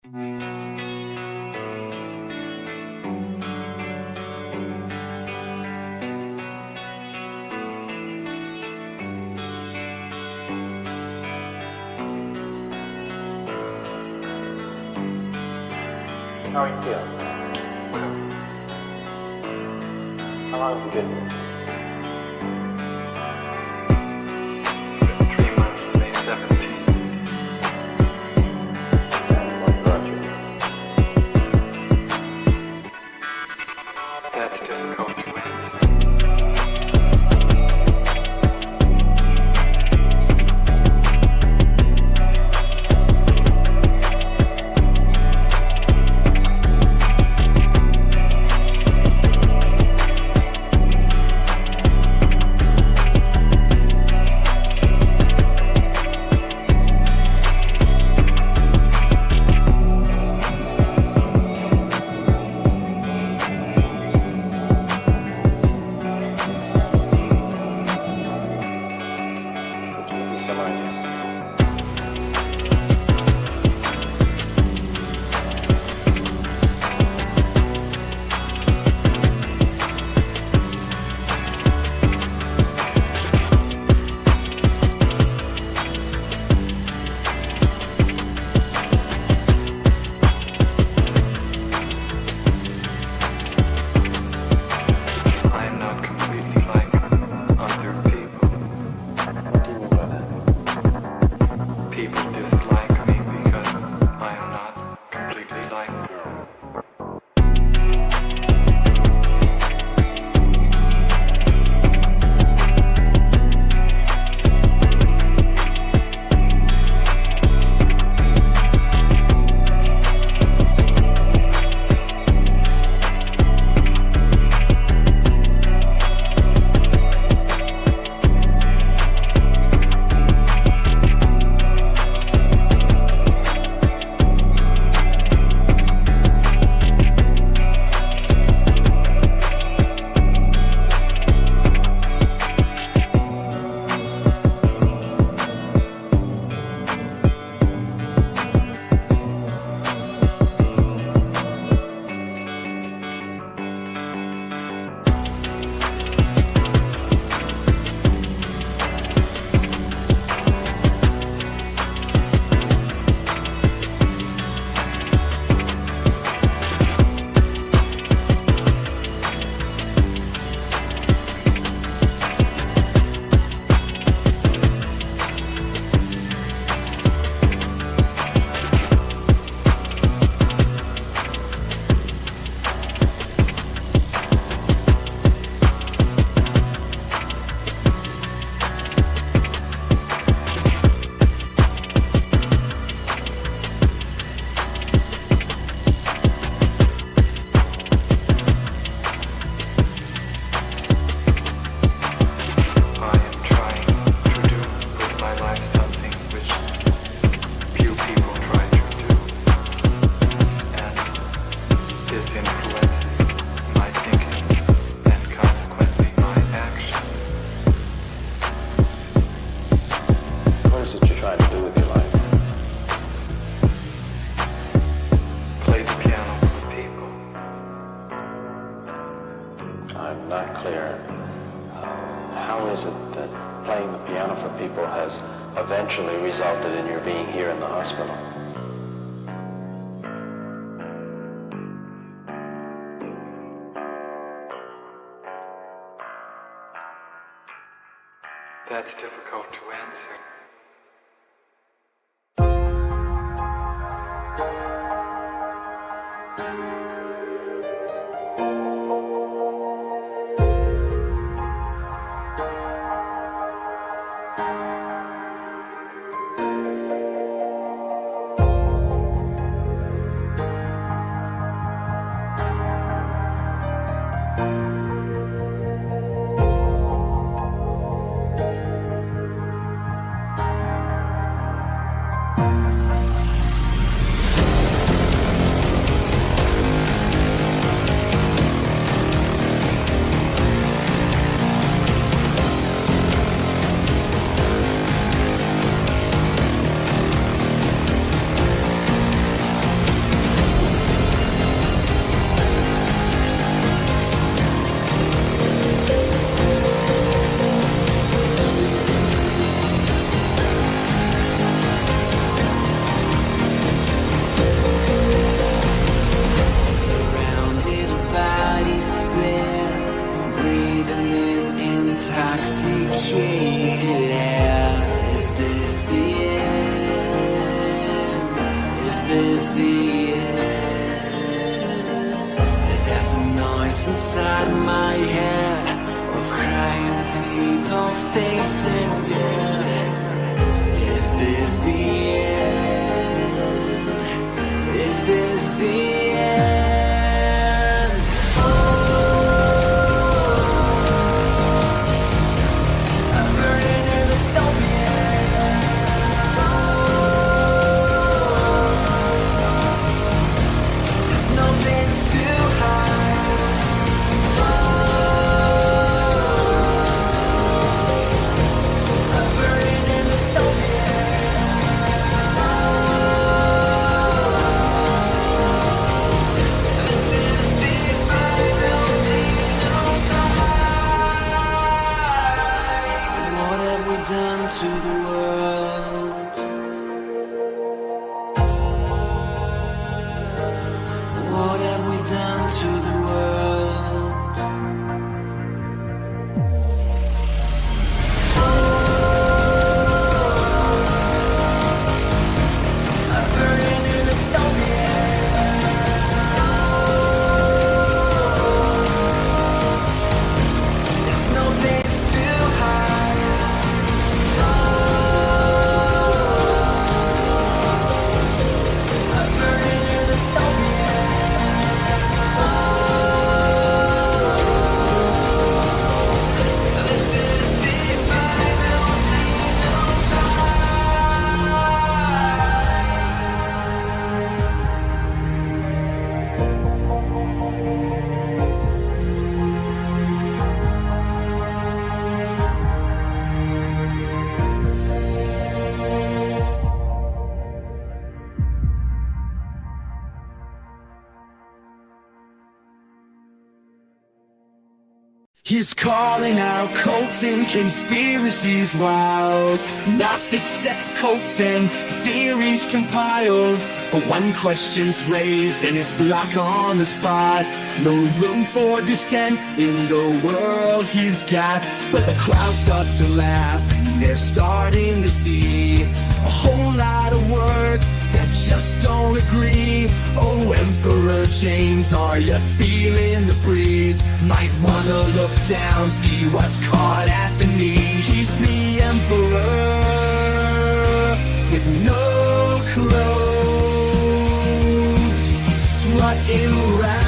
How are you feeling? How long have you been here? 3 months, May 17th. And what brought you here? That's difficult to answer. To give you some idea. I am not completely like other people. What do you mean by that? People dislike me because I am not completely like them. I am trying to do with my life something which few people try to do, and this influences my thinking and consequently my action. What is it you're trying to do with your life? Play the piano for people. I'm not clear. How is it that playing the piano for people has eventually resulted in your being here in the hospital? That's difficult to answer. is the end? There's a noise inside my head of crying people facing death. Is this the end? Is this the end? Oh, I'm burning in the stone. To the world, what have we done to the world? I'm burning in the stone. There's no place to hide. He's calling out cults and conspiracies wild, Gnostic sex cults and theories compiled. But one question's raised and it's blocked on the spot. No room for dissent in the world he's got. But the crowd starts to laugh and they're starting to see a whole lot of words that just don't agree. Oh, Emperor James, are you feeling the breeze? Might wanna look down, see what's caught at the knee. He's the Emperor with no clothes, strutting around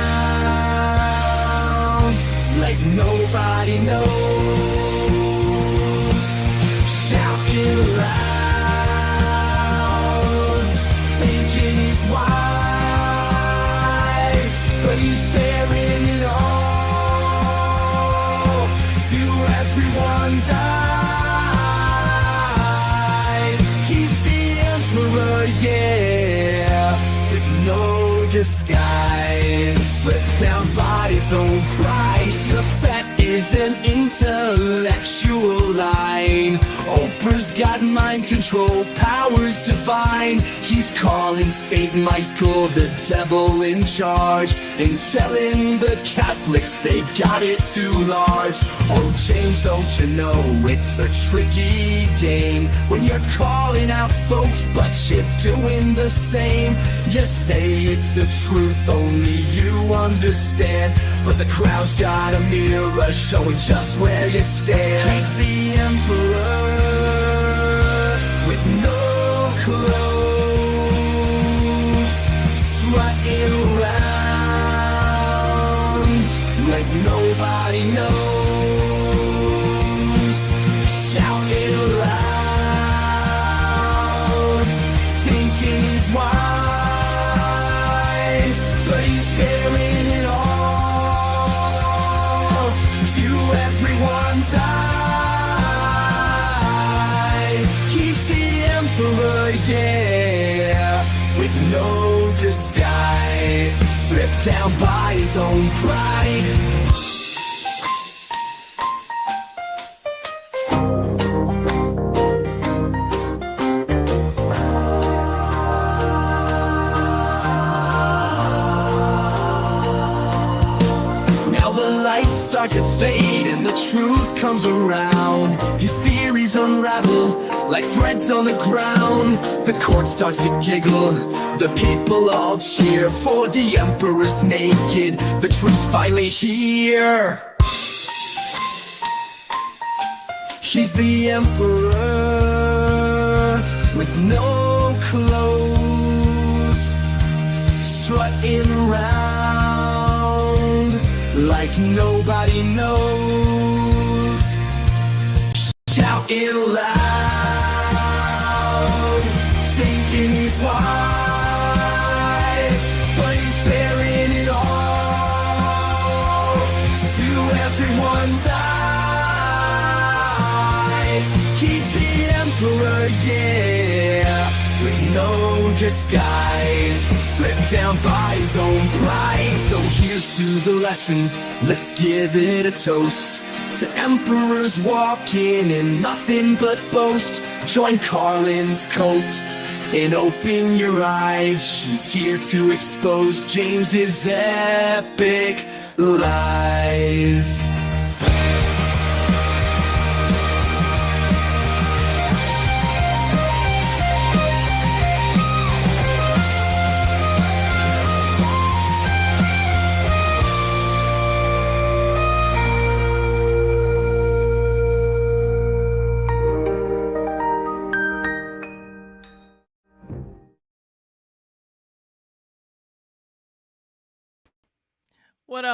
like nobody knows, shouting loud, thinking he's wise, but he's bearing it all to everyone's eyes. He's the Emperor, yeah, with no disguise, slipped down by his own price. The fat is an intellectual line. Oprah's got mind control, powers divine. He's calling Saint Michael the devil in charge, and telling the Catholics they got it too large. Oh, James, don't you know it's a tricky game when you're calling out folks, but you're doing the same. You say it's a truth only you understand, but the crowd's got a mirror showing just where you stand. He's the Emperor with no clothes, strutting around like nobody knows, shouting loud, thinking he's wise, but he's bearing it all to everyone's eyes. He's the Emperor, yeah, with no disguise, stripped down by his own pride. Start to fade and the truth comes around. His theories unravel like thread hands on the ground. The court starts to giggle. The people all cheer for the emperor's naked. The truth's finally here. He's the emperor with no clothes, strutting around like nobody knows, shouting loud, thinking he's wise, but he's bearing it all to everyone's eyes. He's the emperor, yeah, with no disguise, stripped down by his own pride. So here's to the lesson, let's give it a toast to emperors walking in nothing but boast. Join Carlin's cult and open your eyes. She's here to expose James's epic lies.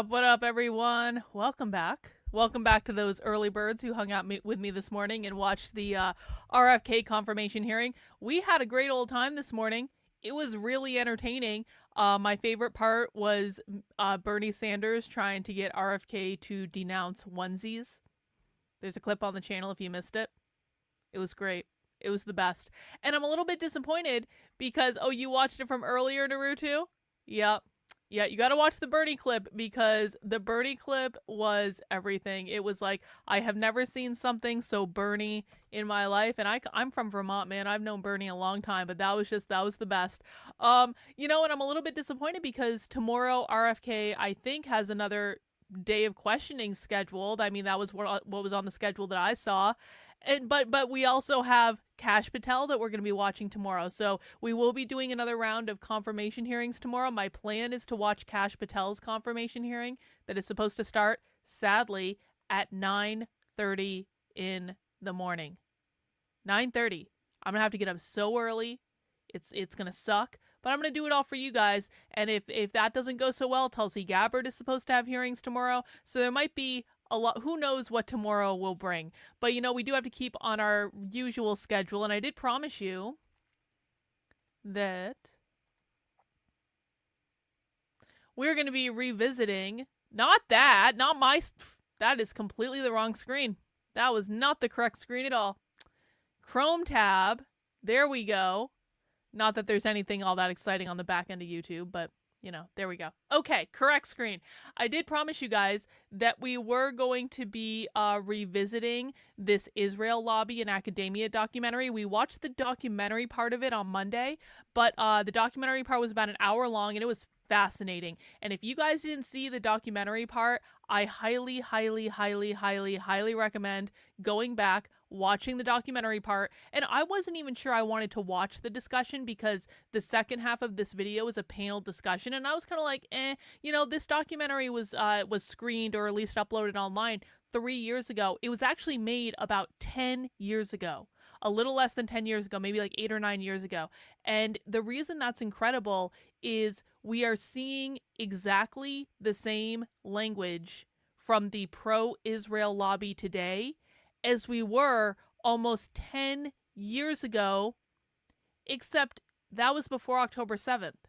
What up, everyone? Welcome back. Welcome back to those early birds who hung out with me this morning and watched the RFK confirmation hearing. We had a great old time this morning. It was really entertaining. My favorite part was Bernie Sanders trying to get RFK to denounce onesies. There's a clip on the channel if you missed it. It was great. It was the best. And I'm a little bit disappointed because, oh, you watched it from earlier, Naruto? Yep. Yeah, you gotta watch the Bernie clip because the Bernie clip was everything. It was like, I have never seen something so Bernie in my life. And I'm from Vermont, man. I've known Bernie a long time, but that was the best. You know, and I'm a little bit disappointed because tomorrow RFK, I think, has another day of questioning scheduled. I mean, that was what was on the schedule that I saw. And but we also have Kash Patel that we're going to be watching tomorrow. So we will be doing another round of confirmation hearings tomorrow. My plan is to watch Kash Patel's confirmation hearing that is supposed to start, sadly, at 9:30 in the morning. 9:30. I'm going to have to get up so early. It's going to suck. But I'm going to do it all for you guys. And if that doesn't go so well, Tulsi Gabbard is supposed to have hearings tomorrow. So there might be a lot. Who knows what tomorrow will bring. But, you know, we do have to keep on our usual schedule. And I did promise you that we're going to be revisiting. Not that is completely the wrong screen. That was not the correct screen at all. Chrome tab. There we go. Not that there's anything all that exciting on the back end of YouTube, but, you know, there we go. Okay, correct screen. I did promise you guys that we were going to be revisiting this Israel Lobby and Academia documentary. We watched the documentary part of it on Monday, but the documentary part was about an hour long, and it was fascinating. And if you guys didn't see the documentary part, I highly, highly, highly, highly, highly recommend going back, watching the documentary part. And I wasn't even sure I wanted to watch the discussion because the second half of this video was a panel discussion, and I was kind of like, you know, this documentary was screened or at least uploaded online 3 years ago. It was actually made about 10 years ago. A little less than 10 years ago, maybe like 8 or 9 years ago. And the reason that's incredible is we are seeing exactly the same language from the pro-Israel lobby today as we were almost 10 years ago, except that was before October 7th.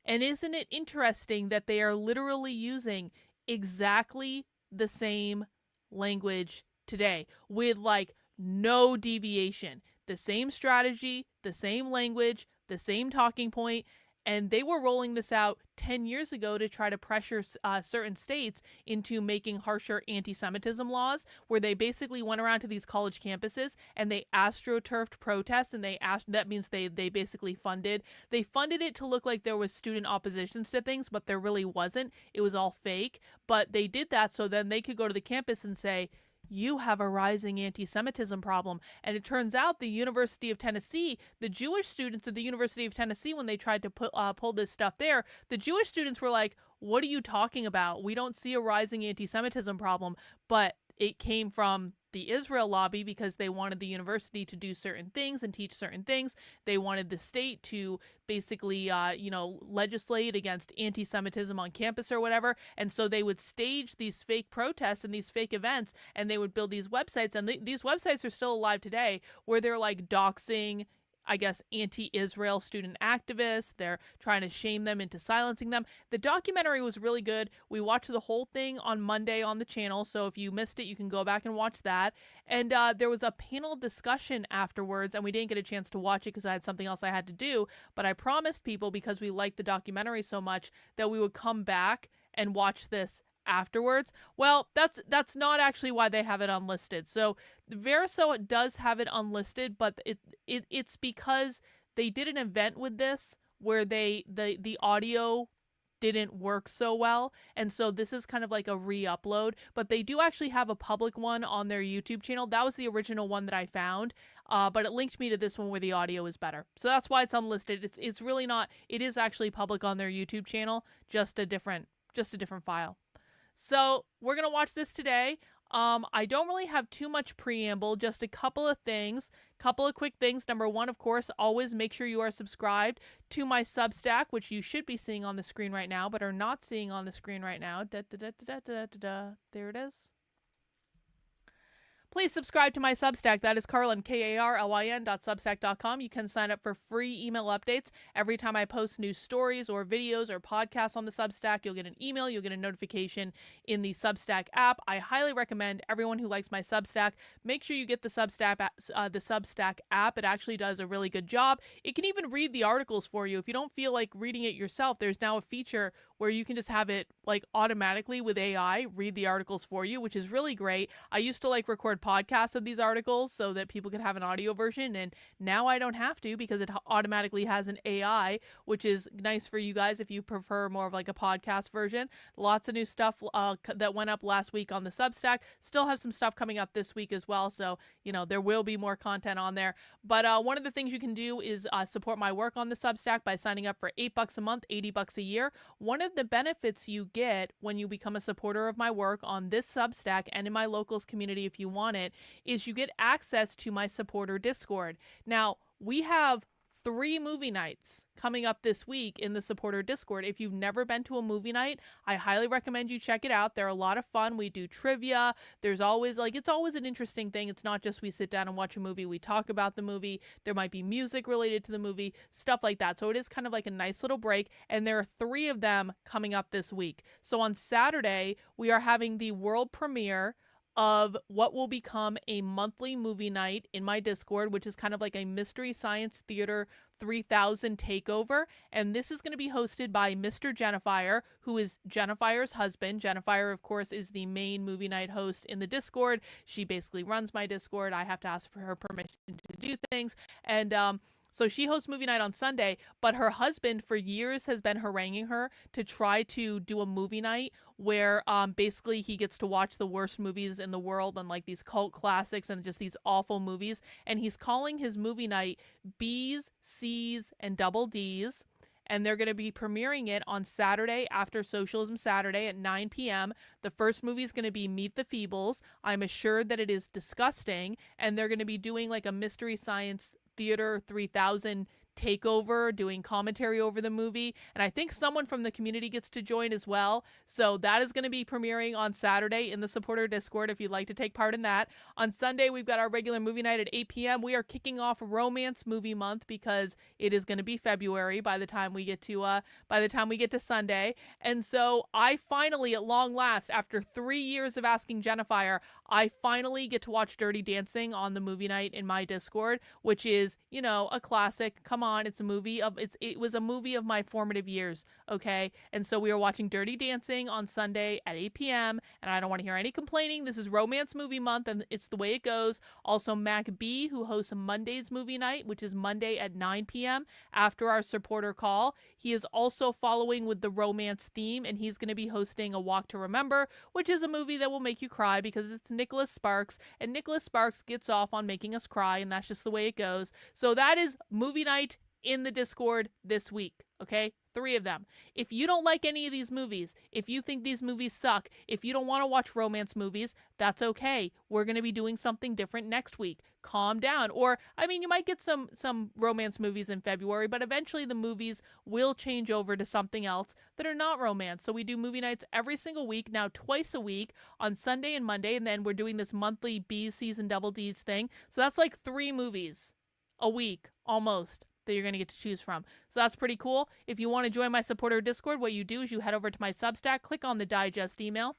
And isn't it interesting that they are literally using exactly the same language today with like no deviation, the same strategy, the same language, the same talking point, and they were rolling this out 10 years ago to try to pressure certain states into making harsher anti-Semitism laws, where they basically went around to these college campuses and they astroturfed protests, and that means they basically funded it to look like there was student oppositions to things, but there really wasn't. It was all fake, but they did that so then they could go to the campus and say, you have a rising anti-Semitism problem. And it turns out the University of Tennessee, the Jewish students at the University of Tennessee, when they tried to pull this stuff there, the Jewish students were like, what are you talking about? We don't see a rising anti-Semitism problem. But it came from the Israel lobby because they wanted the university to do certain things and teach certain things. They wanted the state to basically, legislate against anti-Semitism on campus or whatever. And so they would stage these fake protests and these fake events, and they would build these websites. And these websites are still alive today, where they're like doxing, I guess, anti-Israel student activists. They're trying to shame them into silencing them. The documentary was really good. We watched the whole thing on Monday on the channel, so if you missed it, you can go back and watch that. And there was a panel discussion afterwards, and we didn't get a chance to watch it because I had something else I had to do, but I promised people, because we liked the documentary so much, that we would come back and watch this afterwards. Well, that's not actually why they have it unlisted. So Verso does have it unlisted, but it's because they did an event with this where the audio didn't work so well, and so this is kind of like a re-upload, but they do actually have a public one on their YouTube channel. That was the original one that I found, but it linked me to this one where the audio is better. So that's why it's unlisted. It's really not, it is actually public on their YouTube channel, just a different file. So we're going to watch this today. I don't really have too much preamble, just a couple of quick things. Number one, of course, always make sure you are subscribed to my Substack, which you should be seeing on the screen right now, but are not seeing on the screen right now. There it is. Please subscribe to my Substack. That is Carlin, KARLYN.substack.com. You can sign up for free email updates. Every time I post new stories or videos or podcasts on the Substack, you'll get an email, you'll get a notification in the Substack app. I highly recommend everyone who likes my Substack, make sure you get the Substack app. It actually does a really good job. It can even read the articles for you. If you don't feel like reading it yourself, there's now a feature where you can just have it like automatically with AI read the articles for you, which is really great. I used to like record podcasts of these articles so that people could have an audio version, and now I don't have to because it automatically has an AI, which is nice for you guys if you prefer more of like a podcast version. Lots of new stuff that went up last week on the Substack. Still have some stuff coming up this week as well, so there will be more content on there. But one of the things you can do is support my work on the Substack by signing up for $8 a month, $80 a year. One of the benefits you get when you become a supporter of my work on this Substack and in my locals community, if you want it, is you get access to my supporter Discord. Now, we have 3 movie nights coming up this week in the supporter Discord. If you've never been to a movie night, I highly recommend you check it out. They're a lot of fun. We do trivia. There's always it's always an interesting thing. It's not just we sit down and watch a movie. We talk about the movie. There might be music related to the movie, stuff like that. So it is kind of like a nice little break. And there are 3 of them coming up this week. So on Saturday, we are having the world premiere of what will become a monthly movie night in my Discord, which is kind of like a Mystery Science Theater 3000 takeover. And this is going to be hosted by Mr. Jennifer, who is Jennifer's husband. Jennifer, of course, is the main movie night host in the Discord. She basically runs my Discord. I have to ask for her permission to do things. And so she hosts movie night on Sunday, but her husband for years has been haranguing her to try to do a movie night where basically he gets to watch the worst movies in the world and like these cult classics and just these awful movies. And he's calling his movie night B's, C's, and Double D's. And they're going to be premiering it on Saturday after Socialism Saturday at 9 p.m. The first movie is going to be Meet the Feebles. I'm assured that it is disgusting. And they're going to be doing like a Mystery Science Theater 3000 takeover, doing commentary over the movie, and I think someone from the community gets to join as well. So that is going to be premiering on Saturday in the supporter Discord if you'd like to take part in that. On Sunday, we've got our regular movie night at 8 p.m. We are kicking off Romance Movie Month because it is going to be February by the time we get to Sunday. And so I finally, at long last, after 3 years of asking Jennifer, I finally get to watch Dirty Dancing on the movie night in my Discord, which is, a classic. Come on, it was a movie of my formative years, okay? And so we are watching Dirty Dancing on Sunday at 8 p.m. and I don't want to hear any complaining. This is Romance Movie Month and it's the way it goes. Also, Mac B, who hosts Monday's movie night, which is Monday at 9 p.m. after our supporter call. He is also following with the romance theme, and he's going to be hosting A Walk to Remember, which is a movie that will make you cry because it's Nicholas Sparks, and Nicholas Sparks gets off on making us cry, and that's just the way it goes. So that is movie night in the Discord this week, okay? 3 of them. If you don't like any of these movies, if you think these movies suck, if you don't want to watch romance movies, that's okay. We're going to be doing something different next week. Calm down. Or, I mean, you might get some romance movies in February, but eventually the movies will change over to something else that are not romance. So we do movie nights every single week, now twice a week on Sunday and Monday, and then we're doing this monthly B's, C's, and Double D's thing. So that's like 3 movies a week, almost, that you're going to get to choose from. So that's pretty cool. If you want to join my supporter Discord, what you do is you head over to my Substack, click on the digest email,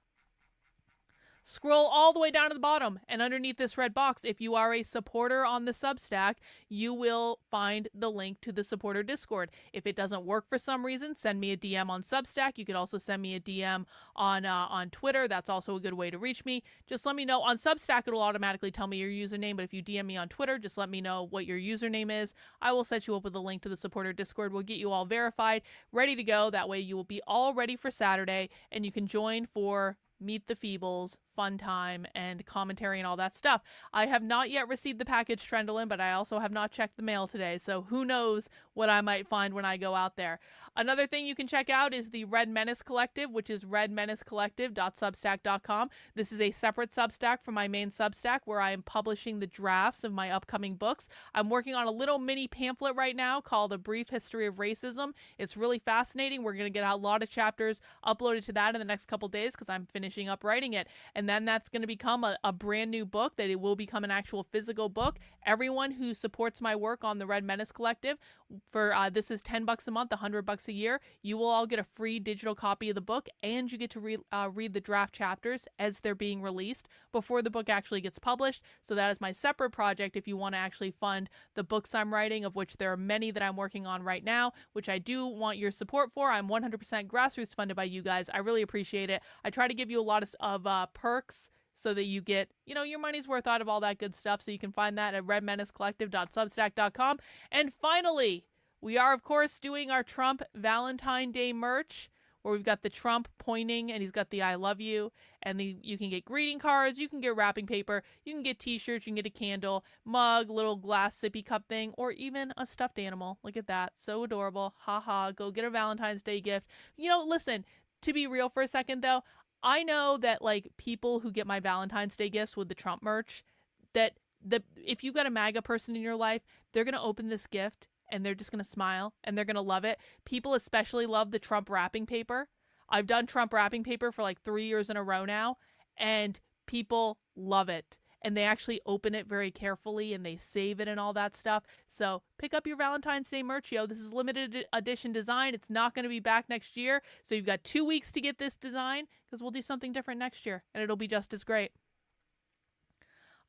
scroll all the way down to the bottom, and underneath this red box, if you are a supporter on the Substack, you will find the link to the supporter Discord. If it doesn't work for some reason, send me a DM on Substack. You could also send me a DM on Twitter. That's also a good way to reach me. Just let me know. On Substack, it'll automatically tell me your username, but if you DM me on Twitter, just let me know what your username is. I will set you up with a link to the supporter Discord. We'll get you all verified, ready to go. That way you will be all ready for Saturday, and you can join for Meet the Feebles, fun time, and commentary and all that stuff. I have not yet received the package, Trendolin, but I also have not checked the mail today, so who knows what I might find when I go out there. Another thing you can check out is the Red Menace Collective, which is redmenacecollective.substack.com. This is a separate Substack from my main Substack where I am publishing the drafts of my upcoming books. I'm working on a little mini pamphlet right now called A Brief History of Racism. It's really fascinating. We're going to get a lot of chapters uploaded to that in the next couple days because I'm finishing up writing it. And then that's going to become a brand new book, that it will become an actual physical book. Everyone who supports my work on the Red Menace Collective, for this is $10 a month, $100 a year, you will all get a free digital copy of the book, and you get to read the draft chapters as they're being released before the book actually gets published. So that is my separate project if you want to actually fund the books I'm writing, of which there are many that I'm working on right now, which I do want your support for. I'm 100% grassroots funded by you guys. I really appreciate it. I try to give you a lot of perks so that you get, your money's worth out of all that good stuff. So you can find that at redmenacecollective.substack.com. And finally, we are, of course, doing our Trump Valentine Day merch, where we've got the Trump pointing, and he's got the I love you, and you can get greeting cards, you can get wrapping paper, you can get t-shirts, you can get a candle, mug, little glass sippy cup thing, or even a stuffed animal. Look at that. So adorable. Haha. Go get a Valentine's Day gift. Listen, to be real for a second, though, I know that, people who get my Valentine's Day gifts with the Trump merch, that if you've got a MAGA person in your life, they're going to open this gift and they're just going to smile and they're going to love it. People especially love the Trump wrapping paper. I've done Trump wrapping paper for 3 years in a row now, and people love it. And they actually open it very carefully and they save it and all that stuff. So pick up your Valentine's Day merch, yo. This is limited edition design. It's not going to be back next year. So you've got 2 weeks to get this design, because we'll do something different next year and it'll be just as great.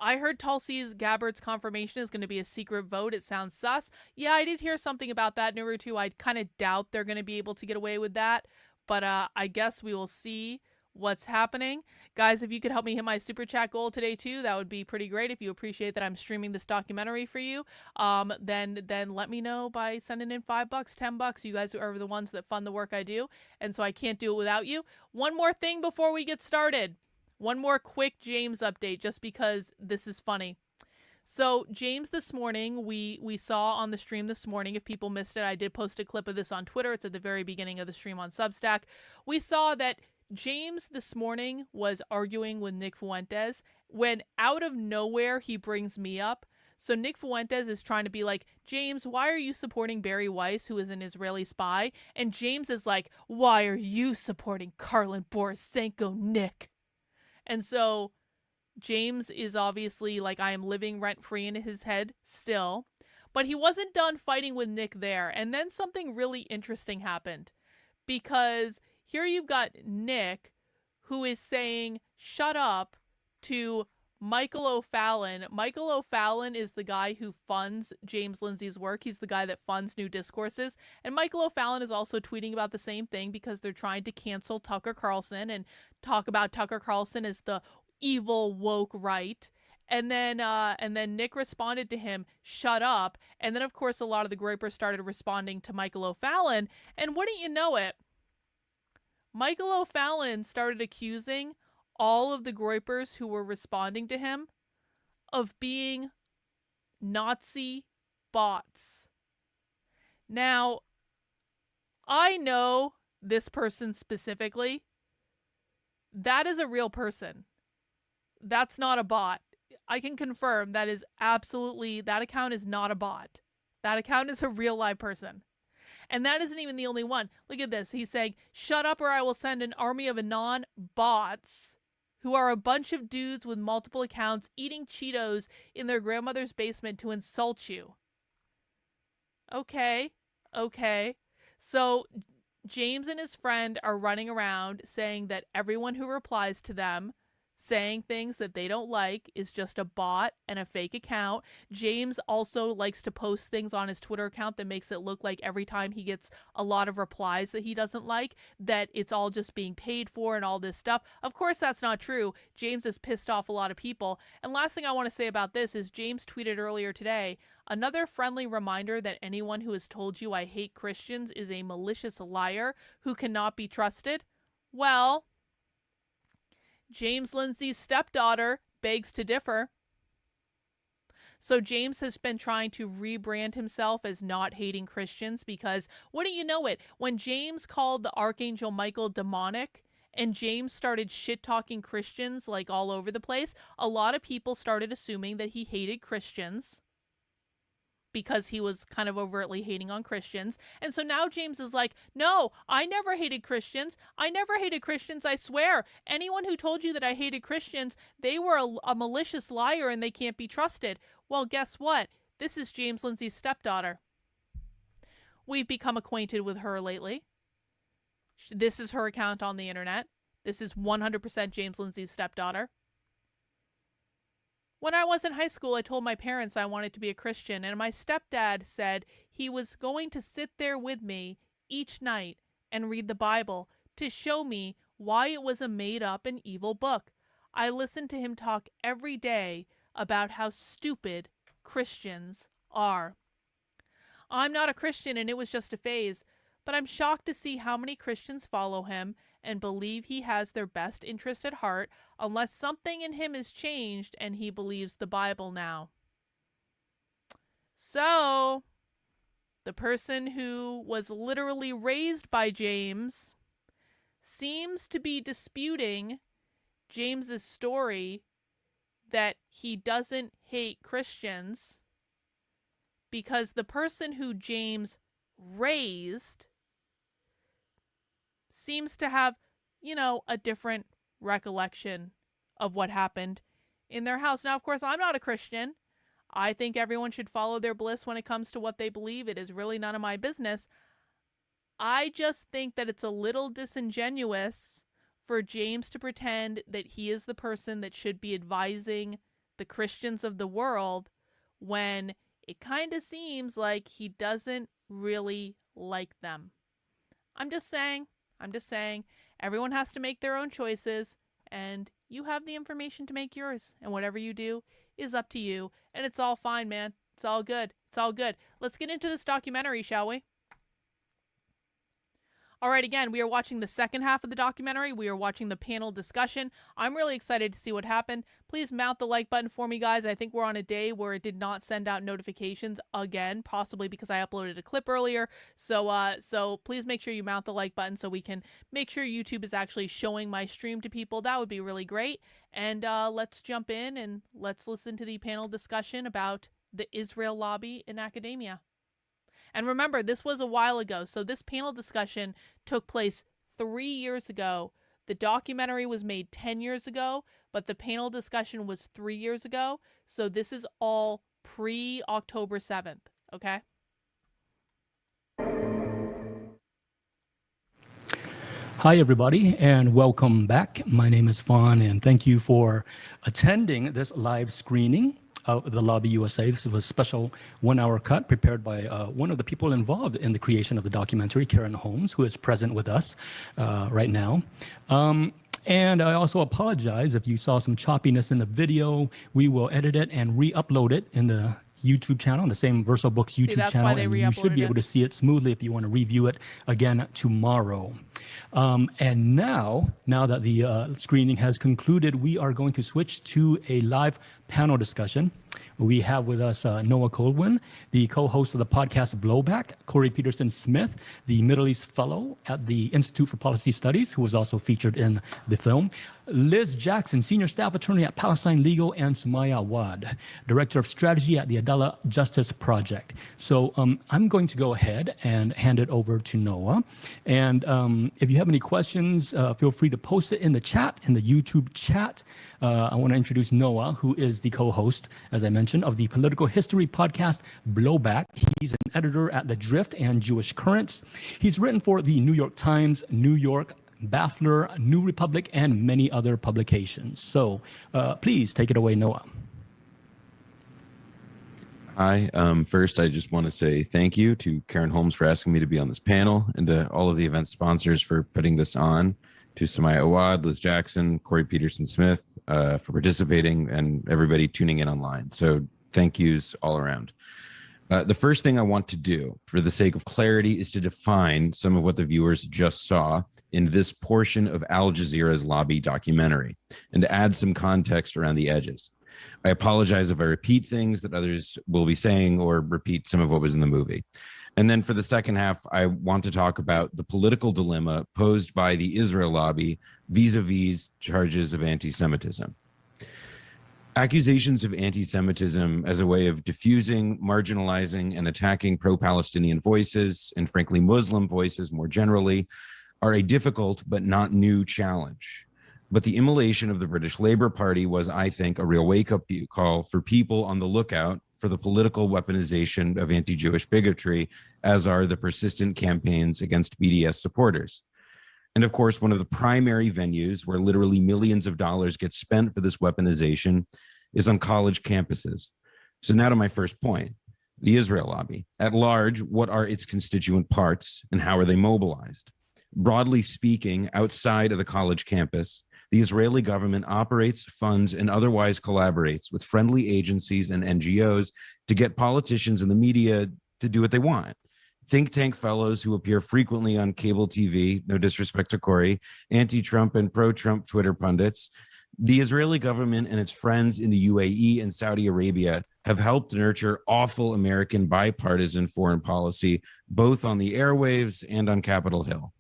I heard Tulsi Gabbard's confirmation is going to be a secret vote. It sounds sus. Yeah, I did hear something about that, Naruto. I kind of doubt they're going to be able to get away with that. But I guess we will see what's happening. Guys, if you could help me hit my super chat goal today too, that would be pretty great. If you appreciate that I'm streaming this documentary for you, then let me know by sending in $5, $10. You guys are the ones that fund the work I do, and so I can't do it without you. One more thing before we get started. One more quick James update, just because this is funny. So James this morning, we saw on the stream this morning, if people missed it, I did post a clip of this on Twitter. It's at the very beginning of the stream on Substack. We saw that James this morning was arguing with Nick Fuentes when out of nowhere he brings me up. So Nick Fuentes is trying to be like, James, why are you supporting Barry Weiss, who is an Israeli spy? And James is like, why are you supporting Karlin Borisenko, Nick? And so James is obviously like, I am living rent-free in his head still. But he wasn't done fighting with Nick there. And then something really interesting happened. Because here you've got Nick, who is saying, shut up, to Michael O'Fallon. Michael O'Fallon is the guy who funds James Lindsay's work. He's the guy that funds New Discourses. And Michael O'Fallon is also tweeting about the same thing, because they're trying to cancel Tucker Carlson and talk about Tucker Carlson as the evil woke right. And then Nick responded to him, shut up. And then, of course, a lot of the Groypers started responding to Michael O'Fallon. And wouldn't you know it, Michael O'Fallon started accusing all of the Groypers who were responding to him of being Nazi bots. Now, I know this person specifically. That is a real person. That's not a bot. I can confirm that is absolutely, that account is not a bot. That account is a real live person. And that isn't even the only one. Look at this. He's saying, shut up or I will send an army of Anon bots who are a bunch of dudes with multiple accounts eating Cheetos in their grandmother's basement to insult you. Okay. So James and his friend are running around saying that everyone who replies to them saying things that they don't like is just a bot and a fake account. James also likes to post things on his Twitter account that makes it look like every time he gets a lot of replies that he doesn't like, that it's all just being paid for and all this stuff. Of course, that's not true. James has pissed off a lot of people. And last thing I want to say about this is James tweeted earlier today, another friendly reminder that anyone who has told you I hate Christians is a malicious liar who cannot be trusted. Well, James Lindsay's stepdaughter begs to differ. So James has been trying to rebrand himself as not hating Christians because, wouldn't you know it, when James called the Archangel Michael demonic and James started shit-talking Christians like all over the place, a lot of people started assuming that he hated Christians because he was kind of overtly hating on Christians. And so now James is like, no, I never hated Christians. I never hated Christians, I swear. Anyone who told you that I hated Christians, they were a malicious liar and they can't be trusted. Well, guess what? This is James Lindsay's stepdaughter. We've become acquainted with her lately. This is her account on the internet. This is 100% James Lindsay's stepdaughter. When I was in high school, I told my parents I wanted to be a Christian, and my stepdad said he was going to sit there with me each night and read the Bible to show me why it was a made-up and evil book. I listened to him talk every day about how stupid Christians are. I'm not a Christian, and it was just a phase, but I'm shocked to see how many Christians follow him and believe he has their best interest at heart, unless something in him has changed and he believes the Bible now. So, the person who was literally raised by James seems to be disputing James's story that he doesn't hate Christians because the person who James raised seems to have, a different recollection of what happened in their house. Now, of course, I'm not a Christian. I think everyone should follow their bliss when it comes to what they believe. It is really none of my business. I just think that it's a little disingenuous for James to pretend that he is the person that should be advising the Christians of the world when it kind of seems like he doesn't really like them. I'm just saying, everyone has to make their own choices, and you have the information to make yours, and whatever you do is up to you, and it's all fine, man. It's all good. Let's get into this documentary, shall we? All right, again, we are watching the second half of the documentary. We are watching the panel discussion. I'm really excited to see what happened. Please mount the like button for me, guys. I think we're on a day where it did not send out notifications again, possibly because I uploaded a clip earlier. So please make sure you mount the like button so we can make sure YouTube is actually showing my stream to people. That would be really great. And let's jump in and let's listen to the panel discussion about the Israel lobby in academia. And remember, this was a while ago, so this panel discussion took place 3 years ago. The documentary was made 10 years ago, but the panel discussion was 3 years ago, so this is all pre-October 7th, okay? Hi, everybody, and welcome back. My name is Fawn, and thank you for attending this live screening of the Lobby USA. This is a special 1-hour cut prepared by one of the people involved in the creation of the documentary, Karen Holmes, who is present with us right now. And I also apologize if you saw some choppiness in the video. We will edit it and re-upload it in the YouTube channel, the same Verso Books YouTube channel, and you should be able to see it smoothly if you want to review it again tomorrow. And now that the screening has concluded, we are going to switch to a live panel discussion. We have with us Noah Coldwin, the co-host of the podcast Blowback, Corey Peterson Smith, the Middle East Fellow at the Institute for Policy Studies, who was also featured in the film, Liz Jackson, Senior Staff Attorney at Palestine Legal, and Sumaya Awad, Director of Strategy at the Adala Justice Project. So I'm going to go ahead and hand it over to Noah. And if you have any questions, feel free to post it in the chat, in the YouTube chat. I want to introduce Noah, who is the co-host, as I mentioned, of the political history podcast Blowback. He's an editor at The Drift and Jewish Currents. He's written for the New York Times, New York, Baffler, New Republic, and many other publications. So please take it away, Noah. Hi. First, I just want to say thank you to Karen Holmes for asking me to be on this panel, and to all of the event sponsors for putting this on, to Sumaya Awad, Liz Jackson, Corey Peterson Smith for participating, and everybody tuning in online. So thank yous all around. The first thing I want to do, for the sake of clarity, is to define some of what the viewers just saw in this portion of Al Jazeera's Lobby documentary, and to add some context around the edges. I apologize if I repeat things that others will be saying, or repeat some of what was in the movie. And then for the second half, I want to talk about the political dilemma posed by the Israel lobby vis-a-vis charges of anti-Semitism. Accusations of anti-Semitism as a way of diffusing, marginalizing, and attacking pro-Palestinian voices, and frankly Muslim voices more generally, are a difficult but not new challenge. But the immolation of the British Labour Party was, I think, a real wake-up call for people on the lookout for the political weaponization of anti-Jewish bigotry, as are the persistent campaigns against BDS supporters. And of course, one of the primary venues where literally millions of dollars get spent for this weaponization is on college campuses. So now to my first point, the Israel lobby. At large, what are its constituent parts, and how are they mobilized? Broadly speaking, outside of the college campus, the Israeli government operates, funds, and otherwise collaborates with friendly agencies and NGOs to get politicians and the media to do what they want. Think tank fellows who appear frequently on cable TV, no disrespect to Corey, anti-Trump and pro-Trump Twitter pundits. The Israeli government and its friends in the UAE and Saudi Arabia have helped nurture awful American bipartisan foreign policy, both on the airwaves and on Capitol Hill.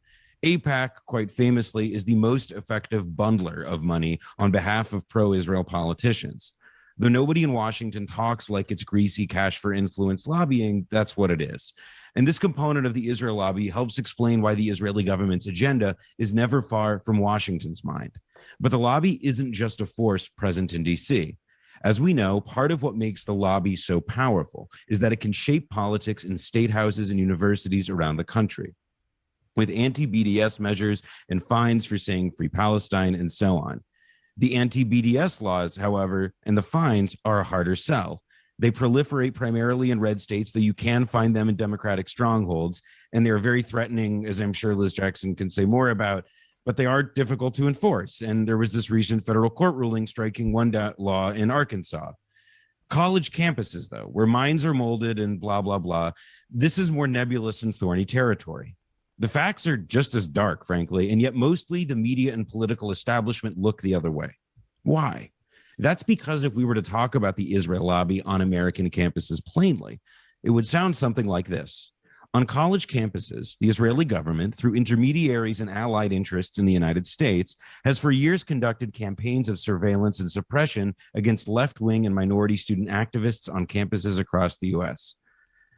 AIPAC, quite famously, is the most effective bundler of money on behalf of pro-Israel politicians. Though nobody in Washington talks like it's greasy cash for influence lobbying, that's what it is. And this component of the Israel lobby helps explain why the Israeli government's agenda is never far from Washington's mind. But the lobby isn't just a force present in DC. As we know, part of what makes the lobby so powerful is that it can shape politics in state houses and universities around the country, with anti-BDS measures and fines for saying Free Palestine and so on. The anti-BDS laws, however, and the fines are a harder sell. They proliferate primarily in red states, though you can find them in Democratic strongholds, and they are very threatening, as I'm sure Liz Jackson can say more about, but they are difficult to enforce. And there was this recent federal court ruling striking one law in Arkansas. College campuses, though, where minds are molded and blah, blah, blah, this is more nebulous and thorny territory. The facts are just as dark, frankly, and yet mostly the media and political establishment look the other way. Why? That's because if we were to talk about the Israel lobby on American campuses plainly, it would sound something like this. On college campuses, the Israeli government, through intermediaries and allied interests in the United States, has for years conducted campaigns of surveillance and suppression against left-wing and minority student activists on campuses across the U.S.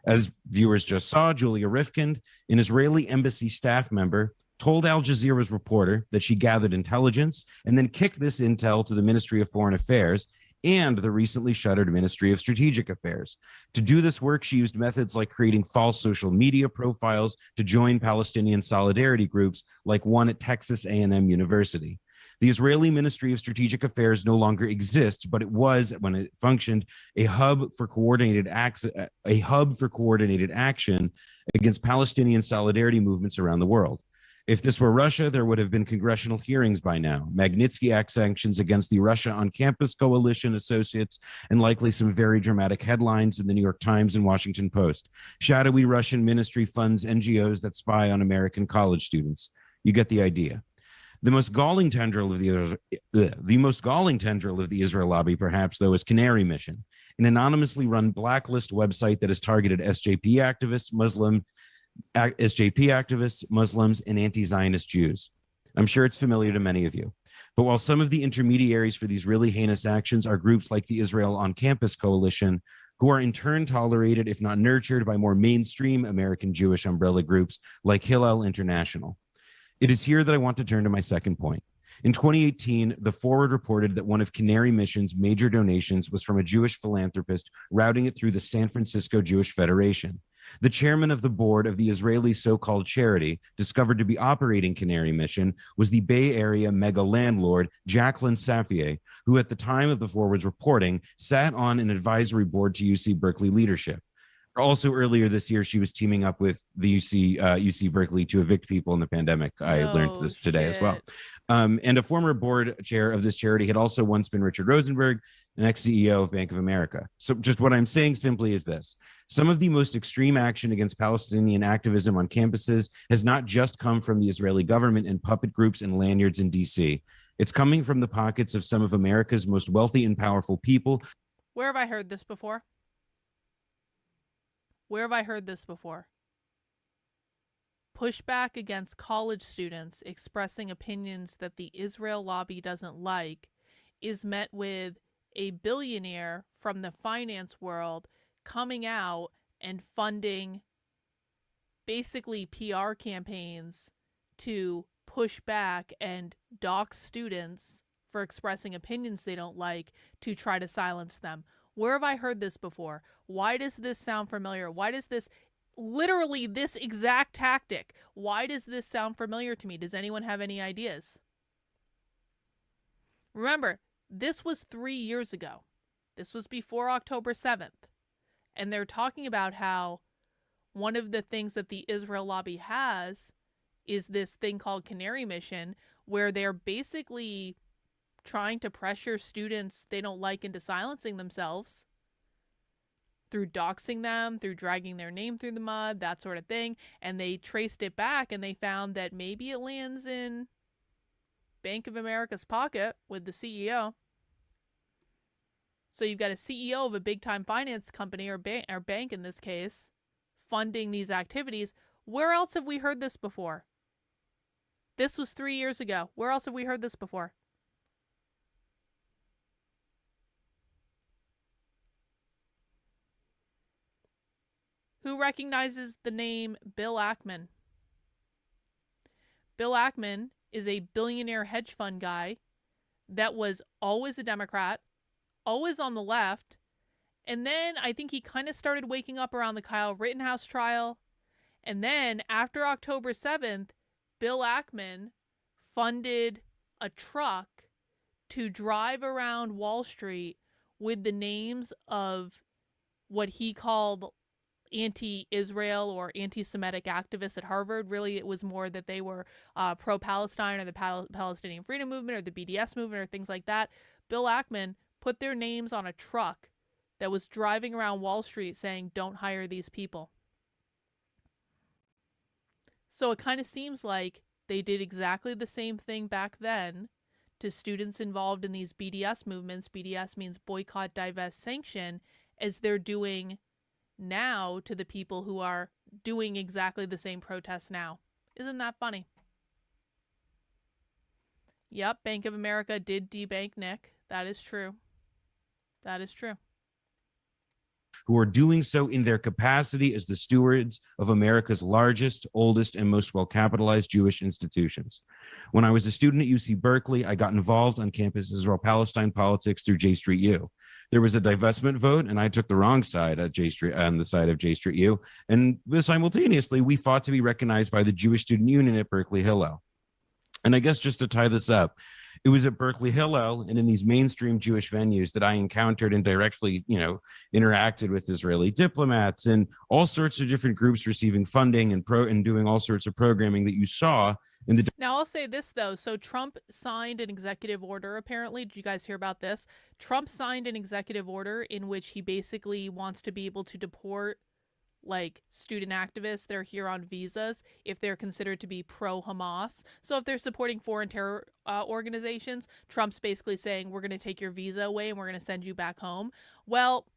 As viewers just saw, Julia Rifkind, an Israeli embassy staff member, told Al Jazeera's reporter that she gathered intelligence and then kicked this intel to the Ministry of Foreign Affairs and the recently shuttered Ministry of Strategic Affairs. To do this work, she used methods like creating false social media profiles to join Palestinian solidarity groups like one at Texas A&M University. The Israeli Ministry of Strategic Affairs no longer exists, but it was, when it functioned, a hub for coordinated action against Palestinian solidarity movements around the world. If this were Russia, there would have been congressional hearings by now, Magnitsky Act sanctions against the Russia on Campus Coalition associates, and likely some very dramatic headlines in the New York Times and Washington Post. Shadowy Russian ministry funds NGOs that spy on American college students. You get the idea. The most galling tendril of the Israel lobby, perhaps, though, is Canary Mission, an anonymously run blacklist website that has targeted SJP activists, Muslims, and anti-Zionist Jews. I'm sure it's familiar to many of you. But while some of the intermediaries for these really heinous actions are groups like the Israel on Campus Coalition, who are in turn tolerated, if not nurtured, by more mainstream American Jewish umbrella groups like Hillel International. It is here that I want to turn to my second point. In 2018, The Forward reported that one of Canary Mission's major donations was from a Jewish philanthropist routing it through the San Francisco Jewish Federation. The chairman of the board of the Israeli so-called charity discovered to be operating Canary Mission was the Bay Area mega landlord Jacqueline Safier, who at the time of The Forward's reporting sat on an advisory board to UC Berkeley leadership. Also, earlier this year, she was teaming up with the UC Berkeley to evict people in the pandemic. I learned this today as well. And a former board chair of this charity had also once been Richard Rosenberg, an ex-CEO of Bank of America. So just what I'm saying simply is this. Some of the most extreme action against Palestinian activism on campuses has not just come from the Israeli government and puppet groups and lanyards in DC. It's coming from the pockets of some of America's most wealthy and powerful people. Where have I heard this before? Where have I heard this before? Pushback against college students expressing opinions that the Israel lobby doesn't like is met with a billionaire from the finance world coming out and funding basically PR campaigns to push back and dox students for expressing opinions they don't like to try to silence them. Where have I heard this before? Why does this sound familiar? Why does this, literally this exact tactic, why does this sound familiar to me? Does anyone have any ideas? Remember, this was 3 years ago. This was before October 7th. And they're talking about how one of the things that the Israel lobby has is this thing called Canary Mission, where they're basically trying to pressure students they don't like into silencing themselves through doxing them, through dragging their name through the mud, that sort of thing. And they traced it back and they found that maybe it lands in Bank of America's pocket with the CEO. So you've got a CEO of a big-time finance company or bank in this case funding these activities. Where else have we heard this before? This was 3 years ago. Where else have we heard this before? Who recognizes the name Bill Ackman? Bill Ackman is a billionaire hedge fund guy that was always a Democrat, always on the left, and then I think he kind of started waking up around the Kyle Rittenhouse trial, and then after October 7th, Bill Ackman funded a truck to drive around Wall Street with the names of what he called anti-Israel or anti-Semitic activists at Harvard. Really, it was more that they were pro-Palestine or the Palestinian Freedom Movement or the BDS movement or things like that. Bill Ackman put their names on a truck that was driving around Wall Street saying, "Don't hire these people." So it kind of seems like they did exactly the same thing back then to students involved in these BDS movements. BDS means boycott, divest, sanction, as they're doing now to the people who are doing exactly the same protests now. Isn't that funny? Yep, Bank of America did debank Nick. That is true. That is true. Who are doing so in their capacity as the stewards of America's largest, oldest, and most well-capitalized Jewish institutions. When I was a student at UC Berkeley, I got involved on campus Israel-Palestine politics through J Street U. There was a divestment vote, and I took the wrong side at J Street, on the side of J Street U. And simultaneously, we fought to be recognized by the Jewish Student Union at Berkeley Hillel. And I guess just to tie this up, it was at Berkeley Hillel and in these mainstream Jewish venues that I encountered and directly, interacted with Israeli diplomats and all sorts of different groups receiving funding and doing all sorts of programming that you saw in the. Now I'll say this though. So Trump signed an executive order. Apparently, did you guys hear about this? Trump signed an executive order in which he basically wants to be able to deport like student activists that are here on visas if they're considered to be pro-Hamas. So if they're supporting foreign terror organizations, Trump's basically saying, we're going to take your visa away and we're going to send you back home. Well,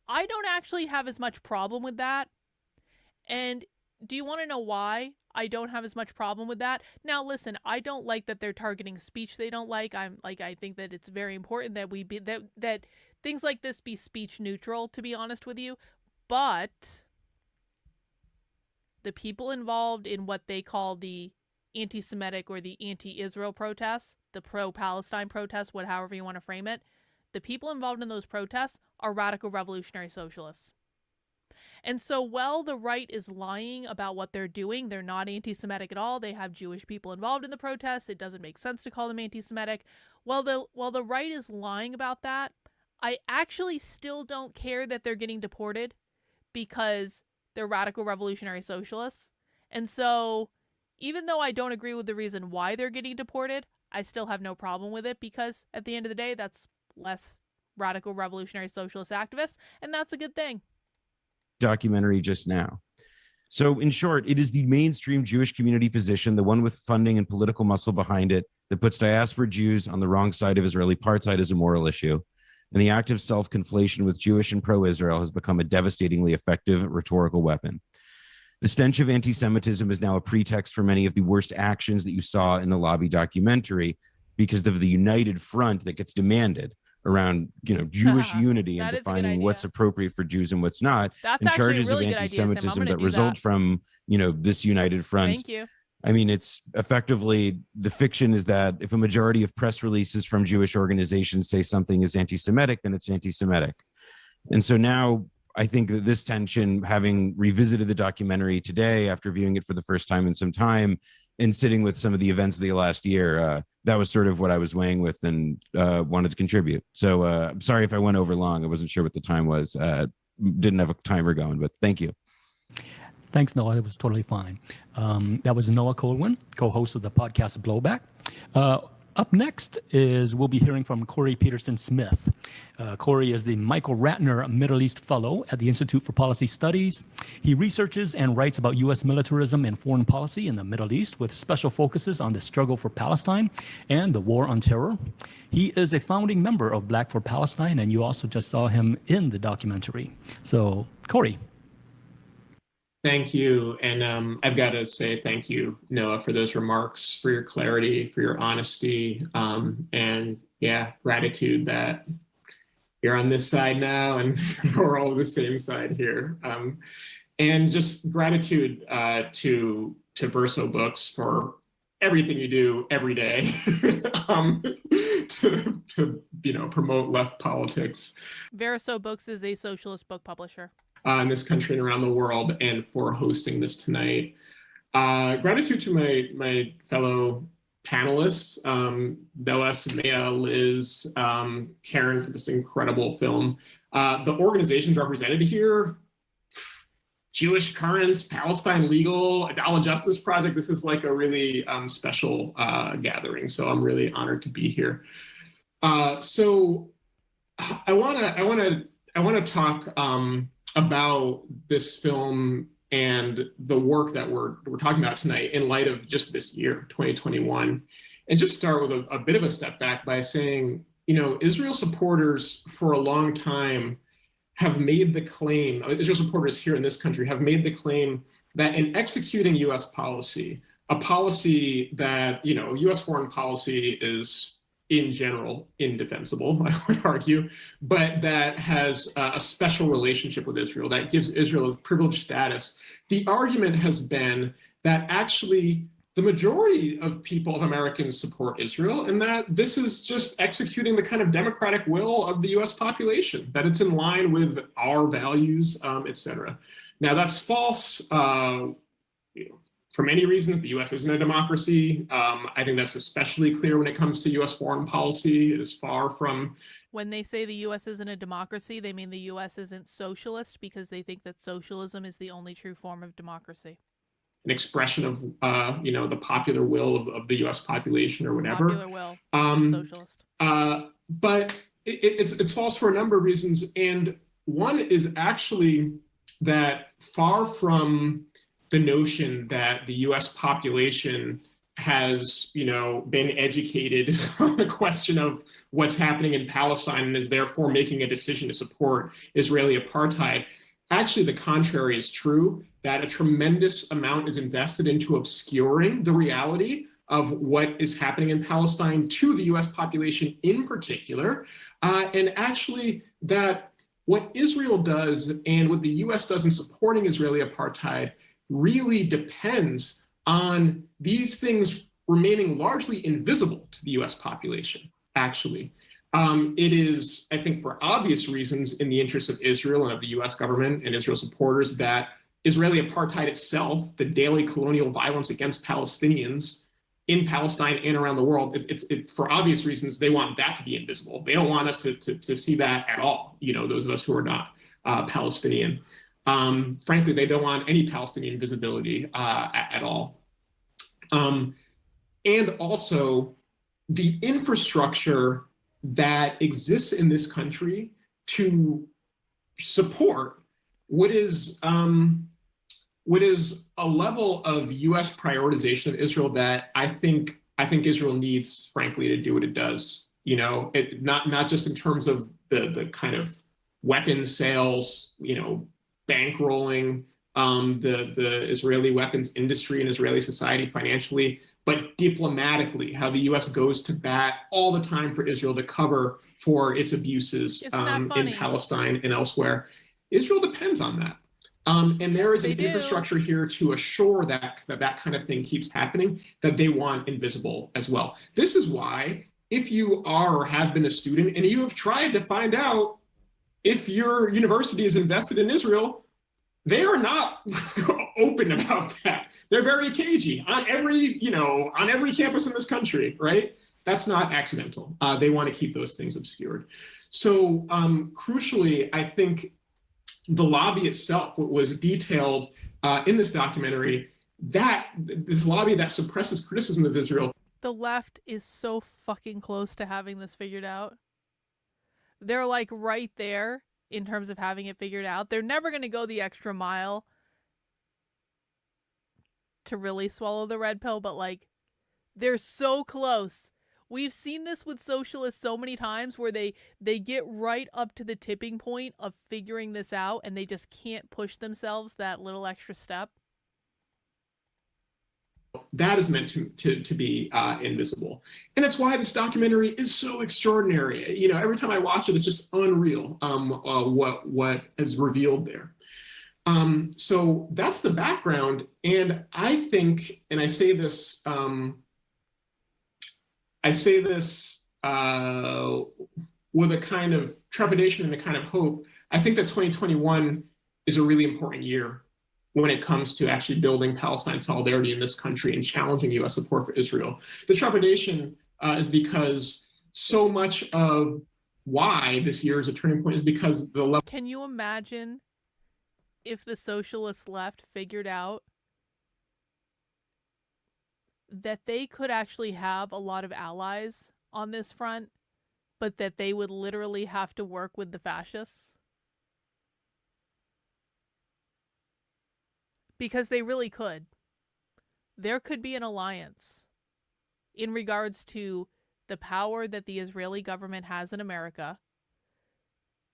I don't actually have as much problem with that. And do you want to know why I don't have as much problem with that? Now, listen, I don't like that they're targeting speech they don't like. I think that it's very important that we be that things like this be speech neutral, to be honest with you. But the people involved in what they call the anti-Semitic or the anti-Israel protests, the pro-Palestine protests, however you want to frame it, the people involved in those protests are radical revolutionary socialists. And so while the right is lying about what they're doing, they're not anti-Semitic at all. They have Jewish people involved in the protests. It doesn't make sense to call them anti-Semitic. While the right is lying about that, I actually still don't care that they're getting deported because they're radical revolutionary socialists. And so even though I don't agree with the reason why they're getting deported, I still have no problem with it because at the end of the day, that's less radical revolutionary socialist activists, and that's a good thing. Documentary just now. So in short, it is the mainstream Jewish community position, the one with funding and political muscle behind it, that puts diaspora Jews on the wrong side of Israeli apartheid as a moral issue. And the active self-conflation with Jewish and pro-Israel has become a devastatingly effective rhetorical weapon. The stench of anti-Semitism is now a pretext for many of the worst actions that you saw in the Lobby documentary because of the united front that gets demanded around, Jewish unity and defining what's appropriate for Jews and what's not. That's and actually charges a really of good idea, Sam. I'm anti-Semitism gonna that do result that. from, this united front. Thank you. I mean, it's effectively, the fiction is that if a majority of press releases from Jewish organizations say something is anti-Semitic, then it's anti-Semitic. And so now I think that this tension, having revisited the documentary today after viewing it for the first time in some time and sitting with some of the events of the last year, that was sort of what I was weighing with and wanted to contribute. So I'm sorry if I went over long. I wasn't sure what the time was. Didn't have a timer going, but thank you. Thanks, Noah. It was totally fine. That was Noah Colwin, co-host of the podcast Blowback. Up next we'll be hearing from Corey Peterson-Smith. Corey is the Michael Ratner Middle East Fellow at the Institute for Policy Studies. He researches and writes about U.S. militarism and foreign policy in the Middle East with special focuses on the struggle for Palestine and the war on terror. He is a founding member of Black for Palestine, and you also just saw him in the documentary. So, Corey. Thank you. And I've got to say thank you, Noah, for those remarks, for your clarity, for your honesty, and gratitude that you're on this side now and we're all on the same side here. And just gratitude to Verso Books for everything you do every day to promote left politics. Verso Books is a socialist book publisher. In this country and around the world, and for hosting this tonight. Gratitude to my fellow panelists, Noah, Sumaya, Liz, Karen, for this incredible film. The organizations represented here, Jewish Currents, Palestine Legal, Adala Justice Project. This is like a really special gathering, so I'm really honored to be here. So I want to talk about this film and the work that we're talking about tonight in light of just this year, 2021, and just start with a bit of a step back by saying, Israel supporters for a long time have made the claim, Israel supporters here in this country have made the claim that in executing US policy, a policy that, US foreign policy is in general indefensible, I would argue, but that has a special relationship with Israel, that gives Israel a privileged status. The argument has been that actually the majority of people, of Americans, support Israel, and that this is just executing the kind of democratic will of the US population, that it's in line with our values, et cetera. Now that's false. For many reasons, the US isn't a democracy. I think that's especially clear when it comes to US foreign policy. It is far from... When they say the US isn't a democracy, they mean the US isn't socialist because they think that socialism is the only true form of democracy. An expression of, the popular will of the US population or whatever. Popular will, socialist. But it's false for a number of reasons. And one is actually that far from the notion that the US population has, been educated on the question of what's happening in Palestine and is therefore making a decision to support Israeli apartheid. Actually, the contrary is true, that a tremendous amount is invested into obscuring the reality of what is happening in Palestine to the US population in particular, and actually that what Israel does and what the US does in supporting Israeli apartheid really depends on these things remaining largely invisible to the US population, actually. It is, I think, for obvious reasons in the interests of Israel and of the US government and Israel supporters that Israeli apartheid itself, the daily colonial violence against Palestinians in Palestine and around the world, for obvious reasons, they want that to be invisible. They don't want us to see that at all, those of us who are not Palestinian. Frankly, they don't want any Palestinian visibility at all. And also, the infrastructure that exists in this country to support what is a level of U.S. prioritization of Israel that I think Israel needs, frankly, to do what it does. Not just in terms of the kind of weapons sales, bankrolling the Israeli weapons industry and Israeli society financially, but diplomatically, how the U.S. goes to bat all the time for Israel to cover for its abuses in Palestine and elsewhere. Israel depends on that. And there is an infrastructure here to assure that kind of thing keeps happening, that they want invisible as well. This is why, if you are or have been a student and you have tried to find out if your university is invested in Israel, they are not open about that. They're very cagey on every campus in this country, right? That's not accidental. They want to keep those things obscured. So crucially, I think the lobby itself, what was detailed in this documentary, this lobby that suppresses criticism of Israel. The left is so fucking close to having this figured out. They're like right there in terms of having it figured out. They're never going to go the extra mile to really swallow the red pill, but like, they're so close. We've seen this with socialists so many times where they get right up to the tipping point of figuring this out and they just can't push themselves that little extra step. That is meant to be invisible. And that's why this documentary is so extraordinary. Every time I watch it, it's just unreal what is revealed there. So that's the background. And I think, and I say this with a kind of trepidation and a kind of hope. I think that 2021 is a really important year when it comes to actually building Palestine solidarity in this country and challenging U.S. support for Israel. The trepidation is because so much of why this year is a turning point is because the level. Can you imagine if the socialist left figured out that they could actually have a lot of allies on this front, but that they would literally have to work with the fascists? Because they really could. There could be an alliance in regards to the power that the Israeli government has in America,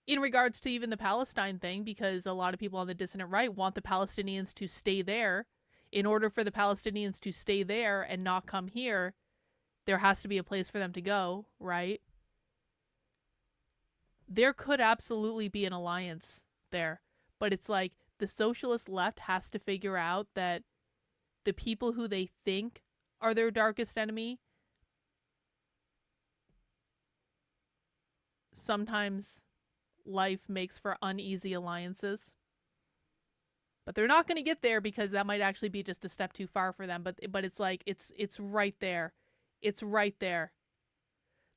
in regards to even the Palestine thing, because a lot of people on the dissident right want the Palestinians to stay there. In order for the Palestinians to stay there and not come here, there has to be a place for them to go, right? There could absolutely be an alliance there, but it's like the socialist left has to figure out that the people who they think are their darkest enemy, sometimes life makes for uneasy alliances. But they're not going to get there because that might actually be just a step too far for them. But it's like, it's right there. It's right there.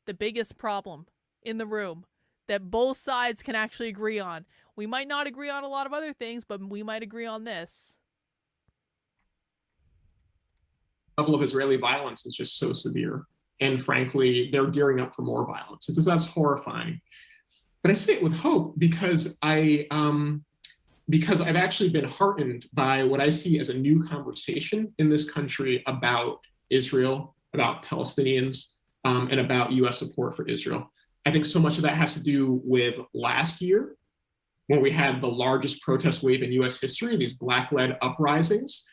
The biggest problem in the room that both sides can actually agree on. We might not agree on a lot of other things, but we might agree on this. The level of Israeli violence is just so severe. And frankly, they're gearing up for more violence. That's horrifying. But I say it with hope because because I've actually been heartened by what I see as a new conversation in this country about Israel, about Palestinians, and about US support for Israel. I think so much of that has to do with last year, when we had the largest protest wave in US history, these Black-led uprisings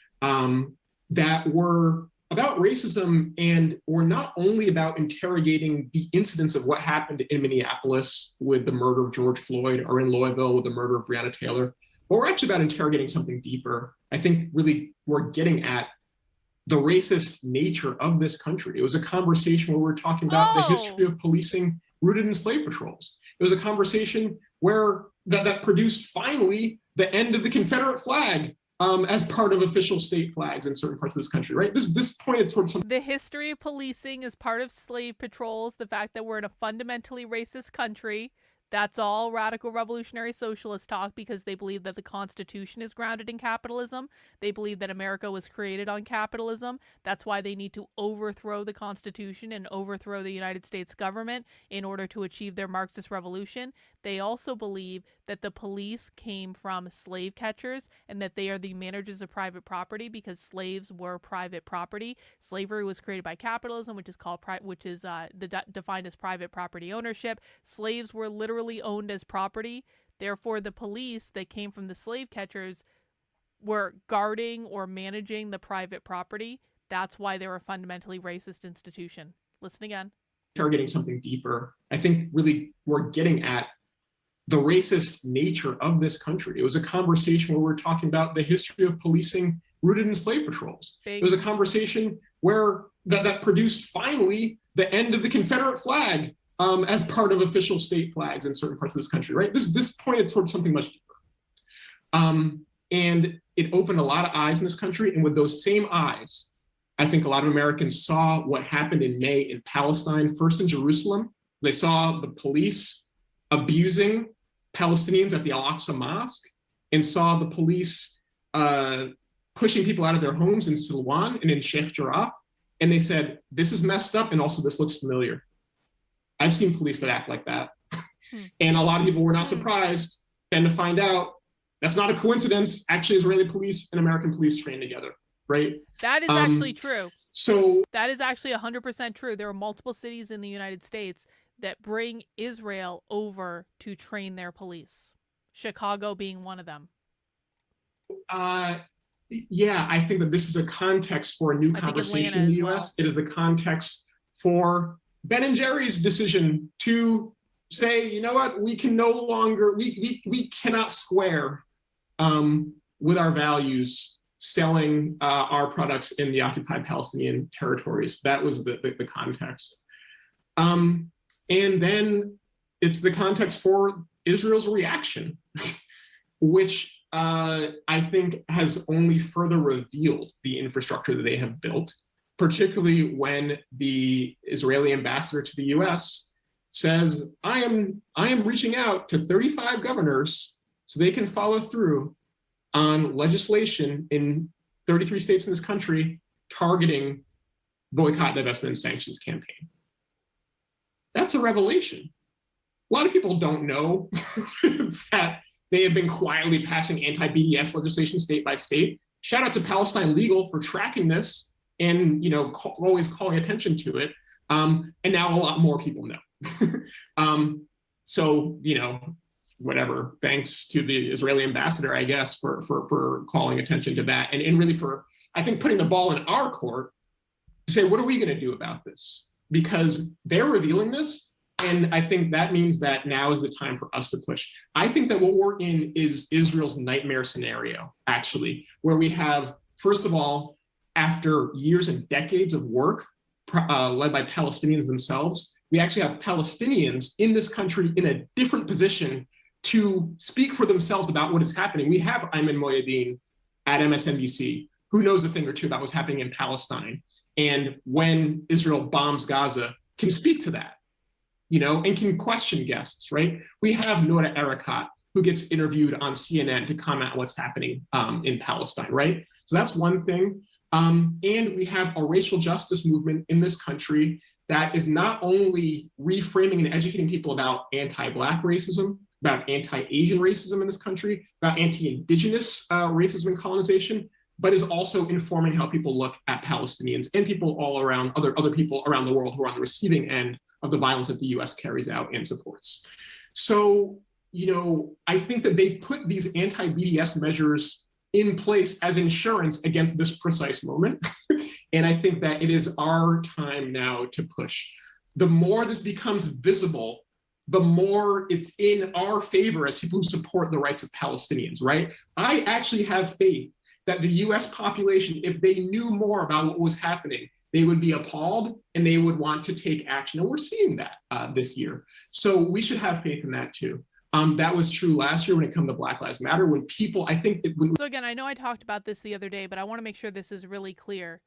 that were about racism and were not only about interrogating the incidents of what happened in Minneapolis with the murder of George Floyd, or in Louisville with the murder of Breonna Taylor, but we're actually about interrogating something deeper. I think really we're getting at the racist nature of this country. It was a conversation where we're talking about the history of policing rooted in slave patrols. It was a conversation where that produced finally the end of the Confederate flag as part of official state flags in certain parts of this country, right? This pointed towards something. The history of policing is part of slave patrols, the fact that we're in a fundamentally racist country. That's all radical revolutionary socialist talk, because they believe that the Constitution is grounded in capitalism. They believe that America was created on capitalism. That's why they need to overthrow the Constitution and overthrow the United States government in order to achieve their Marxist revolution. They also believe that the police came from slave catchers and that they are the managers of private property because slaves were private property. Slavery was created by capitalism, which is called defined as private property ownership. Slaves were literally owned as property. Therefore, the police that came from the slave catchers were guarding or managing the private property. That's why they're a fundamentally racist institution. Listen again. Interrogating something deeper. I think really we're getting at the racist nature of this country. It was a conversation where we're talking about the history of policing rooted in slave patrols. It was a conversation where that produced finally the end of the Confederate flag as part of official state flags in certain parts of this country, right? This pointed towards something much deeper. And it opened a lot of eyes in this country. And with those same eyes, I think a lot of Americans saw what happened in May in Palestine, first in Jerusalem. They saw the police abusing Palestinians at the Al-Aqsa Mosque, and saw the police pushing people out of their homes in Silwan and in Sheikh Jarrah. And they said, this is messed up, and also this looks familiar. I've seen police that act like that. And a lot of people were not surprised then to find out that's not a coincidence. Actually, Israeli police and American police train together, right? That is actually true. So that is actually 100% true. There are multiple cities in the United States that bring Israel over to train their police. Chicago being one of them. Yeah, I think that this is a context for a new conversation in the US. It is the context for Ben and Jerry's decision to say, you know what, we can no longer, we cannot square with our values selling our products in the occupied Palestinian territories. That was the context. And then it's the context for Israel's reaction, which I think has only further revealed the infrastructure that they have built, particularly when the Israeli ambassador to the US says, I am reaching out to 35 governors so they can follow through on legislation in 33 states in this country targeting boycott, divestment, and sanctions campaign. That's a revelation. A lot of people don't know that they have been quietly passing anti-BDS legislation state by state. Shout out to Palestine Legal for tracking this and always calling attention to it. And now a lot more people know. So whatever. Thanks to the Israeli ambassador, I guess, for calling attention to that, and really for, I think, putting the ball in our court to say, what are we going to do about this? Because they're revealing this, and I think that means that now is the time for us to push. I think that what we're in is Israel's nightmare scenario, actually, where we have, first of all, after years and decades of work led by Palestinians themselves, we actually have Palestinians in this country in a different position to speak for themselves about what is happening. We have Ayman Mohyeldin at MSNBC, who knows a thing or two about what's happening in Palestine. And when Israel bombs Gaza, can speak to that, and can question guests, right? We have Nora Erekat, who gets interviewed on CNN to comment on what's happening in Palestine, right? So that's one thing. And we have a racial justice movement in this country that is not only reframing and educating people about anti-Black racism, about anti-Asian racism in this country, about anti-Indigenous racism and colonization, but is also informing how people look at Palestinians and people all around, other people around the world who are on the receiving end of the violence that the US carries out and supports. So, you know, I think that they put these anti-BDS measures in place as insurance against this precise moment. And I think that it is our time now to push. The more this becomes visible, the more it's in our favor as people who support the rights of Palestinians, right? I actually have faith that the US population, if they knew more about what was happening, they would be appalled and they would want to take action. And we're seeing that this year. So we should have faith in that too. That was true last year when it came to Black Lives Matter, when people, I think... So again, I know I talked about this the other day, but I want to make sure this is really clear.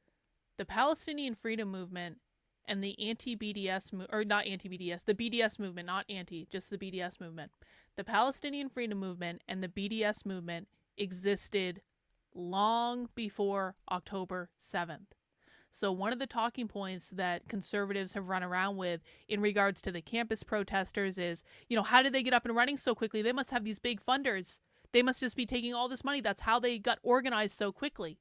The Palestinian Freedom Movement and the anti-BDS, or not anti-BDS, the BDS movement, not anti, just the BDS movement. The Palestinian Freedom Movement and the BDS movement existed long before October 7th. So one of the talking points that conservatives have run around with in regards to the campus protesters is, you know, how did they get up and running so quickly? They must have these big funders. They must just be taking all this money. That's how they got organized so quickly.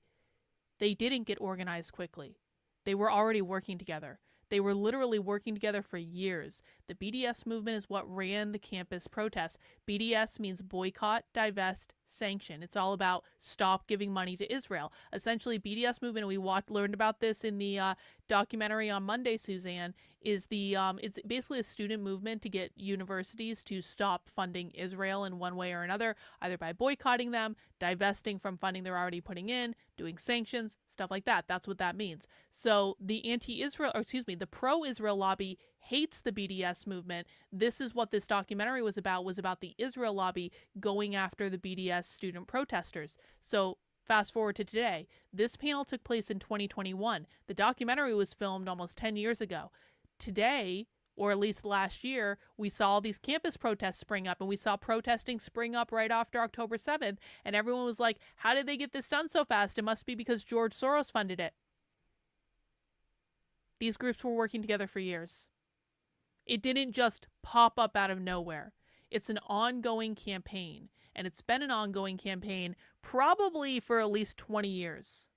They didn't get organized quickly. They were already working together. They were literally working together for years. The BDS movement is what ran the campus protests. BDS means boycott, divest, sanction. It's all about stop giving money to Israel. Essentially, BDS movement, and we learned about this in the documentary on Monday, Suzanne, is it's basically a student movement to get universities to stop funding Israel in one way or another, either by boycotting them, divesting from funding they're already putting in, doing sanctions, stuff like that. That's what that means. So the the pro-Israel lobby hates the BDS movement. This is what this documentary was about the Israel lobby going after the BDS student protesters. So fast forward to today. This panel took place in 2021. The documentary was filmed almost 10 years ago. Today, or at least last year, we saw these campus protests spring up, and we saw protesting spring up right after October 7th, and everyone was like, how did they get this done so fast? It must be because George Soros funded it. These groups were working together for years. It didn't just pop up out of nowhere. It's an ongoing campaign, and it's been an ongoing campaign probably for at least 20 years.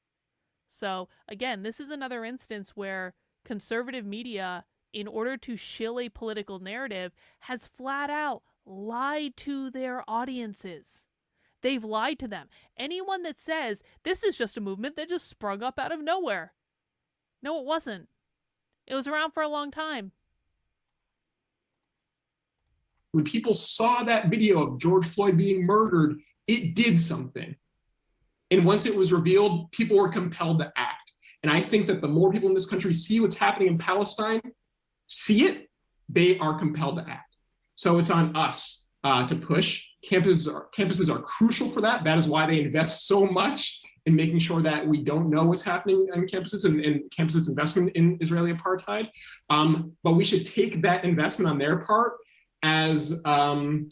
So, again, this is another instance where conservative media, in order to shill a political narrative, has flat out lied to their audiences. They've lied to them. Anyone that says, this is just a movement that just sprung up out of nowhere. No, it wasn't. It was around for a long time. When people saw that video of George Floyd being murdered, it did something. And once it was revealed, people were compelled to act. And I think that the more people in this country see what's happening in Palestine, see it, they are compelled to act. So it's on us to push. Campuses are crucial for that. That is why they invest so much in making sure that we don't know what's happening on campuses and campuses' investment in Israeli apartheid. But we should take that investment on their part as an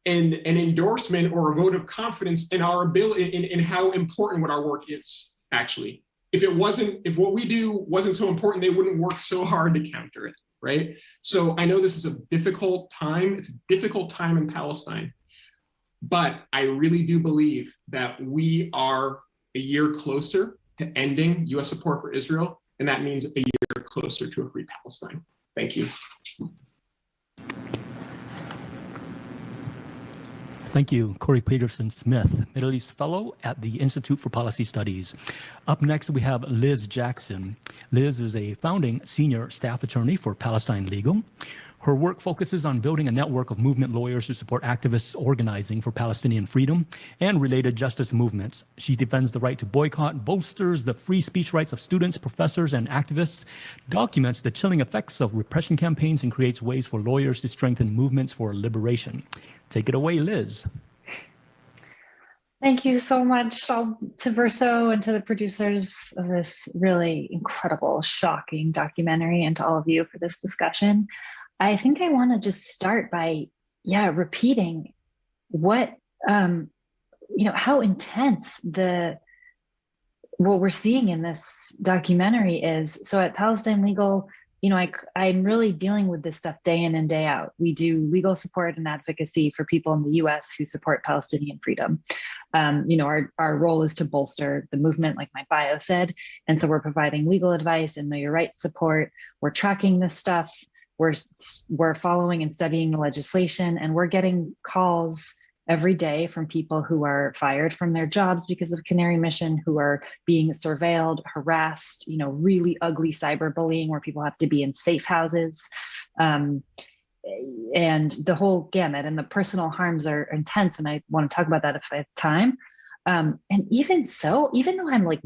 endorsement or a vote of confidence in our ability, in how important what our work is, actually. If what we do wasn't so important, they wouldn't work so hard to counter it, right? So I know this is a difficult time. It's a difficult time in Palestine, but I really do believe that we are a year closer to ending US support for Israel, and that means a year closer to a free Palestine. Thank you. Thank you, Corey Peterson Smith, Middle East Fellow at the Institute for Policy Studies. Up next, we have Liz Jackson. Liz is a founding senior staff attorney for Palestine Legal. Her work focuses on building a network of movement lawyers who support activists organizing for Palestinian freedom and related justice movements. She defends the right to boycott, bolsters the free speech rights of students, professors, and activists, documents the chilling effects of repression campaigns, and creates ways for lawyers to strengthen movements for liberation. Take it away, Liz. Thank you so much to Verso and to the producers of this really incredible, shocking documentary, and to all of you for this discussion. I think I want to just start by, repeating what, how intense what we're seeing in this documentary is. So at Palestine Legal, I'm really dealing with this stuff day in and day out. We do legal support and advocacy for people in the US who support Palestinian freedom. Our role is to bolster the movement, like my bio said. And so we're providing legal advice and know your rights support. We're tracking this stuff. We're following and studying the legislation, and we're getting calls every day from people who are fired from their jobs because of Canary Mission, who are being surveilled, harassed, really ugly cyberbullying where people have to be in safe houses. And the whole gamut, and the personal harms are intense. And I want to talk about that if I have time. And even so, even though I'm like,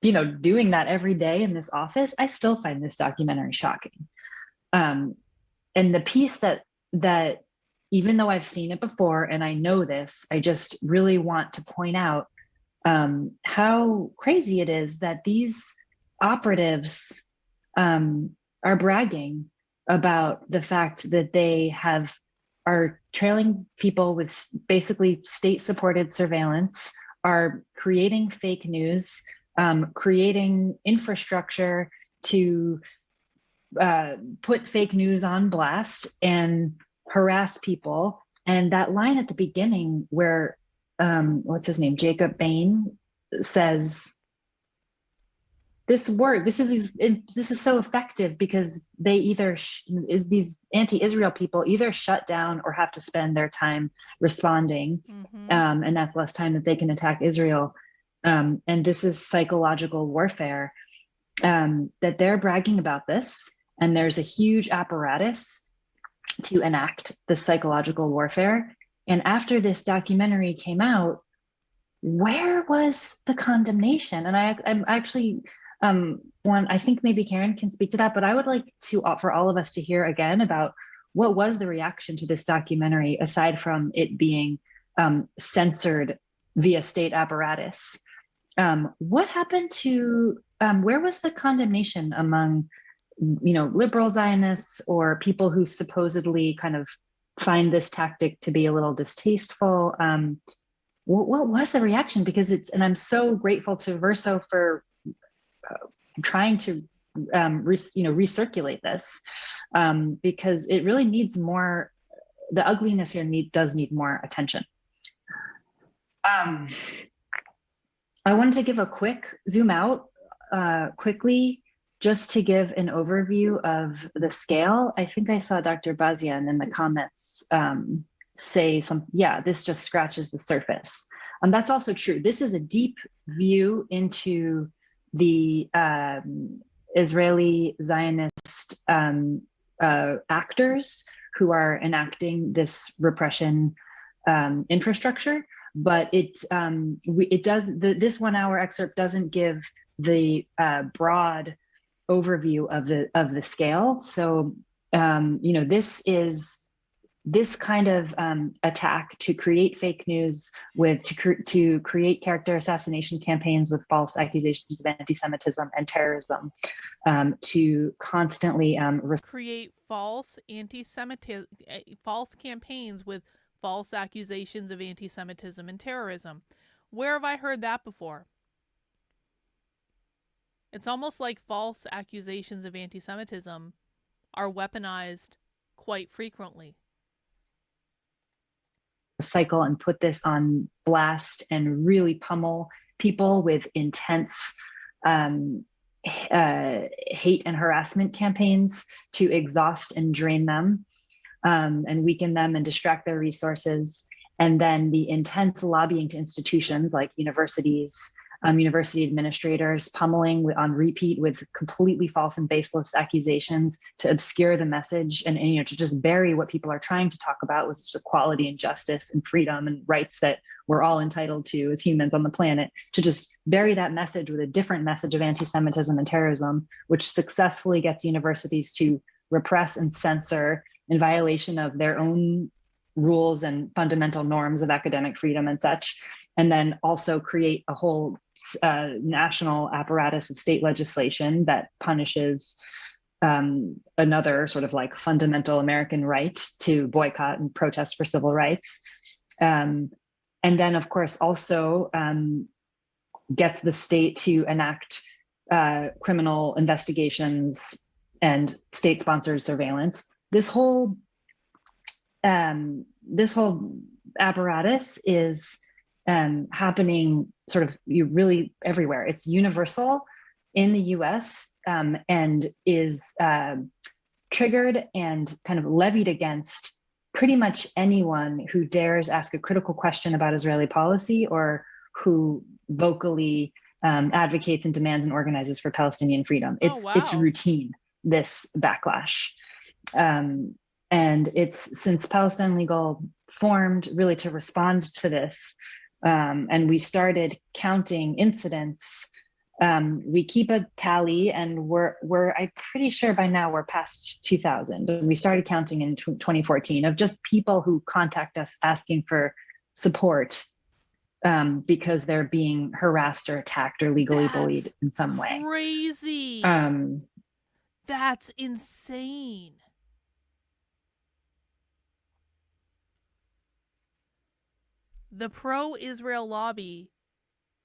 doing that every day in this office, I still find this documentary shocking. And the piece that even though I've seen it before and I know this, I just really want to point out how crazy it is that these operatives are bragging about the fact that they are trailing people with basically state-supported surveillance, are creating fake news, creating infrastructure to put fake news on blast and harass people. And that line at the beginning where what's his name, Jacob Bain, says this is so effective because they either these anti-Israel people either shut down or have to spend their time responding, and that's less time that they can attack Israel, and this is psychological warfare, that they're bragging about this, and there's a huge apparatus to enact the psychological warfare. And after this documentary came out, where was the condemnation? And I'm actually I think maybe Karen can speak to that, but I would like to for all of us to hear again about what was the reaction to this documentary, aside from it being censored via state apparatus. What happened to where was the condemnation among liberal Zionists or people who supposedly kind of find this tactic to be a little distasteful? What was the reaction? Because and I'm so grateful to Verso for trying to recirculate this, because it really needs more. The ugliness here does need more attention. I wanted to give a quick zoom out quickly, just to give an overview of the scale. I think I saw Dr. Bazian in the comments say this just scratches the surface. That's also true. This is a deep view into the Israeli Zionist actors who are enacting this repression infrastructure. But this 1 hour excerpt doesn't give the broad overview of the scale. So this kind of attack to create fake news, to create character assassination campaigns with false accusations of anti-Semitism and terrorism, to constantly create false anti-Semitism, false campaigns with false accusations of anti-Semitism and terrorism. Where have I heard that before? It's almost like false accusations of anti-Semitism are weaponized quite frequently. Cycle and put this on blast and really pummel people with intense hate and harassment campaigns to exhaust and drain them, and weaken them and distract their resources. And then the intense lobbying to institutions like universities, university administrators, pummeling on repeat with completely false and baseless accusations to obscure the message and to just bury what people are trying to talk about, which is equality and justice and freedom and rights that we're all entitled to as humans on the planet, to just bury that message with a different message of anti-Semitism and terrorism, which successfully gets universities to repress and censor in violation of their own rules and fundamental norms of academic freedom and such, and then also create a whole national apparatus of state legislation that punishes another sort of like fundamental American right to boycott and protest for civil rights. And then, of course, also gets the state to enact criminal investigations and state-sponsored surveillance. This whole apparatus is happening sort of really everywhere. It's universal in the US and is triggered and kind of levied against pretty much anyone who dares ask a critical question about Israeli policy or who vocally advocates and demands and organizes for Palestinian freedom. It's routine, this backlash. And it's since Palestine Legal formed really to respond to this, and we started counting incidents. We keep a tally, and I'm pretty sure by now we're past 2,000. We started counting in 2014 of just people who contact us asking for support because they're being harassed or attacked or legally bullied in some way. Crazy. That's insane. The pro-Israel lobby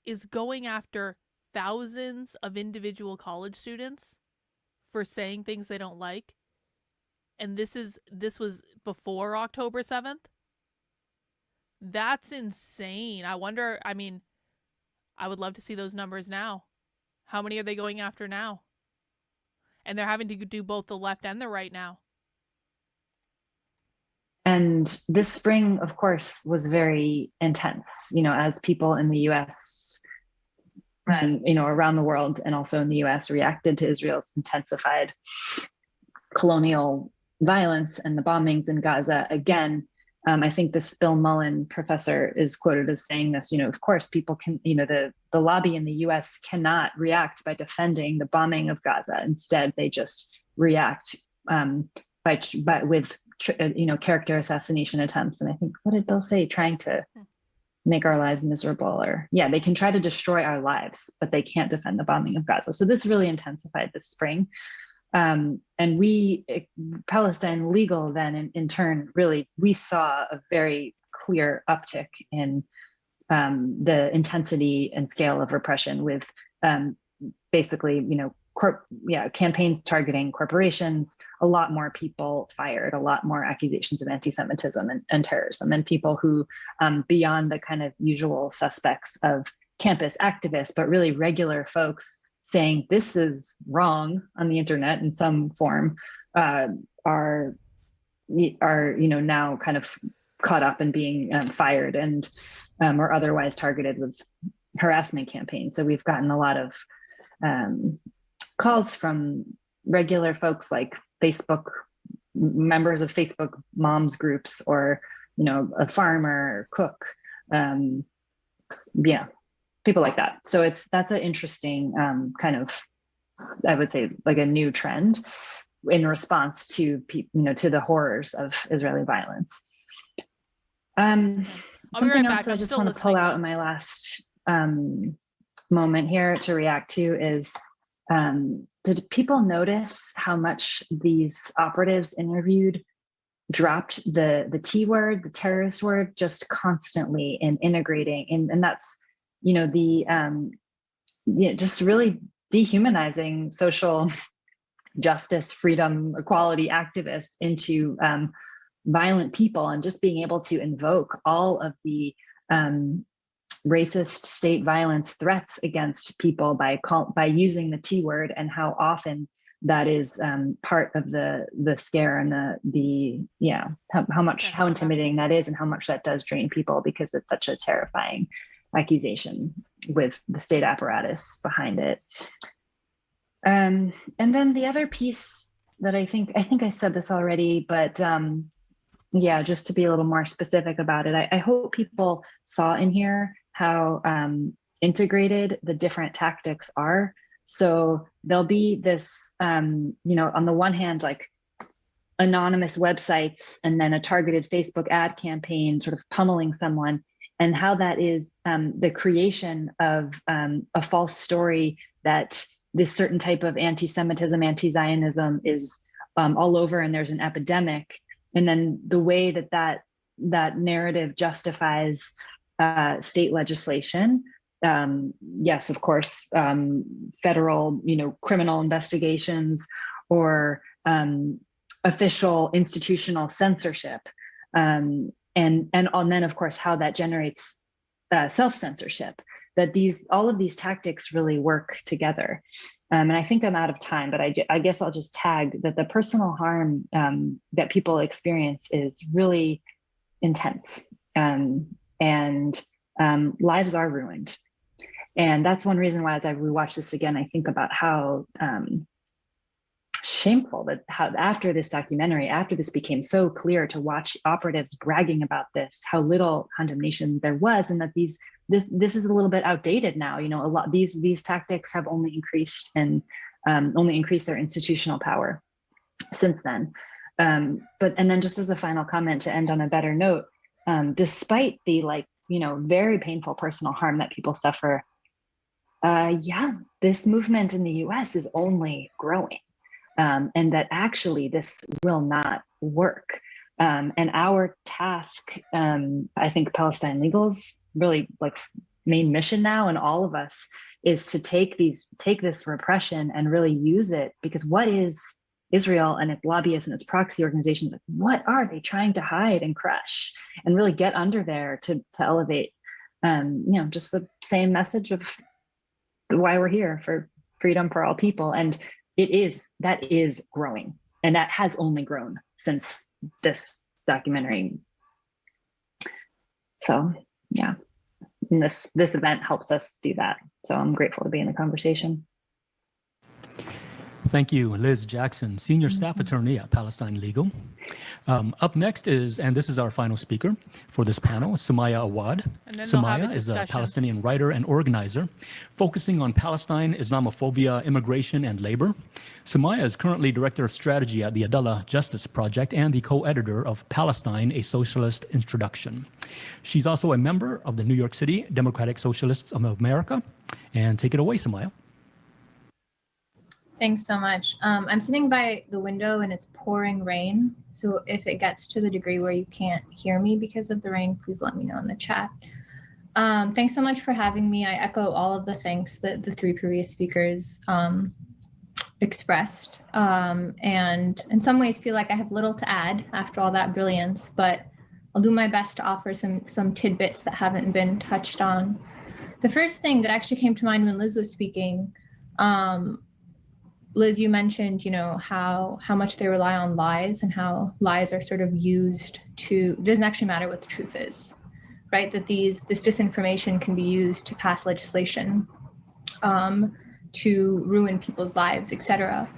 is going after thousands of individual college students for saying things they don't like. And this was before October 7th. That's insane. I wonder, I mean, I would love to see those numbers now. How many are they going after now? And they're having to do both the left and the right now. And this spring, of course, was very intense, as people in the US and, around the world and also in the US reacted to Israel's intensified colonial violence and the bombings in Gaza. Again, I think this Bill Mullen professor is quoted as saying this, of course, people can, the lobby in the US cannot react by defending the bombing of Gaza. Instead, they just react with character assassination attempts. And I think, what did Bill say? Trying to make our lives miserable, or they can try to destroy our lives, but they can't defend the bombing of Gaza. So this really intensified this spring. And Palestine Legal then in turn, really, we saw a very clear uptick in the intensity and scale of repression with basically, campaigns targeting corporations, a lot more people fired, a lot more accusations of anti-Semitism and terrorism, and people who, beyond the kind of usual suspects of campus activists, but really regular folks saying this is wrong on the internet in some form, are now kind of caught up and being fired and or otherwise targeted with harassment campaigns. So we've gotten a lot of calls from regular folks like Facebook, members of Facebook moms groups, or, a farmer, cook, people like that. So that's an interesting kind of, I would say, like a new trend in response to to the horrors of Israeli violence. Something else I just want to pull out in my last moment here to react to is, did people notice how much these operatives interviewed dropped the T word, the terrorist word, just constantly in integrating, and that's just really dehumanizing social justice, freedom, equality activists into violent people, and just being able to invoke all of the racist state violence threats against people by using the T word, and how often that is part of the scare and how intimidating that is, and how much that does drain people, because it's such a terrifying accusation with the state apparatus behind it. And then the other piece that I think I said this already, but just to be a little more specific about it, I hope people saw in here how integrated the different tactics are. So there'll be this, on the one hand, like anonymous websites, and then a targeted Facebook ad campaign sort of pummeling someone, and how that is the creation of a false story that this certain type of anti-Semitism, anti-Zionism is all over, and there's an epidemic. And then the way that narrative justifies state legislation. Yes, of course, federal, criminal investigations, or official institutional censorship, and then of course how that generates self-censorship. That all of these tactics really work together. And I think I'm out of time, but I guess I'll just tag that the personal harm that people experience is really intense, and lives are ruined. And that's one reason why, as I rewatch this again, I think about how shameful that how after this documentary, after this became so clear to watch operatives bragging about this, how little condemnation there was, and that this is a little bit outdated now. You know, a lot these tactics have only increased and only increased their institutional power since then. And then just as a final comment to end on a better note, despite the very painful personal harm that people suffer, this movement in the US is only growing, and that actually this will not work. And our task, I think Palestine Legal's really main mission now, and all of us, is to take this repression and really use it, because what is Israel and its lobbyists and its proxy organizations, what are they trying to hide and crush, and really get under there to elevate, just the same message of why we're here, for freedom for all people. And that is growing, and that has only grown since this documentary. So yeah, and this event helps us do that. So I'm grateful to be in the conversation. Thank you, Liz Jackson, Senior Staff Attorney at Palestine Legal. Up next is, and this is our final speaker for this panel, Sumaya Awad. Sumaya is a Palestinian writer and organizer focusing on Palestine, Islamophobia, immigration, and labor. Sumaya is currently Director of Strategy at the Adallah Justice Project and the co-editor of Palestine, A Socialist Introduction. She's also a member of the New York City Democratic Socialists of America. And take it away, Sumaya. Thanks so much. I'm sitting by the window and it's pouring rain. So if it gets to the degree where you can't hear me because of the rain, please let me know in the chat. Thanks so much for having me. I echo all of the thanks that the three previous speakers expressed, and in some ways feel like I have little to add after all that brilliance, but I'll do my best to offer some tidbits that haven't been touched on. The first thing that actually came to mind when Liz was speaking, Liz, you mentioned, how much they rely on lies, and how lies are sort of used it doesn't actually matter what the truth is, right? That this disinformation can be used to pass legislation, to ruin people's lives, etc.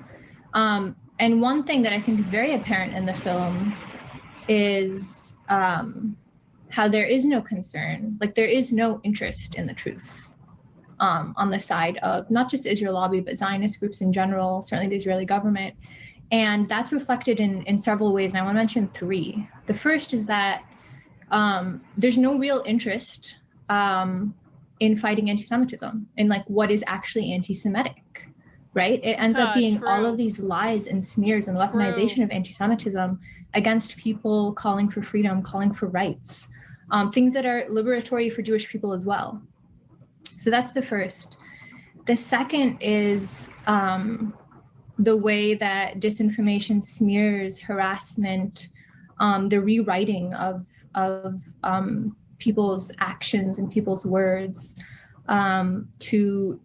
And one thing that I think is very apparent in the film is how there is no concern, there is no interest in the truth. On the side of not just Israel Lobby, but Zionist groups in general, certainly the Israeli government. And that's reflected in several ways. And I want to mention three. The first is that there's no real interest in fighting anti-Semitism, and what is actually anti-Semitic, right? It ends up being all of these lies and smears and weaponization of anti-Semitism against people calling for freedom, calling for rights, things that are liberatory for Jewish people as well. So that's the first. The second is the way that disinformation, smears, harassment, the rewriting of people's actions and people's words to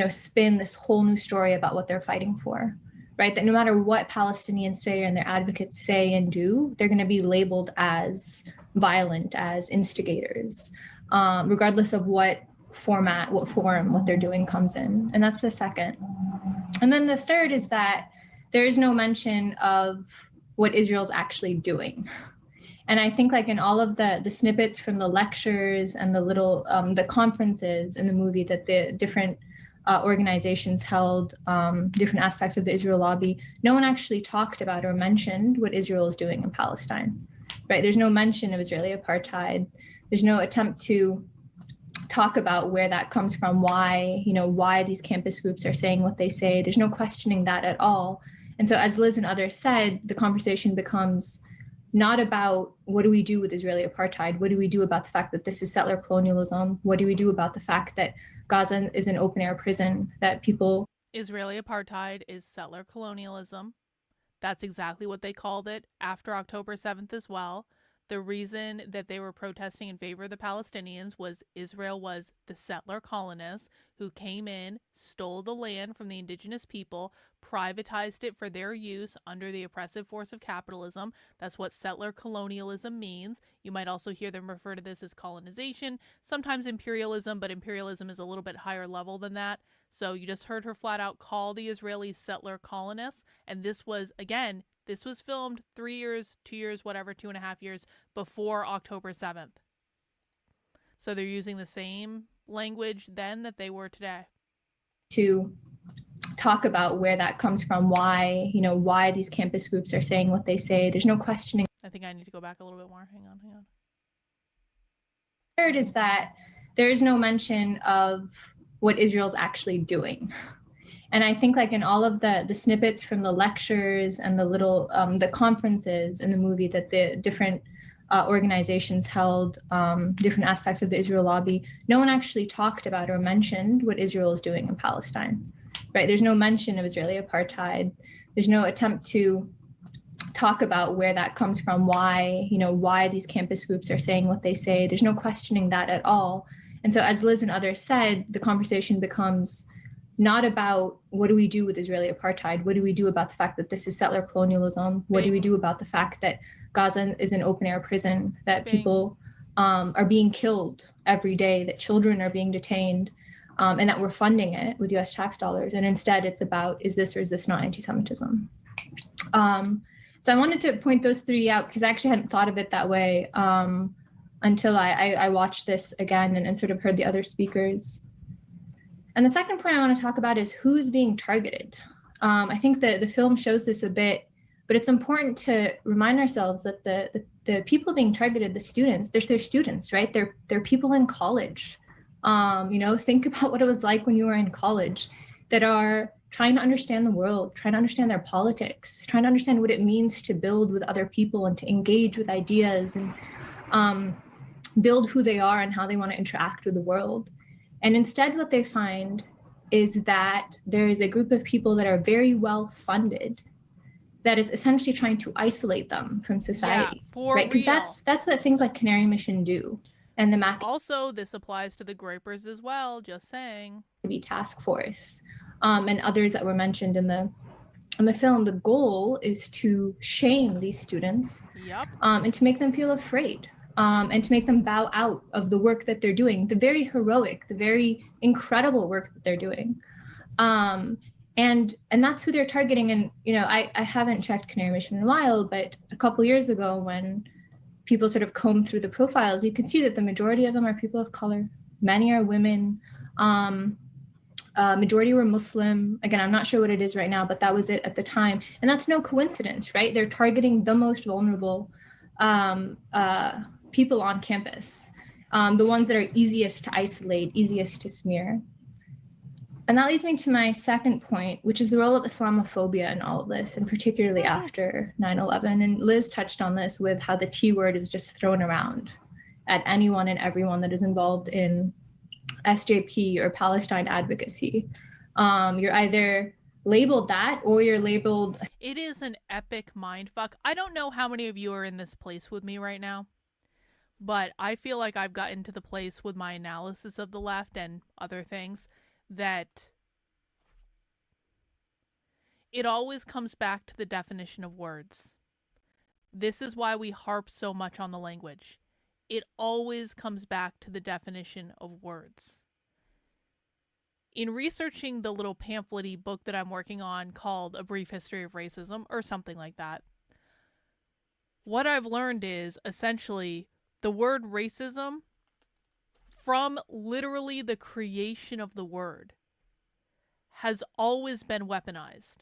spin this whole new story about what they're fighting for, right? That no matter what Palestinians say and their advocates say and do, they're going to be labeled as violent, as instigators, regardless of what format, what form, what they're doing comes in. And that's the second. And then the third is that there is no mention of what Israel's actually doing. And I think in all of the snippets from the lectures and the little, the conferences in the movie that the different organizations held, different aspects of the Israel lobby, no one actually talked about or mentioned what Israel is doing in Palestine, right? There's no mention of Israeli apartheid. There's no attempt to talk about where that comes from, why these campus groups are saying what they say. There's no questioning that at all. And so as Liz and others said, the conversation becomes not about what do we do with Israeli apartheid? What do we do about the fact that this is settler colonialism? What do we do about the fact that Gaza is an open air prison, that people Israeli apartheid is settler colonialism. That's exactly what they called it after October 7th as well. The reason that they were protesting in favor of the Palestinians was Israel was the settler colonists who came in, stole the land from the indigenous people, privatized it for their use under the oppressive force of capitalism. That's what settler colonialism means. You might also hear them refer to this as colonization, sometimes imperialism, but imperialism is a little bit higher level than that. So you just heard her flat out call the Israelis settler colonists, and this was, again, this was filmed 3 years, 2 years, whatever, 2.5 years before October 7th. So they're using the same language then that they were today. To talk about where that comes from, why these campus groups are saying what they say. There's no questioning. I think I need to go back a little bit more. Hang on. Third is that there is no mention of what Israel's actually doing. And I think like in all of the snippets from the lectures and the little the conferences in the movie that the different organizations held, different aspects of the Israel lobby, no one actually talked about or mentioned what Israel is doing in Palestine, right? There's no mention of Israeli apartheid. There's no attempt to talk about where that comes from, why these campus groups are saying what they say. There's no questioning that at all. And so as Liz and others said, the conversation becomes not about what do we do with Israeli apartheid? What do we do about the fact that this is settler colonialism? What do we do about the fact that Gaza is an open air prison, that people are being killed every day, that children are being detained, and that we're funding it with US tax dollars? And instead it's about, is this or is this not anti-Semitism? So I wanted to point those three out because I actually hadn't thought of it that way until I watched this again and sort of heard the other speakers. And the second point I want to talk about is who's being targeted. I think that the film shows this a bit, but it's important to remind ourselves that the people being targeted, the students, they're students, right? They're people in college. Think about what it was like when you were in college, that are trying to understand the world, trying to understand their politics, trying to understand what it means to build with other people and to engage with ideas and build who they are and how they want to interact with the world. And instead what they find is that there is a group of people that are very well funded that is essentially trying to isolate them from society, right? Because that's what things like Canary Mission do. And the MAC also, this applies to the Grapers as well, just saying. Task Force and others that were mentioned in the film. The goal is to shame these students and to make them feel afraid. And to make them bow out of the work that they're doing, the very heroic, the very incredible work that they're doing. And that's who they're targeting. And, I haven't checked Canary Mission in a while, but a couple years ago when people sort of combed through the profiles, you can see that the majority of them are people of color. Many are women. Majority were Muslim. Again, I'm not sure what it is right now, but that was it at the time. And that's no coincidence, right? They're targeting the most vulnerable people on campus, the ones that are easiest to isolate, easiest to smear. And that leads me to my second point, which is the role of Islamophobia in all of this, and particularly after 9/11. And Liz touched on this with how the T word is just thrown around at anyone and everyone that is involved in SJP or Palestine advocacy. You're either labeled that or you're labeled. It is an epic mindfuck. I don't know how many of you are in this place with me right now, but I feel like I've gotten to the place with my analysis of the left and other things that it always comes back to the definition of words. This is why we harp so much on the language. It always comes back to the definition of words. In researching the little pamphlet-y book that I'm working on called A Brief History of Racism, or something like that, what I've learned is essentially the word racism, from literally the creation of the word, has always been weaponized.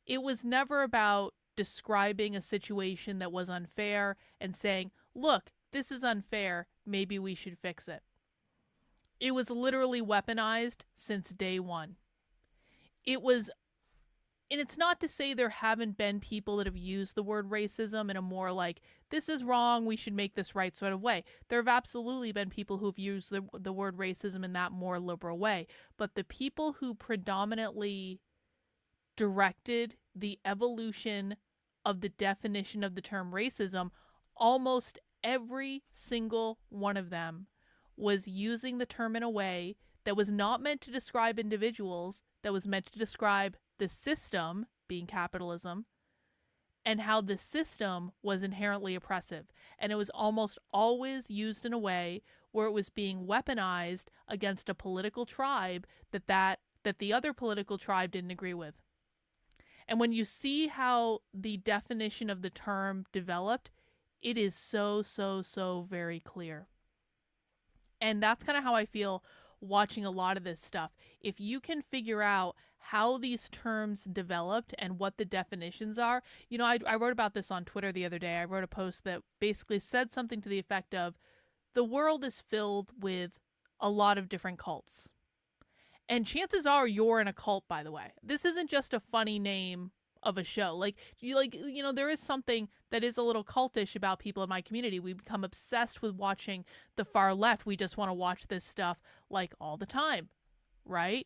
It was never about describing a situation that was unfair and saying, look, this is unfair, maybe we should fix it. It was literally weaponized since day one. It was And it's not to say there haven't been people that have used the word racism in a more like, this is wrong, we should make this right sort of way. There have absolutely been people who've used the word racism in that more liberal way. But the people who predominantly directed the evolution of the definition of the term racism, almost every single one of them was using the term in a way that was not meant to describe individuals, that was meant to describe the system, being capitalism, and how the system was inherently oppressive. And it was almost always used in a way where it was being weaponized against a political tribe that the other political tribe didn't agree with. And when you see how the definition of the term developed, it is so very clear. And that's kind of how I feel watching a lot of this stuff. If you can figure out how these terms developed and what the definitions are, you know, I wrote about this on Twitter the other day. I wrote a post that basically said something to the effect of, the world is filled with a lot of different cults. And chances are you're in a cult, by the way. This isn't just a funny name of a show. There is something that is a little cultish about people in my community. We become obsessed with watching the far left. We just want to watch this stuff like all the time, right?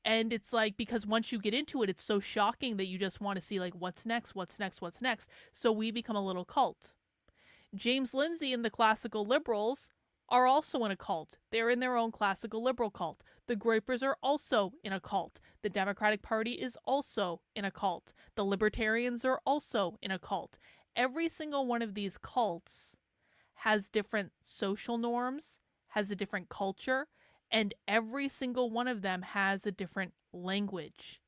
And it's like, because once you get into it, it's so shocking that you just want to see like, what's next? So we become a little cult. James Lindsay and the classical liberals are also in a cult. They're in their own classical liberal cult. The Groypers are also in a cult. The Democratic Party is also in a cult. The Libertarians are also in a cult. Every single one of these cults has different social norms, has a different culture, and every single one of them has a different language.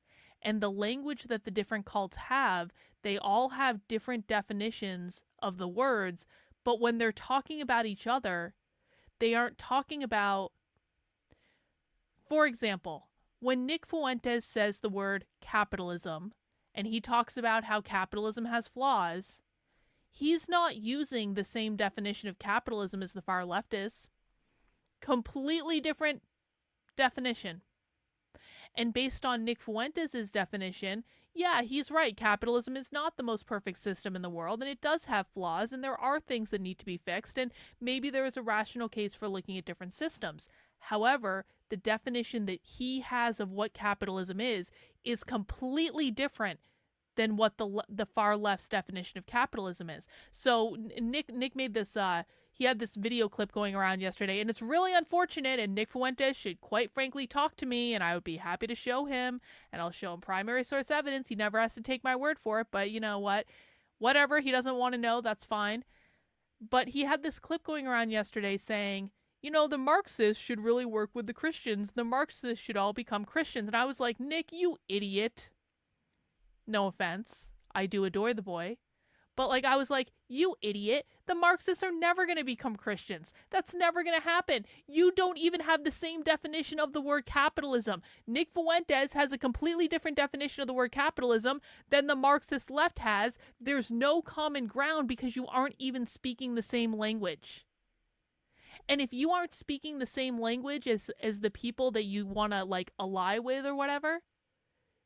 And the language that the different cults have, they all have different definitions of the words, but when they're talking about each other, they aren't talking about, for example, when Nick Fuentes says the word capitalism, and he talks about how capitalism has flaws, he's not using the same definition of capitalism as the far leftists. Completely different definition. And based on Nick Fuentes' definition, yeah, he's right. Capitalism is not the most perfect system in the world, and it does have flaws, and there are things that need to be fixed, and maybe there is a rational case for looking at different systems. However, the definition that he has of what capitalism is completely different than what the far left's definition of capitalism is. So Nick made this, he had this video clip going around yesterday, and it's really unfortunate, and Nick Fuentes should quite frankly talk to me, and I would be happy to show him, and I'll show him primary source evidence. He never has to take my word for it, but you know what? Whatever, he doesn't want to know, that's fine. But he had this clip going around yesterday saying, you know, the Marxists should really work with the Christians. The Marxists should all become Christians. And I was like, Nick, you idiot. No offense. I do adore the boy. But I was like, you idiot. The Marxists are never going to become Christians. That's never going to happen. You don't even have the same definition of the word capitalism. Nick Fuentes has a completely different definition of the word capitalism than the Marxist left has. There's no common ground because you aren't even speaking the same language. And if you aren't speaking the same language as the people that you want to ally with or whatever,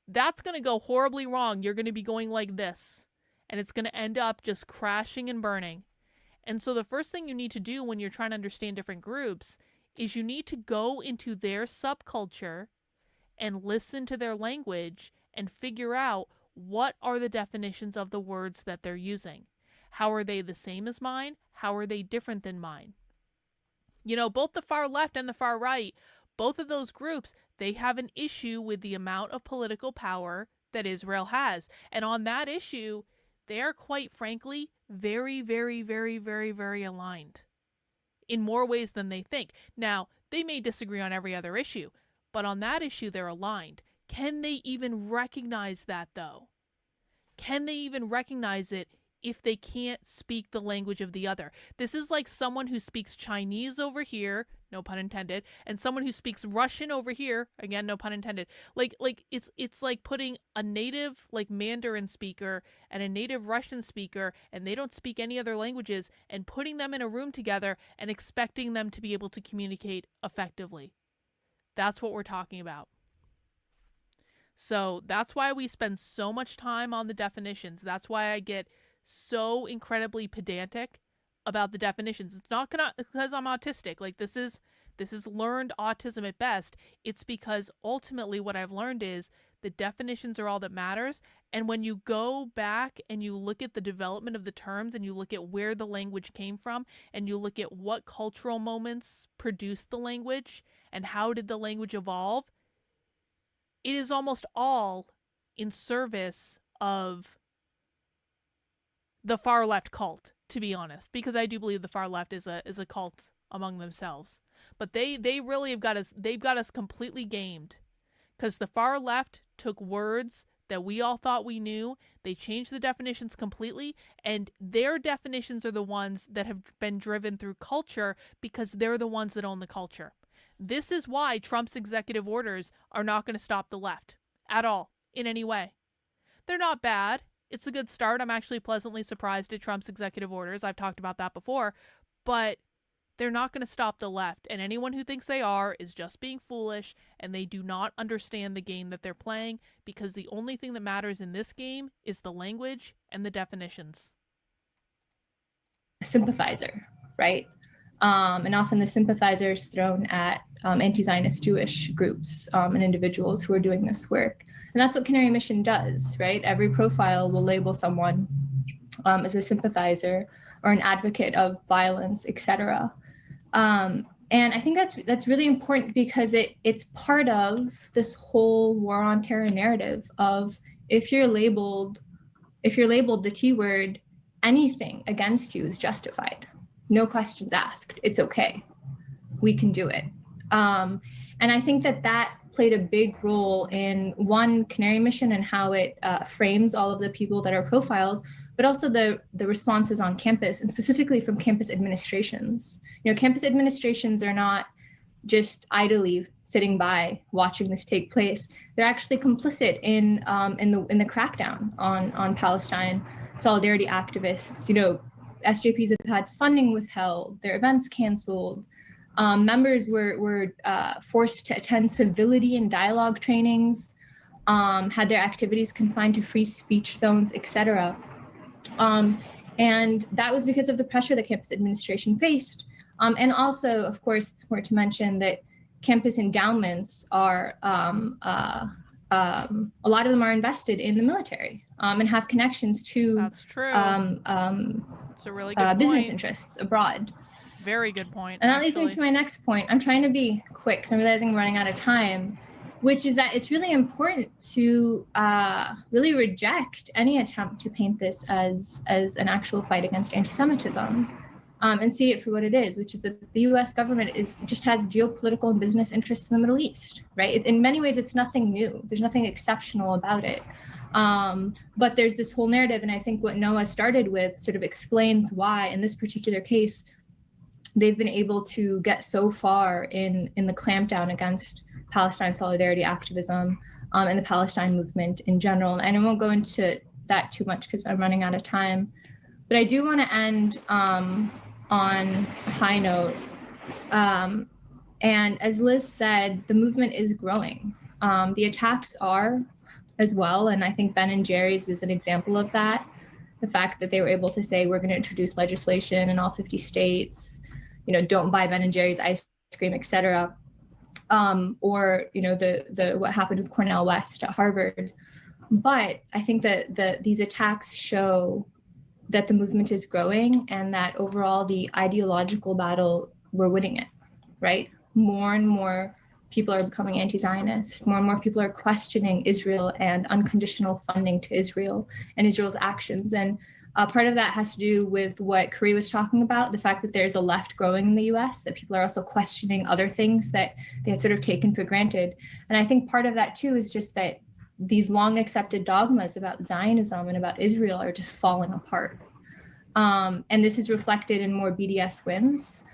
that's going to go horribly wrong. You're going to be going like this, and it's going to end up just crashing and burning. And so the first thing you need to do when you're trying to understand different groups is you need to go into their subculture and listen to their language and figure out what are the definitions of the words that they're using. How are they the same as mine? How are they different than mine? You know, both the far left and the far right, both of those groups, they have an issue with the amount of political power that Israel has. And on that issue, they are quite frankly very, very, very, very, very aligned in more ways than they think. Now, they may disagree on every other issue, but on that issue, they're aligned. Can they even recognize that, though? Can they even recognize it if they can't speak the language of the other? This is like someone who speaks Chinese over here, no pun intended, and someone who speaks Russian over here, again, no pun intended. It's like putting a native Mandarin speaker and a native Russian speaker, and they don't speak any other languages, and putting them in a room together and expecting them to be able to communicate effectively. That's what we're talking about. So that's why we spend so much time on the definitions. That's why I get so incredibly pedantic about the definitions. It's not because I'm autistic. Like, this is learned autism at best. It's because ultimately what I've learned is the definitions are all that matters. And when you go back and you look at the development of the terms and you look at where the language came from and you look at what cultural moments produced the language and how did the language evolve, it is almost all in service of the far left cult, to be honest, because I do believe the far left is a cult among themselves. But they really have got us completely gamed, because the far left took words that we all thought we knew, they changed the definitions completely, and their definitions are the ones that have been driven through culture because they're the ones that own the culture. This is why Trump's executive orders are not going to stop the left at all, in any way. They're not bad. It's a good start. I'm actually pleasantly surprised at Trump's executive orders. I've talked about that before, but they're not going to stop the left. And anyone who thinks they are is just being foolish, and they do not understand the game that they're playing, because the only thing that matters in this game is the language and the definitions. Sympathizer, right? And often the sympathizer is thrown at anti-Zionist Jewish groups and individuals who are doing this work. And that's what Canary Mission does, right? Every profile will label someone as a sympathizer or an advocate of violence, etc. And I think that's really important, because it's part of this whole war on terror narrative of if you're labeled the T word, anything against you is justified. No questions asked. It's okay. We can do it. And I think that played a big role in, one, Canary Mission and how it frames all of the people that are profiled, but also the responses on campus, and specifically from campus administrations. Campus administrations are not just idly sitting by watching this take place. They're actually complicit in the crackdown on Palestine solidarity activists. SJPs have had funding withheld, their events canceled. Members were forced to attend civility and dialogue trainings, had their activities confined to free speech zones, etc. And that was because of the pressure that campus administration faced. And also, of course, it's important to mention that campus endowments are, a lot of them are invested in the military and have connections to That's true. It's a really good business point. Interests abroad. Very good point. And that leads me to my next point. I'm trying to be quick because I'm realizing I'm running out of time, which is that it's really important to really reject any attempt to paint this as an actual fight against anti-Semitism, and see it for what it is, which is that the U.S. government just has geopolitical and business interests in the Middle East, right? In many ways, it's nothing new. There's nothing exceptional about it. But there's this whole narrative, and I think what Noah started with sort of explains why, in this particular case, they've been able to get so far in the clampdown against Palestine solidarity activism and the Palestine movement in general. And I won't go into that too much because I'm running out of time. But I do want to end on a high note. And as Liz said, the movement is growing. The attacks are as well. And I think Ben and Jerry's is an example of that. The fact that they were able to say, we're going to introduce legislation in all 50 states, don't buy Ben and Jerry's ice cream, et cetera. Or, the what happened with Cornel West at Harvard. But I think that these attacks show that the movement is growing and that overall the ideological battle, we're winning it, right? More and more people are becoming anti-Zionist. More and more people are questioning Israel and unconditional funding to Israel and Israel's actions. And part of that has to do with what Kari was talking about, the fact that there's a left growing in the US, that people are also questioning other things that they had sort of taken for granted. And I think part of that too is just that these long accepted dogmas about Zionism and about Israel are just falling apart. And this is reflected in more BDS wins.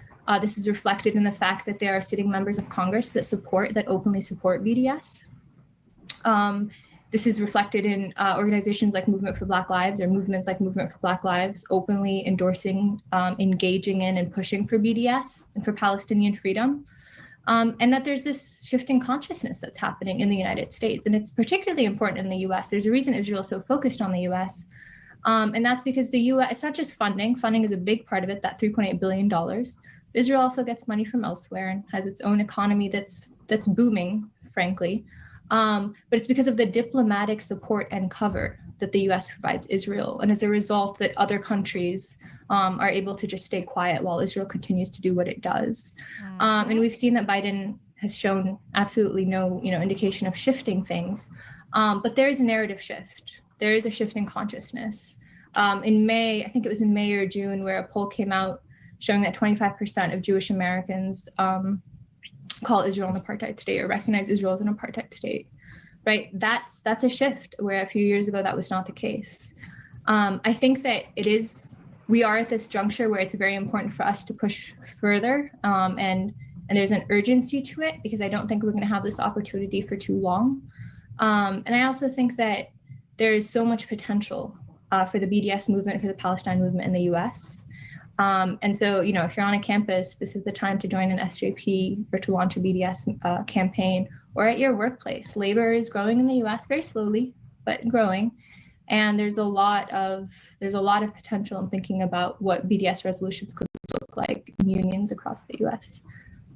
This is reflected in the fact that there are sitting members of Congress that openly support BDS. This is reflected in organizations like Movement for Black Lives, or movements like Movement for Black Lives, openly endorsing, engaging in, and pushing for BDS and for Palestinian freedom. and that there's this shift in consciousness that's happening in the United States. And it's particularly important in the US. There's a reason Israel is so focused on the US. And that's because the US, it's not just funding. Funding is a big part of it, that $3.8 billion. Israel also gets money from elsewhere and has its own economy that's booming, frankly. But it's because of the diplomatic support and cover that the US provides Israel. And as a result, that other countries are able to just stay quiet while Israel continues to do what it does. And we've seen that Biden has shown absolutely no, indication of shifting things. But there is a narrative shift. There is a shift in consciousness. In May, I think it was in May or June, where a poll came out showing that 25% of Jewish Americans call Israel an apartheid state or recognize Israel as an apartheid state, right? That's a shift where a few years ago that was not the case. I think that we are at this juncture where it's very important for us to push further, and there's an urgency to it because I don't think we're going to have this opportunity for too long. And I also think that there is so much potential for the BDS movement, for the Palestine movement in the US. And so, if you're on a campus, this is the time to join an SJP or to launch a BDS campaign, or at your workplace. Labor is growing in the US very slowly, but growing. And there's a lot of potential in thinking about what BDS resolutions could look like in unions across the US.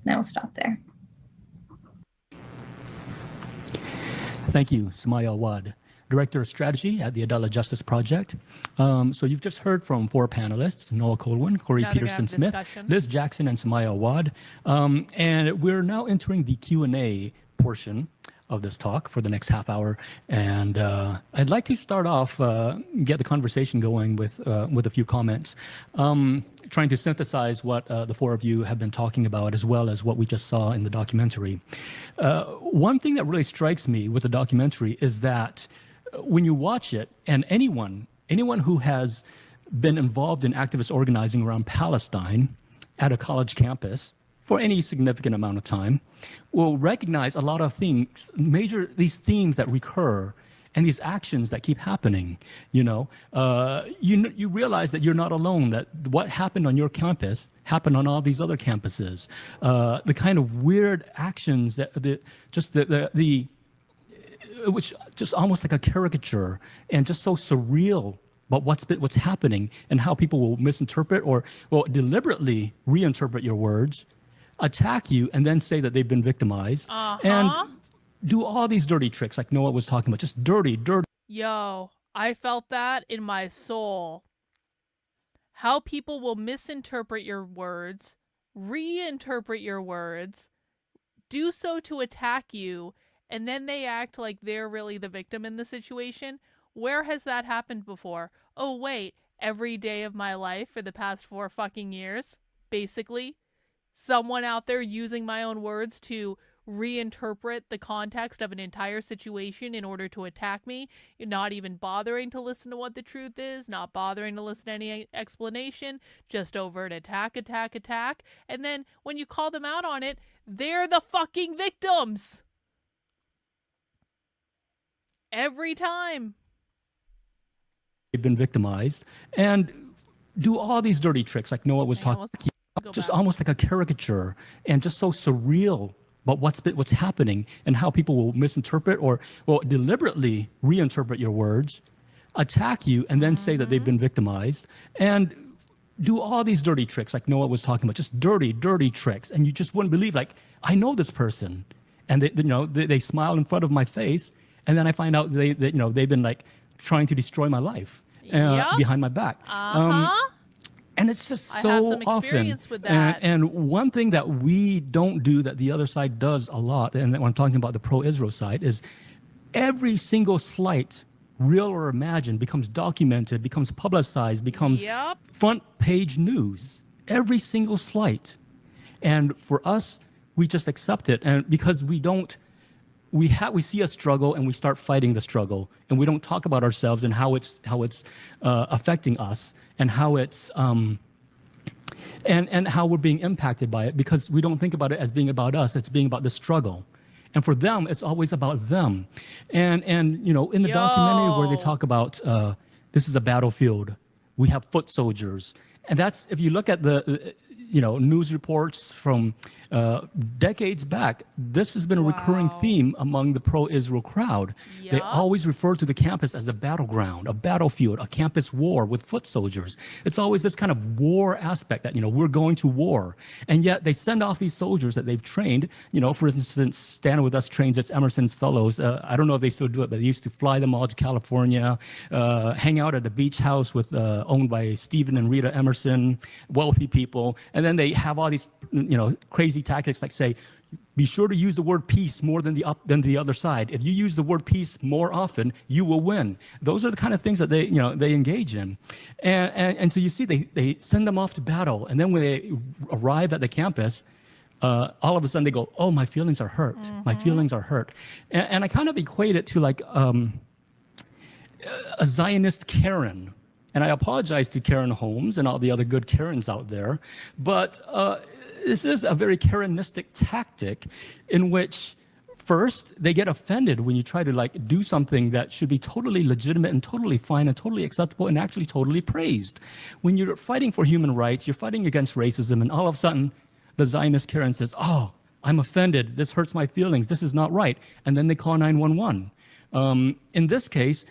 And I will stop there. Thank you, Sumaya Awad, Director of Strategy at the Adalah Justice Project. So you've just heard from 4 panelists: Noah Colwin, Corey Peterson-Smith, Liz Jackson, and Sumaya Awad. And we're now entering the Q&A portion of this talk for the next half hour. And I'd like to start off, get the conversation going with a few comments, trying to synthesize what the 4 of you have been talking about, as well as what we just saw in the documentary. One thing that really strikes me with the documentary is that when you watch it, and anyone who has been involved in activist organizing around Palestine at a college campus for any significant amount of time will recognize a lot of things, these themes that recur and these actions that keep happening. You realize that you're not alone, that what happened on your campus happened on all these other campuses. The kind of weird actions which just almost like a caricature and just so surreal about what's happening, and how people will misinterpret or deliberately reinterpret your words, attack you, and then say that they've been victimized, and do all these dirty tricks like Noah was talking about, just dirty. Yo, I felt that in my soul. How people will misinterpret your words, reinterpret your words, do so to attack you, and then they act like they're really the victim in the situation. Where has that happened before? Oh, wait, every day of my life for the past 4 fucking years, basically. Someone out there using my own words to reinterpret the context of an entire situation in order to attack me, not even bothering to listen to what the truth is, not bothering to listen to any explanation, just overt attack. And then when you call them out on it, they're the fucking victims. Every time. They've been victimized and do all these dirty tricks like Noah was talking about, just almost like a caricature and just so surreal about what's happening, and how people will misinterpret or deliberately reinterpret your words, attack you, and then say that they've been victimized, and do all these dirty tricks like Noah was talking about, just dirty tricks. And you just wouldn't believe, like, I know this person, and they smile in front of my face, and then I find out they've been like trying to destroy my life behind my back. And it's just so I have some often. experience with that. And one thing that we don't do that the other side does a lot, and when I'm talking about the pro-Israel side, is every single slight, real or imagined, becomes documented, becomes publicized, becomes front page news. Every single slight. And for us, we just accept it, and because we see a struggle and we start fighting the struggle, and we don't talk about ourselves and how it's affecting us, and how it's and how we're being impacted by it, because we don't think about it as being about us. It's being about the struggle, and for them, it's always about them. And in the documentary where they talk about this is a battlefield, we have foot soldiers, and that's, if you look at the news reports from decades back, this has been a recurring theme among the pro-Israel crowd. They always refer to the campus as a battleground, a battlefield, a campus war with foot soldiers. It's always this kind of war aspect that, we're going to war. And yet they send off these soldiers that they've trained. For instance, Stand With Us trains its Emerson's fellows. I don't know if they still do it, but they used to fly them all to California, hang out at a beach house with owned by Stephen and Rita Emerson, wealthy people. And then they have all these, crazy tactics like say, be sure to use the word peace more than the other side. If you use the word peace more often, you will win. Those are the kind of things that they engage in. And so you see, they send them off to battle. And then when they arrive at the campus, all of a sudden they go, oh, my feelings are hurt. My feelings are hurt. And I kind of equate it to like a Zionist Karen. And I apologize to Karen Holmes and all the other good Karens out there. But this is a very Karenistic tactic in which first they get offended when you try to like do something that should be totally legitimate and totally fine and totally acceptable and actually totally praised. When you're fighting for human rights, you're fighting against racism, and all of a sudden the Zionist Karen says, oh, I'm offended. This hurts my feelings. This is not right. And then they call 911. In this case,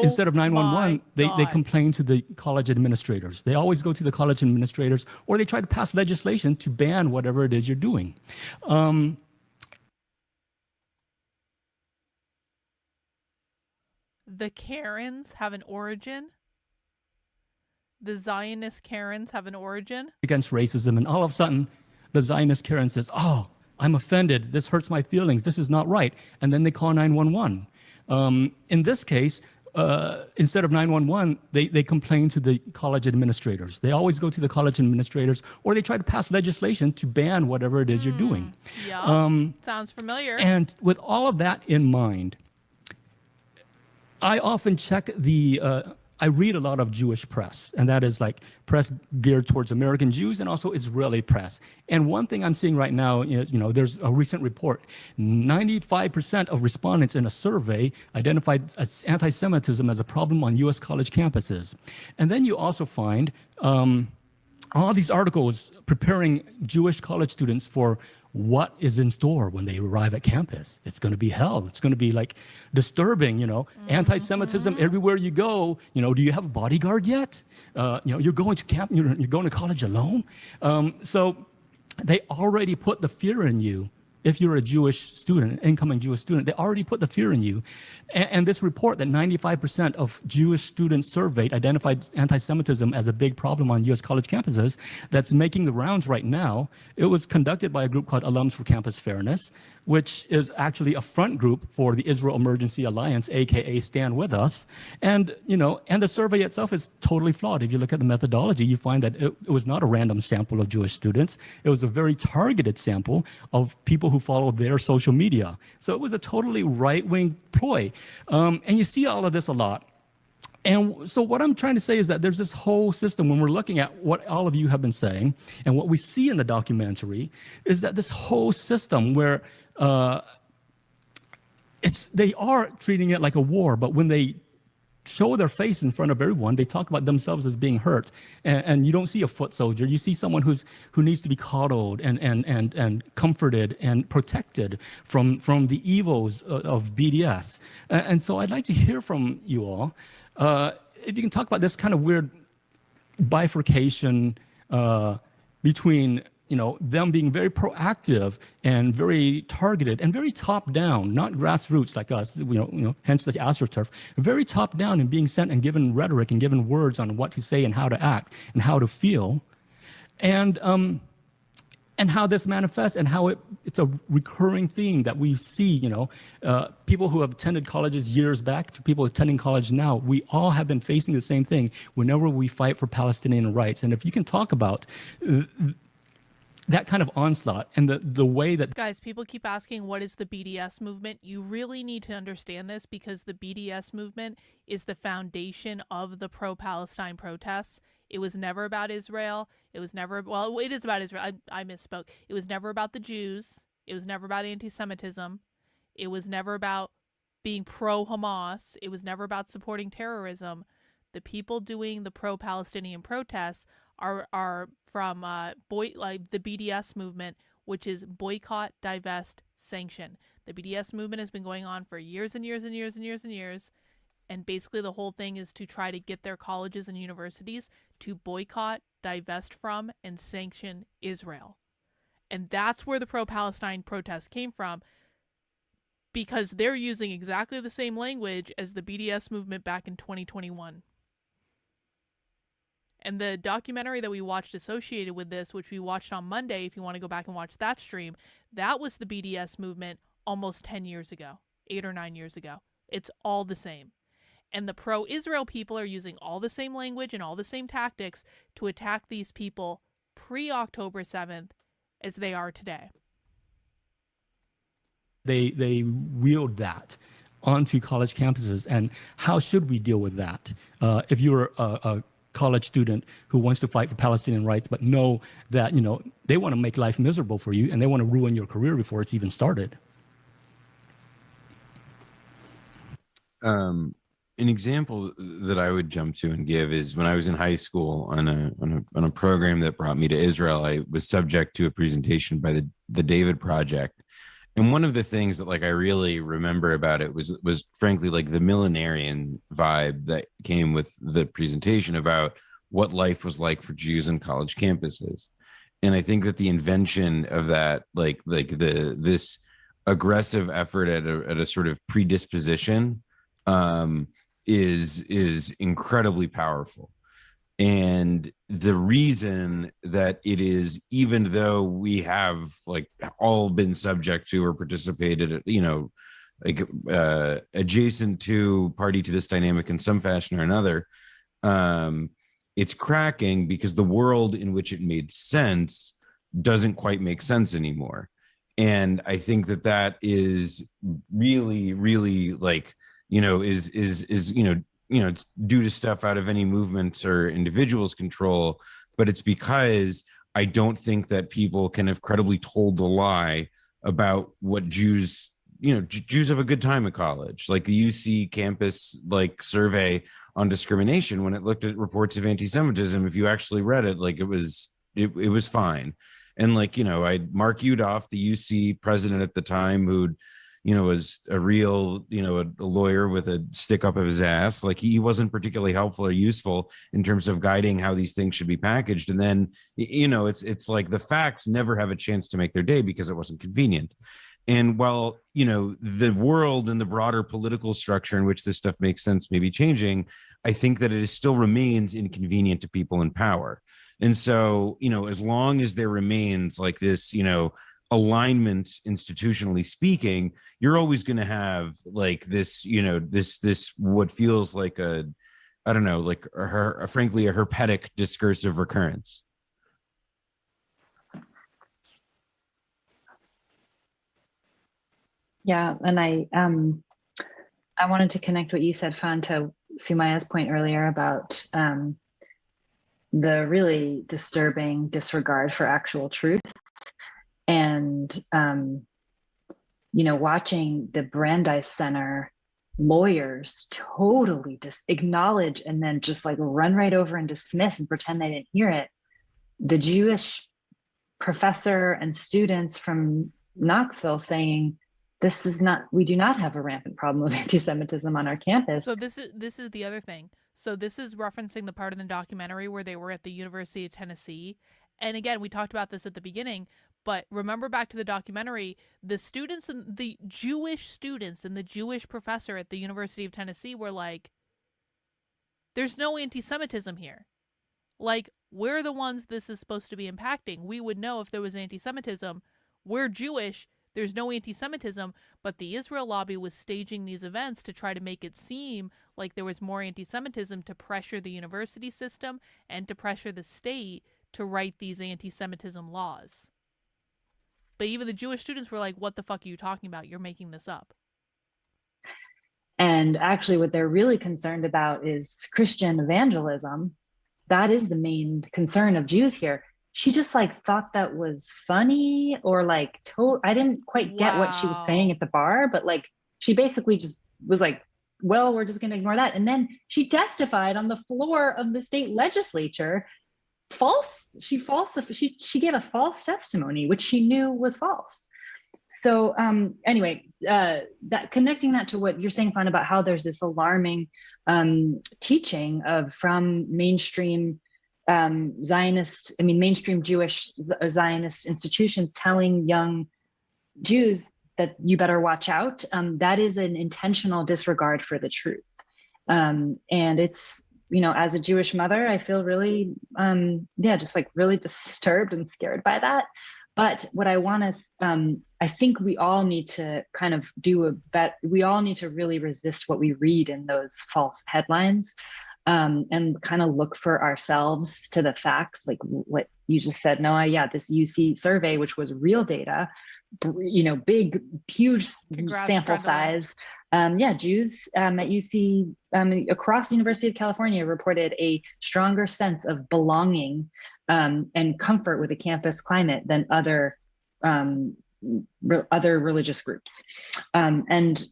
instead of 911, they complain to the college administrators. They always go to the college administrators, or they try to pass legislation to ban whatever it is you're doing. The Karens have an origin? The Zionist Karens have an origin? Against racism, and all of a sudden, the Zionist Karen says, oh, I'm offended. This hurts my feelings. This is not right. And then they call 911. In this case, instead of 911, they complain to the college administrators. They always go to the college administrators, or they try to pass legislation to ban whatever it is you're doing. Yeah, sounds familiar. And with all of that in mind, I often check I read a lot of Jewish press, and that is like press geared towards American Jews and also Israeli press. And one thing I'm seeing right now is, there's a recent report, 95% of respondents in a survey identified anti-Semitism as a problem on U.S. college campuses. And then you also find all these articles preparing Jewish college students for what is in store when they arrive at campus. It's going to be hell. It's going to be like disturbing, anti-Semitism everywhere you go. Do you have a bodyguard yet? You're going to camp, you're going to college alone. So they already put the fear in you. If you're a Jewish student, incoming Jewish student, they already put the fear in you. And this report that 95% of Jewish students surveyed identified anti-Semitism as a big problem on U.S. college campuses that's making the rounds right now. It was conducted by a group called Alums for Campus Fairness, which is actually a front group for the Israel Emergency Alliance, aka Stand With Us. And, and the survey itself is totally flawed. If you look at the methodology, you find that it was not a random sample of Jewish students. It was a very targeted sample of people who follow their social media. So it was a totally right-wing ploy. And you see all of this a lot. And so what I'm trying to say is that there's this whole system when we're looking at what all of you have been saying and what we see in the documentary is that this whole system where they are treating it like a war, but when they show their face in front of everyone, they talk about themselves as being hurt. And you don't see a foot soldier. You see someone who needs to be coddled and comforted and protected from the evils of BDS. And so I'd like to hear from you all. If you can talk about this kind of weird bifurcation between them being very proactive and very targeted and very top down, not grassroots like us, hence the AstroTurf, very top down and being sent and given rhetoric and given words on what to say and how to act and how to feel, and how this manifests and how it's a recurring theme that we see, people who have attended colleges years back to people attending college now, we all have been facing the same thing whenever we fight for Palestinian rights. And if you can talk about that kind of onslaught and the way that... Guys, people keep asking, what is the BDS movement? You really need to understand this because the BDS movement is the foundation of the pro-Palestine protests. It was never about Israel. It was never... Well, it is about Israel. I misspoke. It was never about the Jews. It was never about anti-Semitism. It was never about being pro-Hamas. It was never about supporting terrorism. The people doing the pro-Palestinian protests are from like the BDS movement, which is boycott, divest, sanction. The BDS movement has been going on for years and years and years and years and years. And basically the whole thing is to try to get their colleges and universities to boycott, divest from, and sanction Israel. And that's where the pro-Palestine protests came from, because they're using exactly the same language as the BDS movement back in 2021. And the documentary that we watched associated with this, which we watched on Monday, if you want to go back and watch that stream, that was the BDS movement almost 10 years ago, 8 or 9 years ago. It's all the same. And the pro-Israel people are using all the same language and all the same tactics to attack these people pre-October 7th as they are today. They wield that onto college campuses. And how should we deal with that? If you're a college student who wants to fight for Palestinian rights, but know that, they want to make life miserable for you and they want to ruin your career before it's even started. An example that I would jump to and give is when I was in high school on a program that brought me to Israel. I was subject to a presentation by the David Project. And one of the things that I really remember about it was frankly the millenarian vibe that came with the presentation about what life was like for Jews on college campuses. And I think that the invention of that, this aggressive effort at a sort of predisposition, is incredibly powerful. And the reason that it is, even though we have all been subject to or participated, adjacent to, party to this dynamic in some fashion or another, it's cracking because the world in which it made sense doesn't quite make sense anymore. And I think that is really, really it's due to stuff out of any movement or individual's control, but it's because I don't think that people can have credibly told the lie about what Jews have a good time at college. Like the UC campus survey on discrimination, when it looked at reports of anti-Semitism, if you actually read it, it was fine. And I'd Mark Udoff, the UC president at the time, who'd was a real, a lawyer with a stick up of his ass. He wasn't particularly helpful or useful in terms of guiding how these things should be packaged. And then, it's the facts never have a chance to make their day because it wasn't convenient. And while, the world and the broader political structure in which this stuff makes sense may be changing, I think that it still remains inconvenient to people in power. And so, as long as there remains this, alignment institutionally speaking, you're always going to have this, this what feels like frankly a herpetic discursive recurrence. Yeah, and I wanted to connect what you said, Fan, to Sumaya's point earlier about the really disturbing disregard for actual truth. And, watching the Brandeis Center lawyers totally acknowledge and then just run right over and dismiss and pretend they didn't hear it. The Jewish professor and students from Knoxville saying, we do not have a rampant problem of anti-Semitism on our campus. So this is the other thing. So this is referencing the part of the documentary where they were at the University of Tennessee. And again, we talked about this at the beginning, but remember back to the documentary, the students and the Jewish students and the Jewish professor at the University of Tennessee were like, there's no anti-Semitism here. We're the ones this is supposed to be impacting. We would know if there was anti-Semitism. We're Jewish. There's no anti-Semitism, but the Israel lobby was staging these events to try to make it seem like there was more anti-Semitism to pressure the university system and to pressure the state to write these anti-Semitism laws. But even the Jewish students were like, what the fuck are you talking about? You're making this up. And actually what they're really concerned about is Christian evangelism. That is the main concern of Jews here. She just thought that was funny or I didn't quite get what she was saying at the bar, but she basically just was well, we're just going to ignore that. And then she testified on the floor of the state legislature she gave a false testimony, which she knew was false. So anyway, that connecting that to what you're saying, Fawn, about how there's this alarming teaching from mainstream mainstream Jewish Zionist institutions telling young Jews that you better watch out. That is an intentional disregard for the truth. And it's, as a Jewish mother, I feel really, just like really disturbed and scared by that. But what I want to, I think we all need to kind of we all need to really resist what we read in those false headlines, and kind of look for ourselves to the facts, like what you just said, Noah. Yeah, this UC survey, which was real data, big, huge sample size. Jews at UC, across the University of California, reported a stronger sense of belonging and comfort with the campus climate than other religious groups. And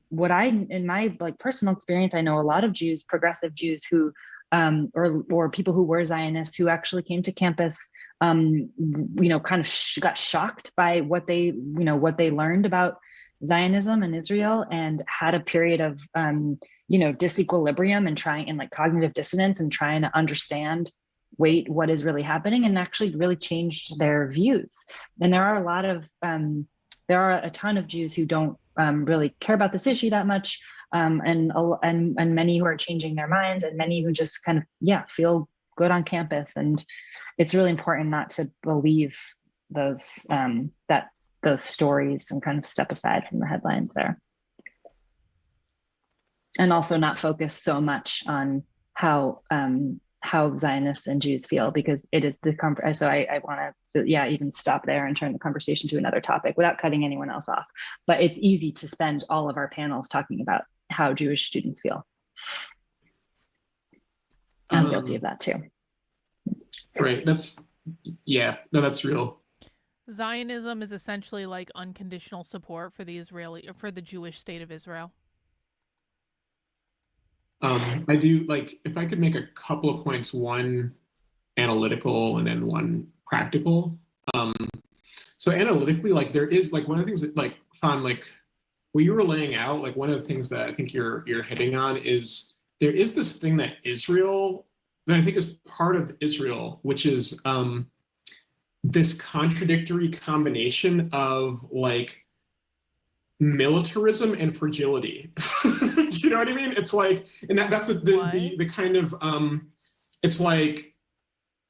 what in my personal experience, I know a lot of Jews, progressive Jews who, or people who were Zionists who actually came to campus, kind of got shocked by what they learned about Zionism and Israel, and had a period of, disequilibrium and cognitive dissonance and trying to understand, what is really happening, and actually really changed their views. And there are a ton of Jews who don't really care about this issue that much, and many who are changing their minds, and many who just kind of feel good on campus. And it's really important not to believe those stories and kind of step aside from the headlines there, and also not focus so much on how Zionists and Jews feel, because it is so I want to even stop there and turn the conversation to another topic without cutting anyone else off. But it's easy to spend all of our panels talking about how Jewish students feel. I'm guilty of that too. Right. That's real. Zionism is essentially like unconditional support for the Jewish state of Israel. I do, if I could make a couple of points, one analytical and then one practical. So analytically, there is one of the things that Fawn, what you were laying out, one of the things that I think you're hitting on is there is this thing that I think is part of Israel, which is this contradictory combination of militarism and fragility. Do you know what I mean? It's and that's the kind of it's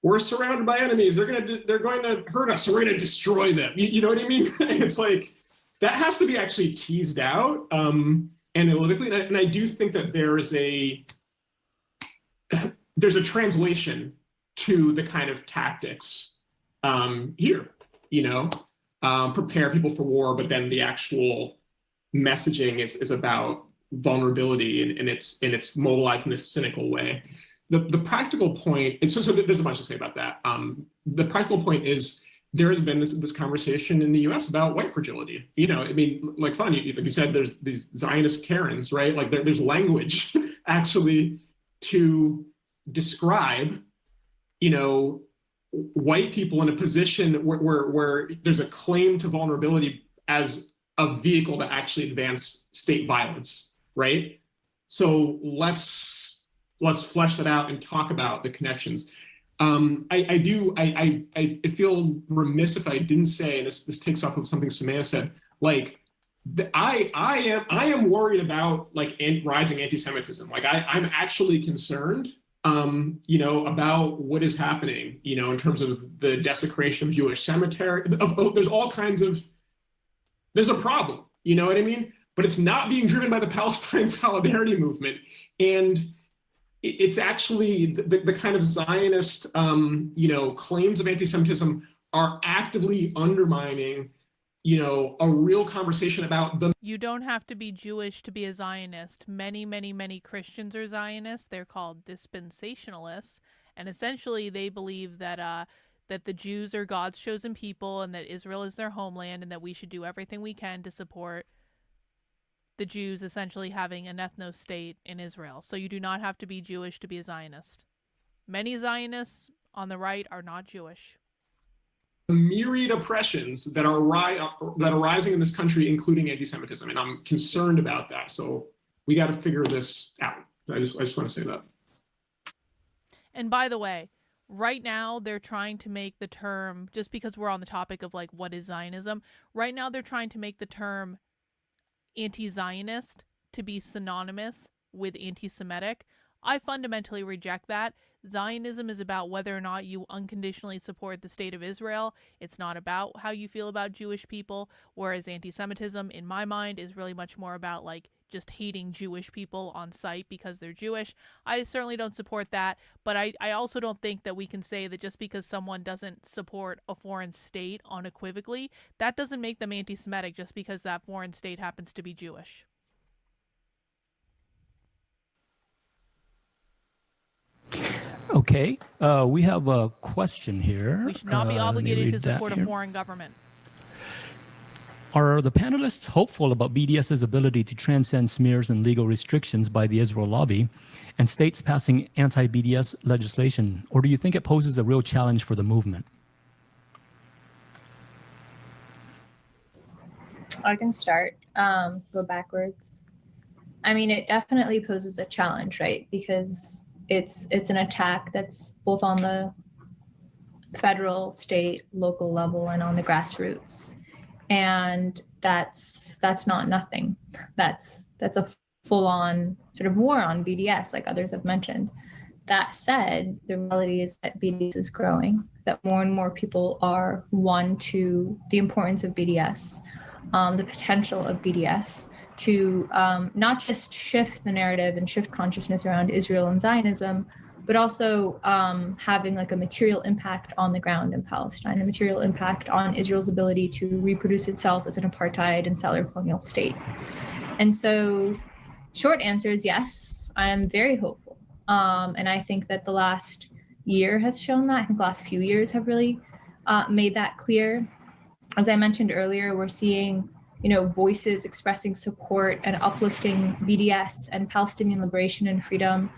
we're surrounded by enemies. They're going to hurt us. So we're going to destroy them. You know what I mean? It's that has to be actually teased out analytically. And I do think that there's a translation to the kind of tactics here. Prepare people for war, but then the actual messaging is about vulnerability, and it's mobilized in this cynical way. The practical point, and so there's a bunch to say about that. The practical point is there has been this conversation in the U.S. about white fragility. Fun, like you said, there's these Zionist Karens, right? There's language actually to describe, white people in a position where there's a claim to vulnerability as a vehicle to actually advance state violence, right? So let's flesh that out and talk about the connections. I feel remiss if I didn't say, and this takes off of something Samaya said, I am worried about rising anti-Semitism. I'm actually concerned about what is happening, in terms of the desecration of Jewish cemetery. There's all kinds of, there's a problem, you know what I mean? But it's not being driven by the Palestine solidarity movement. And it's actually the kind of Zionist, claims of anti-Semitism are actively undermining, a real conversation about the. You don't have to be Jewish to be a Zionist. Many, many, many Christians are Zionists. They're called dispensationalists. And essentially they believe that that the Jews are God's chosen people, and that Israel is their homeland, and that we should do everything we can to support the Jews essentially having an ethno-state in Israel. So you do not have to be Jewish to be a Zionist. Many Zionists on the right are not Jewish. The myriad oppressions that are rising in this country, including anti-Semitism, and I'm concerned about that. So we got to figure this out. I just want to say that. And by the way, right now they're trying to make the term, just because we're on the topic of like what is Zionism, right now they're trying to make the term anti-Zionist to be synonymous with anti-Semitic. I fundamentally reject that. Zionism is about whether or not you unconditionally support the state of Israel. It's not about how you feel about Jewish people, whereas anti-Semitism, in my mind, is really much more about like just hating Jewish people on sight because they're Jewish. I certainly don't support that, but I also don't think that we can say that just because someone doesn't support a foreign state unequivocally, that doesn't make them anti-Semitic just because that foreign state happens to be Jewish. Okay, we have a question here. We should not be Let me obligated read to that support a here. foreign government. Are the panelists hopeful about BDS's ability to transcend smears and legal restrictions by the Israel lobby and states passing anti-BDS legislation, or do you think it poses a real challenge for the movement? I can start, go backwards. I mean, it definitely poses a challenge, right? Because it's an attack that's both on the federal, state, local level and on the grassroots. And that's not nothing. That's a full-on sort of war on BDS, like others have mentioned. That said, the reality is that BDS is growing, that more and more people are won to the importance of BDS, the potential of BDS to not just shift the narrative and shift consciousness around Israel and Zionism, but also having like a material impact on the ground in Palestine, a material impact on Israel's ability to reproduce itself as an apartheid and settler colonial state. And so short answer is yes, I am very hopeful. And I think that the last year has shown that. I think the last few years have really made that clear. As I mentioned earlier, we're seeing voices expressing support and uplifting BDS and Palestinian liberation and freedom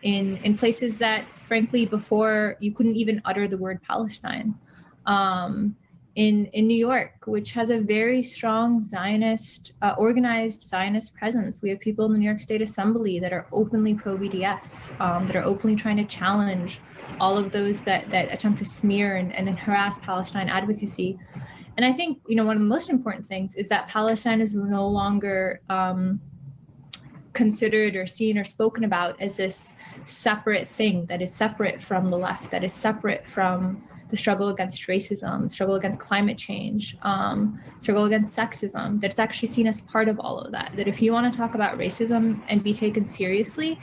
in places that, frankly, before you couldn't even utter the word Palestine. In New York, which has a very strong Zionist, organized Zionist presence. We have people in the New York State Assembly that are openly pro-BDS, that are openly trying to challenge all of those that attempt to smear and harass Palestine advocacy. And I think, one of the most important things is that Palestine is no longer considered or seen or spoken about as this separate thing that is separate from the left, that is separate from the struggle against racism, struggle against climate change, struggle against sexism, that it's actually seen as part of all of that. That if you want to talk about racism and be taken seriously,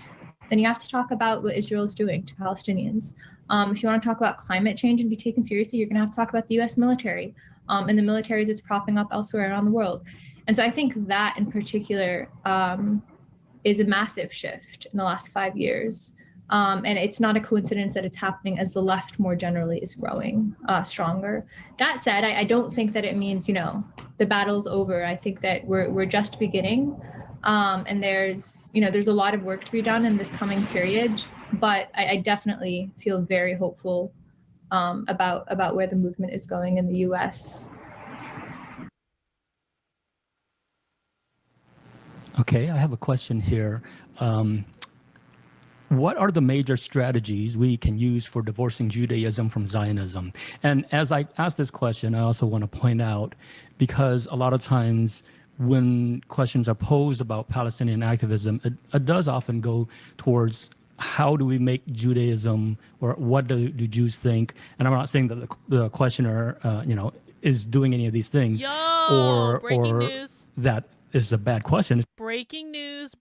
then you have to talk about what Israel is doing to Palestinians. If you want to talk about climate change and be taken seriously, you're going to have to talk about the US military and the militaries it's propping up elsewhere around the world. And so I think that in particular is a massive shift in the last 5 years. And it's not a coincidence that it's happening as the left more generally is growing stronger. That said, I don't think that it means, the battle's over. I think that we're just beginning. And there's a lot of work to be done in this coming period, but I definitely feel very hopeful about where the movement is going in the US. Okay, I have a question here. What are the major strategies we can use for divorcing Judaism from Zionism? And as I ask this question, I also want to point out, because a lot of times when questions are posed about Palestinian activism, it does often go towards how do we make Judaism, or what do Jews think? And I'm not saying that the questioner, is doing any of these things, breaking news. That is a bad question. Breaking news.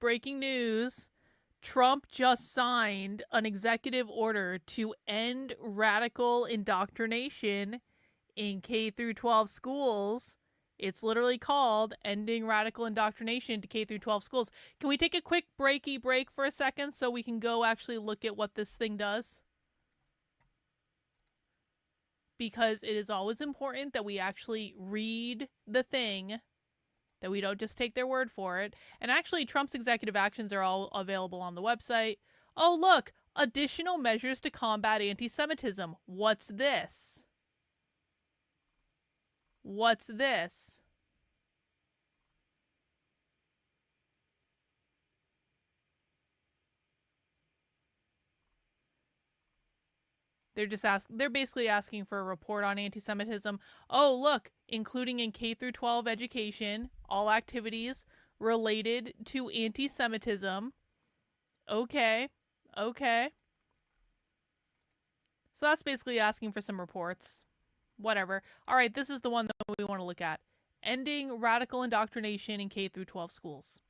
Trump just signed an executive order to end radical indoctrination in K through 12 schools. It's literally called Ending Radical Indoctrination to K through 12 Schools. Can we take a quick break for a second so we can go actually look at what this thing does? Because it is always important that we actually read the thing, that we don't just take their word for it. And actually, Trump's executive actions are all available on the website. Oh, look, Additional measures to combat anti-Semitism. What's this? What's this? They're basically asking for a report on anti-Semitism. Oh, look, including in K through 12 education, all activities related to anti-Semitism. Okay. Okay. So that's basically asking for some reports. Whatever. All right, this is the one that we want to look at. Ending radical indoctrination in K through 12 schools.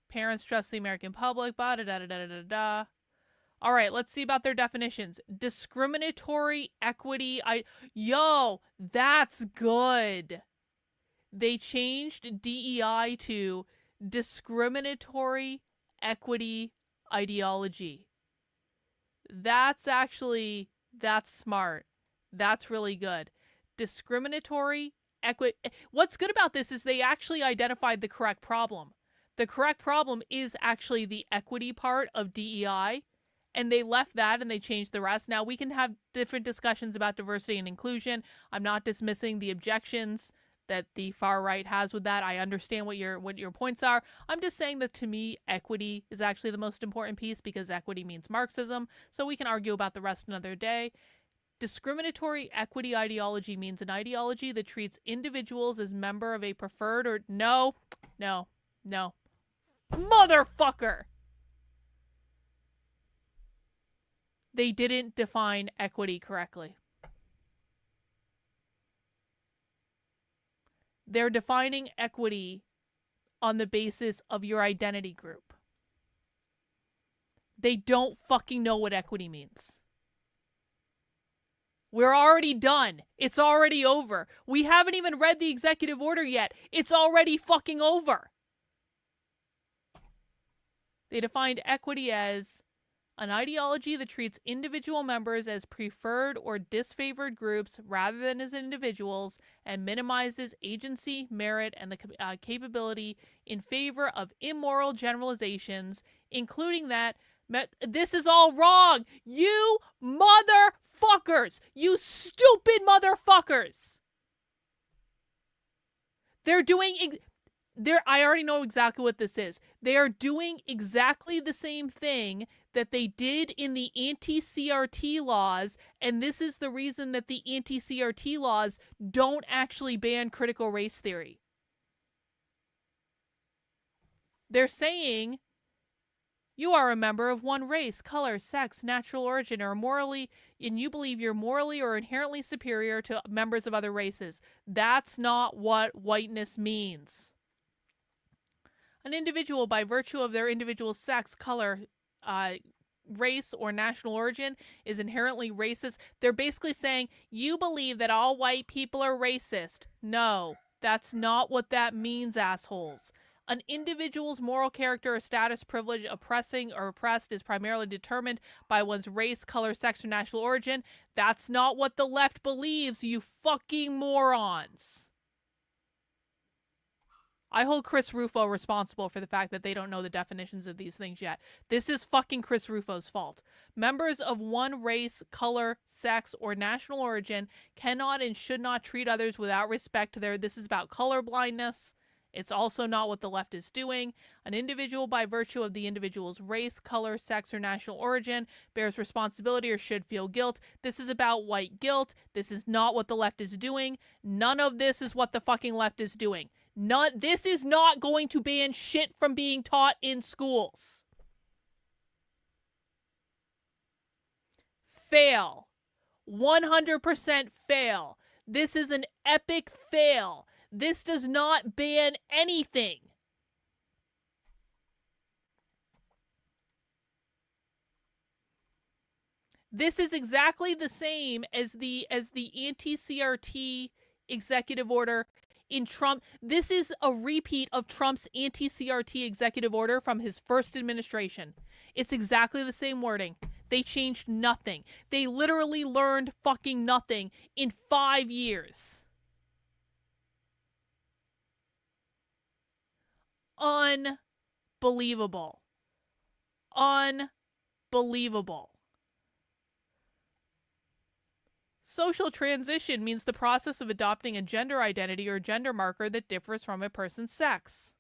Parents trust the American public. Ba da da da da da da. All right, let's see about their definitions. Discriminatory equity. Yo, that's good. They changed DEI to discriminatory equity ideology. That's smart. That's really good. Discriminatory equity. What's good about this is they actually identified the correct problem. The correct problem is actually the equity part of DEI. And they left that and they changed the rest. Now, we can have different discussions about diversity and inclusion. I'm not dismissing the objections that the far right has with that. I understand what your points are. I'm just saying that to me, equity is actually the most important piece because equity means Marxism. So we can argue about the rest another day. Discriminatory equity ideology means an ideology that treats individuals as member of a preferred or... No. Motherfucker! They didn't define equity correctly. They're defining equity on the basis of your identity group. They don't fucking know what equity means. We're already done. It's already over. We haven't even read the executive order yet. It's already fucking over. They defined equity as an ideology that treats individual members as preferred or disfavored groups rather than as individuals and minimizes agency, merit, and the capability in favor of immoral generalizations, including that this is all wrong. You motherfuckers! You stupid motherfuckers! I already know exactly what this is. They are doing exactly the same thing that they did in the anti-CRT laws, and this is the reason that the anti-CRT laws don't actually ban critical race theory. They're saying you are a member of one race, color, sex, natural origin, and you believe you're morally or inherently superior to members of other races. That's not what whiteness means. An individual, by virtue of their individual sex, color, race, or national origin, is inherently racist. They're basically saying, you believe that all white people are racist. No, that's not what that means, assholes. An individual's moral character or status, privilege, oppressing or oppressed is primarily determined by one's race, color, sex, or national origin. That's not what the left believes, you fucking morons. I hold Chris Rufo responsible for the fact that they don't know the definitions of these things yet. This is fucking Chris Rufo's fault. Members of one race, color, sex, or national origin cannot and should not treat others without respect to their... This is about color blindness. It's also not what the left is doing. An individual, by virtue of the individual's race, color, sex, or national origin, bears responsibility or should feel guilt. This is about white guilt. This is not what the left is doing. None of this is what the fucking left is doing. This is not going to ban shit from being taught in schools. Fail. 100% fail. This is an epic fail. This does not ban anything. This is exactly the same as the anti-CRT executive order in Trump. This is a repeat of Trump's anti-CRT executive order from his first administration. It's exactly the same wording. They changed nothing. They literally learned fucking nothing in 5 years. Unbelievable. Unbelievable. Unbelievable. Social transition means the process of adopting a gender identity or gender marker that differs from a person's sex.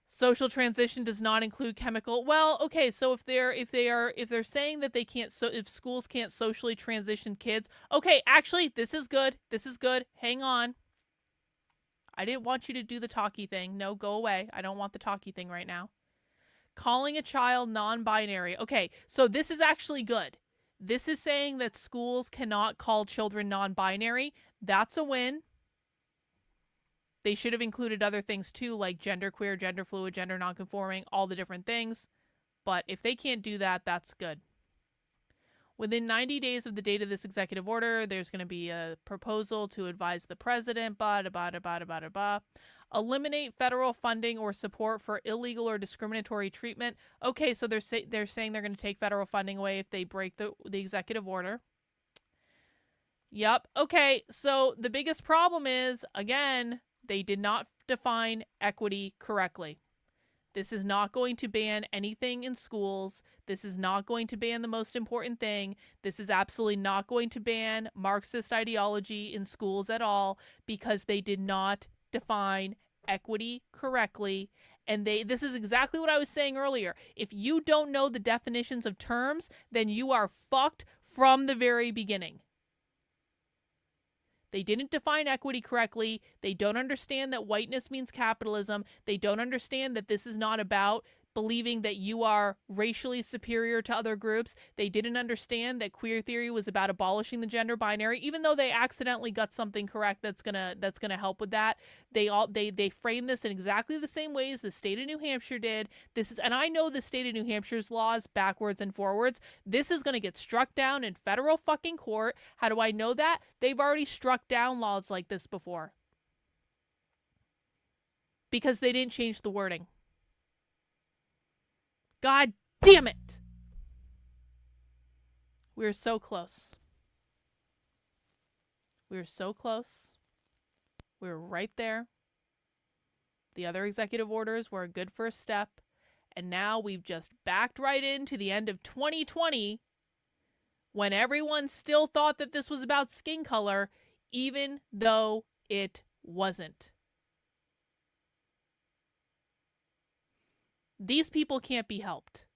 Social transition does not include chemical. Well, okay, so if they're saying that they can't, so if schools can't socially transition kids, okay, actually, this is good. This is good. Hang on. I didn't want you to do the talkie thing. No, go away. I don't want the talkie thing right now. Calling a child non-binary. Okay, so this is actually good. This is saying that schools cannot call children non-binary. That's a win. They should have included other things too, like genderqueer, gender fluid, gender nonconforming, all the different things. But if they can't do that, that's good. Within 90 days of the date of this executive order, there's going to be a proposal to advise the president, eliminate federal funding or support for illegal or discriminatory treatment. Okay, so they're saying they're going to take federal funding away if they break the executive order. Yep. Okay, so the biggest problem is, again, they did not define equity correctly. This is not going to ban anything in schools. This is not going to ban the most important thing. This is absolutely not going to ban Marxist ideology in schools at all, because they did not define equity correctly. And this is exactly what I was saying earlier. If you don't know the definitions of terms, then you are fucked from the very beginning. They didn't define equity correctly. They don't understand that whiteness means capitalism. They don't understand that this is not about believing that you are racially superior to other groups. They didn't understand that queer theory was about abolishing the gender binary, even though they accidentally got something correct that's gonna help with that. They frame this in exactly the same ways the state of New Hampshire did. And I know the state of New Hampshire's laws backwards and forwards. This is gonna get struck down in federal fucking court. How do I know that? They've already struck down laws like this before. Because they didn't change the wording. God damn it! We're so close. We're so close. We're right there. The other executive orders were a good first step. And now we've just backed right into the end of 2020 when everyone still thought that this was about skin color, even though it wasn't. These people can't be helped.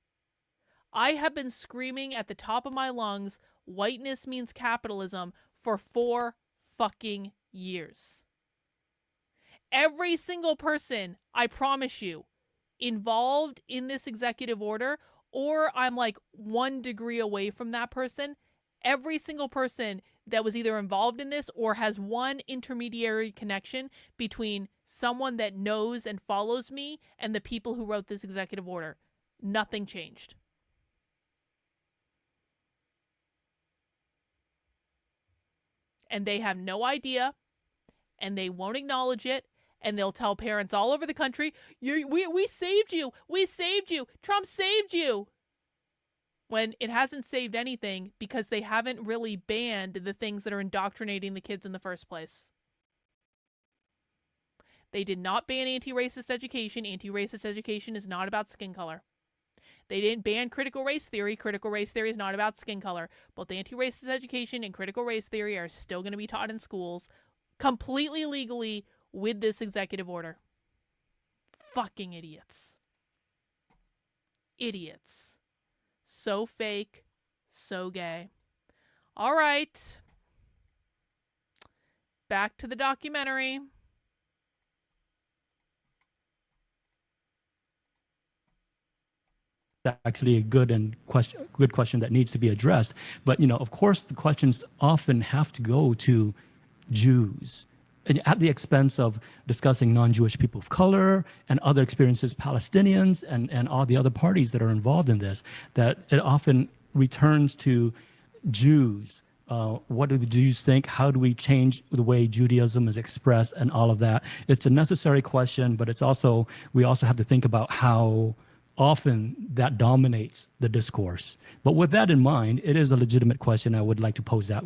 I have been screaming at the top of my lungs, whiteness means capitalism, for 4 fucking years. Every single person, I promise you, involved in this executive order, or I'm like 1 degree away from that person, every single person that was either involved in this or has one intermediary connection between someone that knows and follows me and the people who wrote this executive order. Nothing changed. And they have no idea, and they won't acknowledge it, and they'll tell parents all over the country, we saved you, we saved you, Trump saved you. When it hasn't saved anything because they haven't really banned the things that are indoctrinating the kids in the first place. They did not ban anti-racist education. Anti-racist education is not about skin color. They didn't ban critical race theory. Critical race theory is not about skin color. Both anti-racist education and critical race theory are still going to be taught in schools completely legally with this executive order. Fucking idiots. Idiots. So fake, so gay. All right. Back to the documentary. Actually a good question that needs to be addressed. But, of course, the questions often have to go to Jews, and at the expense of discussing non-Jewish people of color and other experiences, Palestinians and all the other parties that are involved in this, that it often returns to Jews. What do the Jews think? How do we change the way Judaism is expressed and all of that? It's a necessary question, but we also have to think about how often that dominates the discourse. But with that in mind, it is a legitimate question. I would like to pose that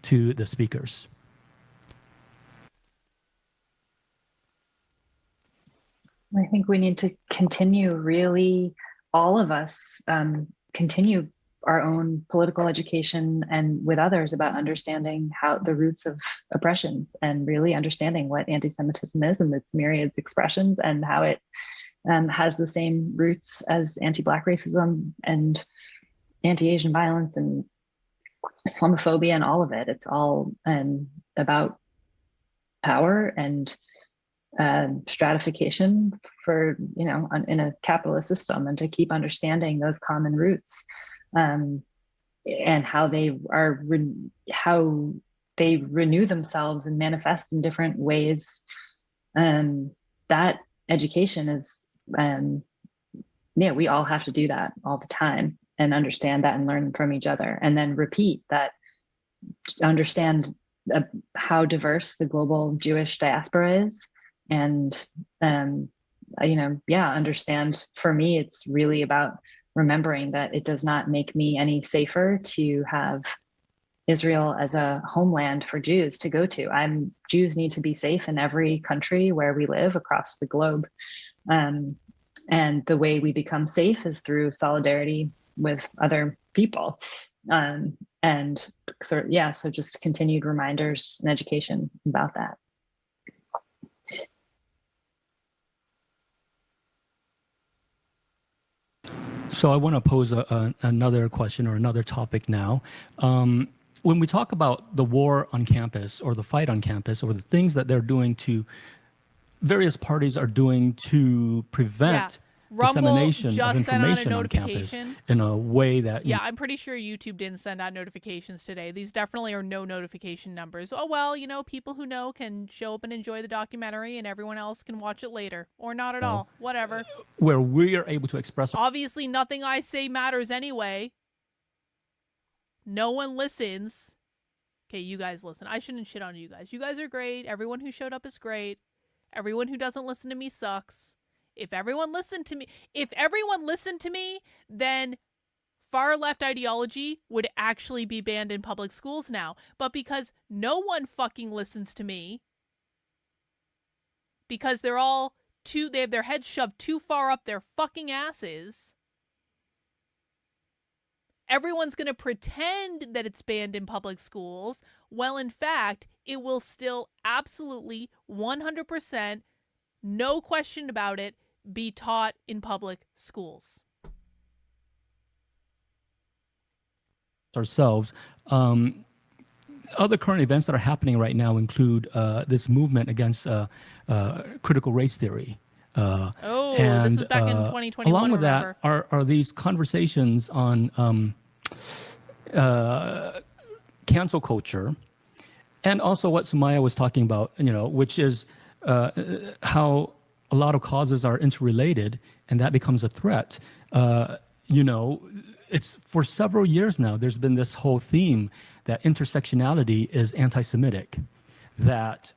to the speakers. I think we need to continue really all of us continue our own political education and with others about understanding how the roots of oppressions and really understanding what anti-Semitism is and its myriad expressions and how it has the same roots as anti-Black racism and anti-Asian violence and Islamophobia and all of it. It's all about power and stratification for, in a capitalist system, and to keep understanding those common roots and how they renew themselves and manifest in different ways. That education is, we all have to do that all the time and understand that and learn from each other, and then repeat that, understand how diverse the global Jewish diaspora is. And, understand, for me, it's really about remembering that it does not make me any safer to have Israel as a homeland for Jews to go to. Jews need to be safe in every country where we live across the globe. And the way we become safe is through solidarity with other people. So just continued reminders and education about that. So I want to pose another question or another topic now. When we talk about the war on campus or the fight on campus or the things that they're doing various parties are doing to prevent dissemination of information on campus in a way that... I'm pretty sure YouTube didn't send out notifications today. These definitely are no notification numbers. Oh, well, people who know can show up and enjoy the documentary and everyone else can watch it later. Or not at all. Whatever. Where we are able to express... Obviously, nothing I say matters anyway. No one listens. Okay, you guys listen. I shouldn't shit on you guys. You guys are great. Everyone who showed up is great. Everyone who doesn't listen to me sucks. If everyone listened to me, then far left ideology would actually be banned in public schools now. But because no one fucking listens to me, because they have their heads shoved too far up their fucking asses, everyone's going to pretend that it's banned in public schools. Well, in fact, it will still absolutely 100%, no question about it, be taught in public schools. Ourselves. Other current events that are happening right now include this movement against critical race theory. This was back in 2021. Along with that are these conversations on cancel culture, and also what Sumaya was talking about, which is how a lot of causes are interrelated, and that becomes a threat. It's for several years now, there's been this whole theme that intersectionality is anti-Semitic, that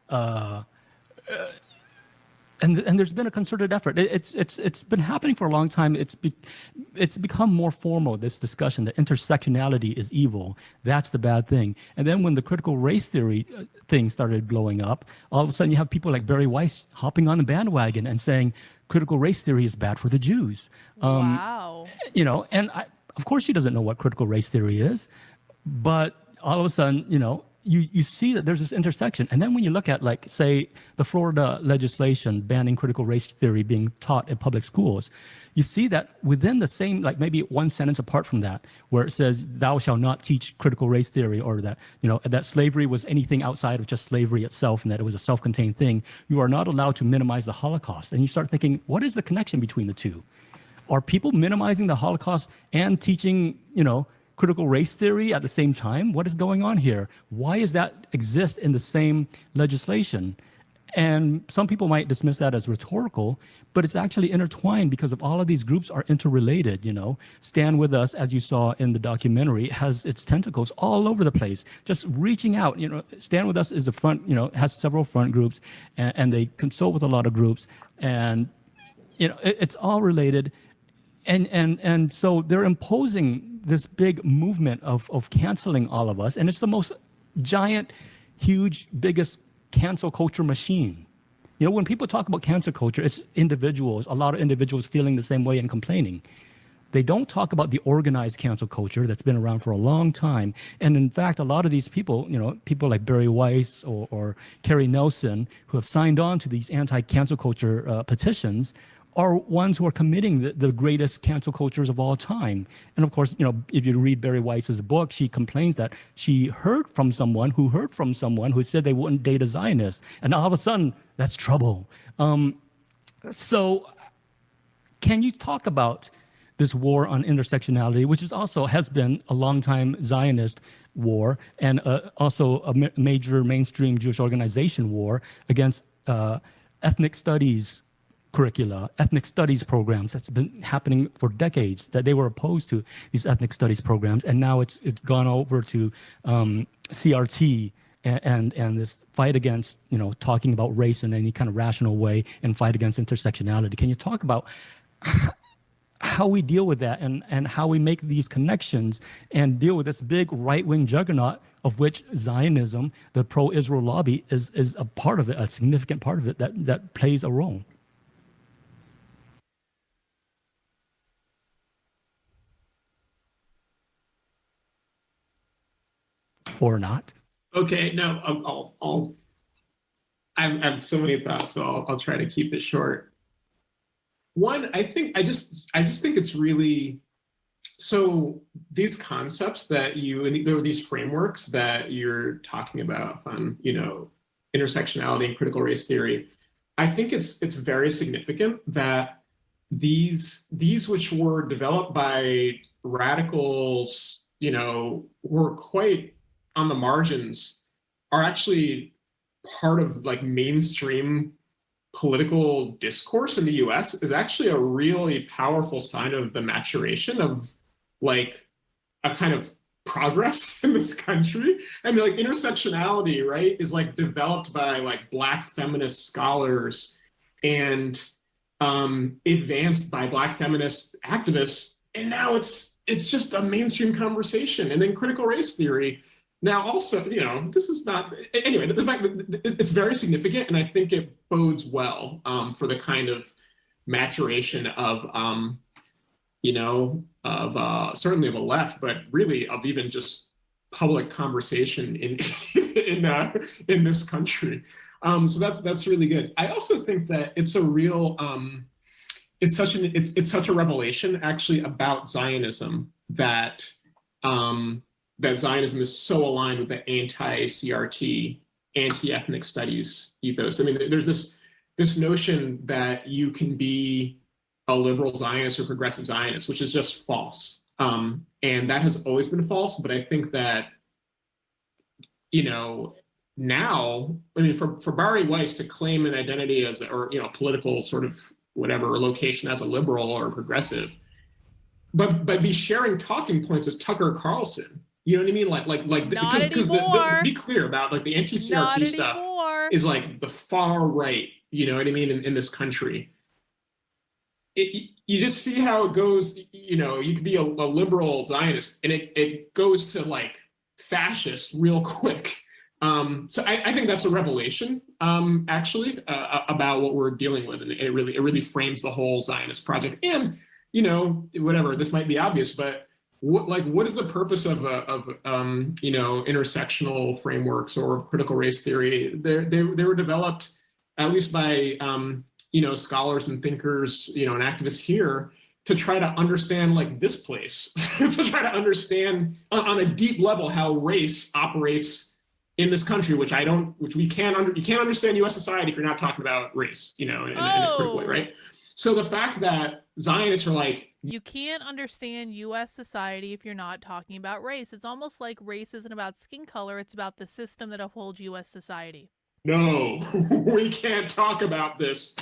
and there's been a concerted effort. It's been happening for a long time. It's become more formal, this discussion that intersectionality is evil. That's the bad thing. And then when the critical race theory thing started blowing up, all of a sudden you have people like Barry Weiss hopping on the bandwagon and saying critical race theory is bad for the Jews. Wow. And of course she doesn't know what critical race theory is, but all of a sudden, you see that there's this intersection. And then when you look at, like, say, the Florida legislation banning critical race theory being taught in public schools, you see that within the same, like maybe one sentence apart from that, where it says, thou shalt not teach critical race theory, or that, that slavery was anything outside of just slavery itself and that it was a self-contained thing, you are not allowed to minimize the Holocaust. And you start thinking, what is the connection between the two? Are people minimizing the Holocaust and teaching, critical race theory at the same time? What is going on here? Why does that exist in the same legislation? And some people might dismiss that as rhetorical, but it's actually intertwined because of all of these groups are interrelated. Stand With Us, as you saw in the documentary, has its tentacles all over the place, just reaching out. Stand With Us is the front, has several front groups, and they consult with a lot of groups, and it's all related. And so they're imposing this big movement of canceling all of us. And it's the most giant, huge, biggest cancel culture machine. When people talk about cancel culture, it's individuals, a lot of individuals feeling the same way and complaining. They don't talk about the organized cancel culture that's been around for a long time. And in fact, a lot of these people, people like Barry Weiss or Kerry Nelson, who have signed on to these anti-cancel culture petitions, are ones who are committing the greatest cancel cultures of all time. And of course, if you read Barry Weiss's book, she complains that she heard from someone who said they wouldn't date a Zionist. And all of a sudden, that's trouble. So can you talk about this war on intersectionality, which has been a long time Zionist war and also a major mainstream Jewish organization war against ethnic studies curricula, ethnic studies programs. That's been happening for decades, that they were opposed to these ethnic studies programs. And now it's gone over to CRT and this fight against, talking about race in any kind of rational way and fight against intersectionality. Can you talk about how we deal with that and how we make these connections and deal with this big right-wing juggernaut of which Zionism, the pro-Israel lobby, is a part of it, a significant part of it that plays a role? Or not? Okay, no, I have so many thoughts, so I'll try to keep it short. One, I just think it's really, so these concepts that there are these frameworks that you're talking about on, intersectionality and critical race theory. I think it's very significant that these which were developed by radicals, who are quite on the margins, are actually part of like mainstream political discourse in the US, is actually a really powerful sign of the maturation of like a kind of progress in this country. I mean, like intersectionality, right, is like developed by like Black feminist scholars and advanced by Black feminist activists. And now it's just a mainstream conversation. And then critical race theory, now also, this is not, anyway, the fact that it's very significant, and I think it bodes well for the kind of maturation of, certainly of a left, but really of even just public conversation in this country. So that's really good. I also think that it's a real, it's such a revelation actually about Zionism that that Zionism is so aligned with the anti-CRT, anti-ethnic studies ethos. I mean, there's this notion that you can be a liberal Zionist or progressive Zionist, which is just false. And that has always been false, but I think that, now, I mean, for Barry Weiss to claim an identity as, or, political sort of whatever, or location as a liberal or a progressive, but be sharing talking points with Tucker Carlson. You know what I mean? Like because be clear about like the anti-CRT stuff is like the far right. You know what I mean? In this country, you just see how it goes. You could be a liberal Zionist, and it goes to like fascist real quick. So I think that's a revelation, actually, about what we're dealing with, and it really frames the whole Zionist project. And whatever, this might be obvious, but what is the purpose of intersectional frameworks or critical race theory? They were developed at least by scholars and thinkers, and activists here, to try to understand like this place, to try to understand on a deep level how race operates in this country, you can't understand U.S. society if you're not talking about race, in a critical way, right? So the fact that Zionists are like, you can't understand U.S. society if you're not talking about race. It's almost like race isn't about skin color. It's about the system that upholds U.S. society. No, we can't talk about this.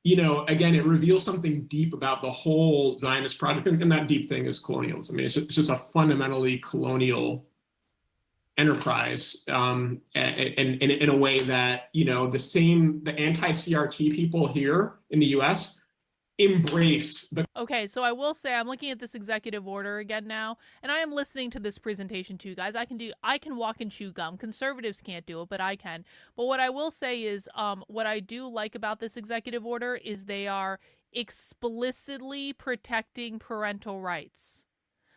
Again, it reveals something deep about the whole Zionist project. And that deep thing is colonialism. I mean, it's just a fundamentally colonial enterprise, and in a way that, the anti-CRT people here in the U.S. embrace the. Okay, so I will say I'm looking at this executive order again now, and I am listening to this presentation too, guys. I can walk and chew gum. Conservatives can't do it, but I can. But what I will say is, what I do like about this executive order is they are explicitly protecting parental rights.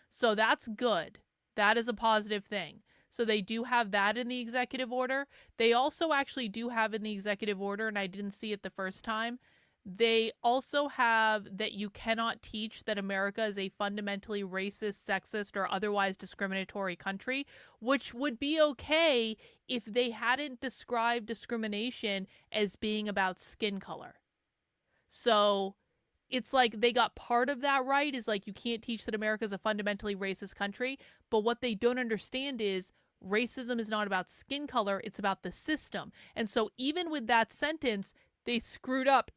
So that's good. That is a positive thing. So they do have that in the executive order. They also actually do have in the executive order, and I didn't see it the first time, they also have that you cannot teach that America is a fundamentally racist, sexist, or otherwise discriminatory country, which would be okay if they hadn't described discrimination as being about skin color. So it's like they got part of that right, is like you can't teach that America is a fundamentally racist country, but what they don't understand is racism is not about skin color, it's about the system. And so even with that sentence, they screwed up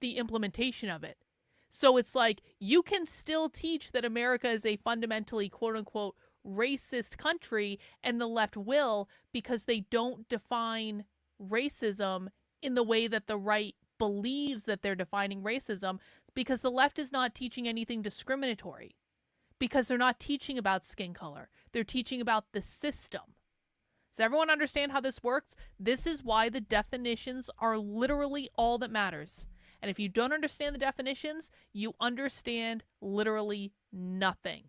the implementation of it. So it's like you can still teach that America is a fundamentally quote unquote racist country, and the left will, because they don't define racism in the way that the right believes that they're defining racism, because the left is not teaching anything discriminatory, because they're not teaching about skin color. They're teaching about the system. Does everyone understand how this works? This is why the definitions are literally all that matters. And if you don't understand the definitions, you understand literally nothing.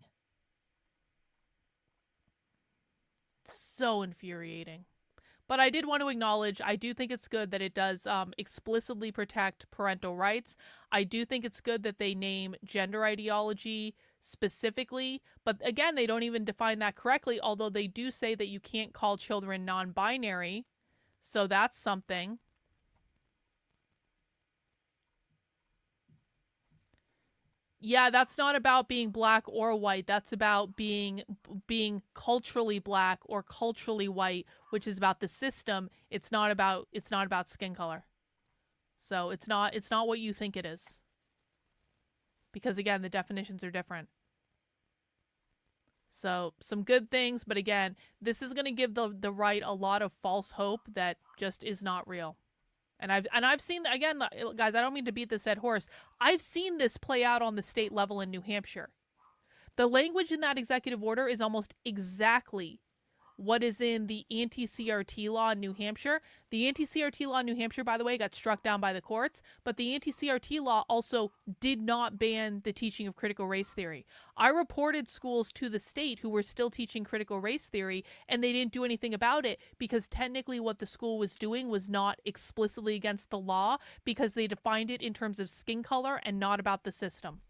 It's so infuriating. But I did want to acknowledge, I do think it's good that it does explicitly protect parental rights. I do think it's good that they name gender ideology specifically, but again, they don't even define that correctly, although they do say that you can't call children non-binary. So that's something. Yeah, that's not about being black or white. That's about being culturally black or culturally white, which is about the system. It's not about skin color. So it's not what you think it is. Because again, the definitions are different. So some good things, but again, this is going to give the right a lot of false hope that just is not real. And I've seen, again, guys, I don't mean to beat this dead horse. I've seen this play out on the state level in New Hampshire. The language in that executive order is almost exactly what is in the anti-CRT law in New Hampshire. The anti-CRT law in New Hampshire, by the way, got struck down by the courts, but the anti-CRT law also did not ban the teaching of critical race theory. I reported schools to the state who were still teaching critical race theory, and they didn't do anything about it because technically what the school was doing was not explicitly against the law, because they defined it in terms of skin color and not about the system.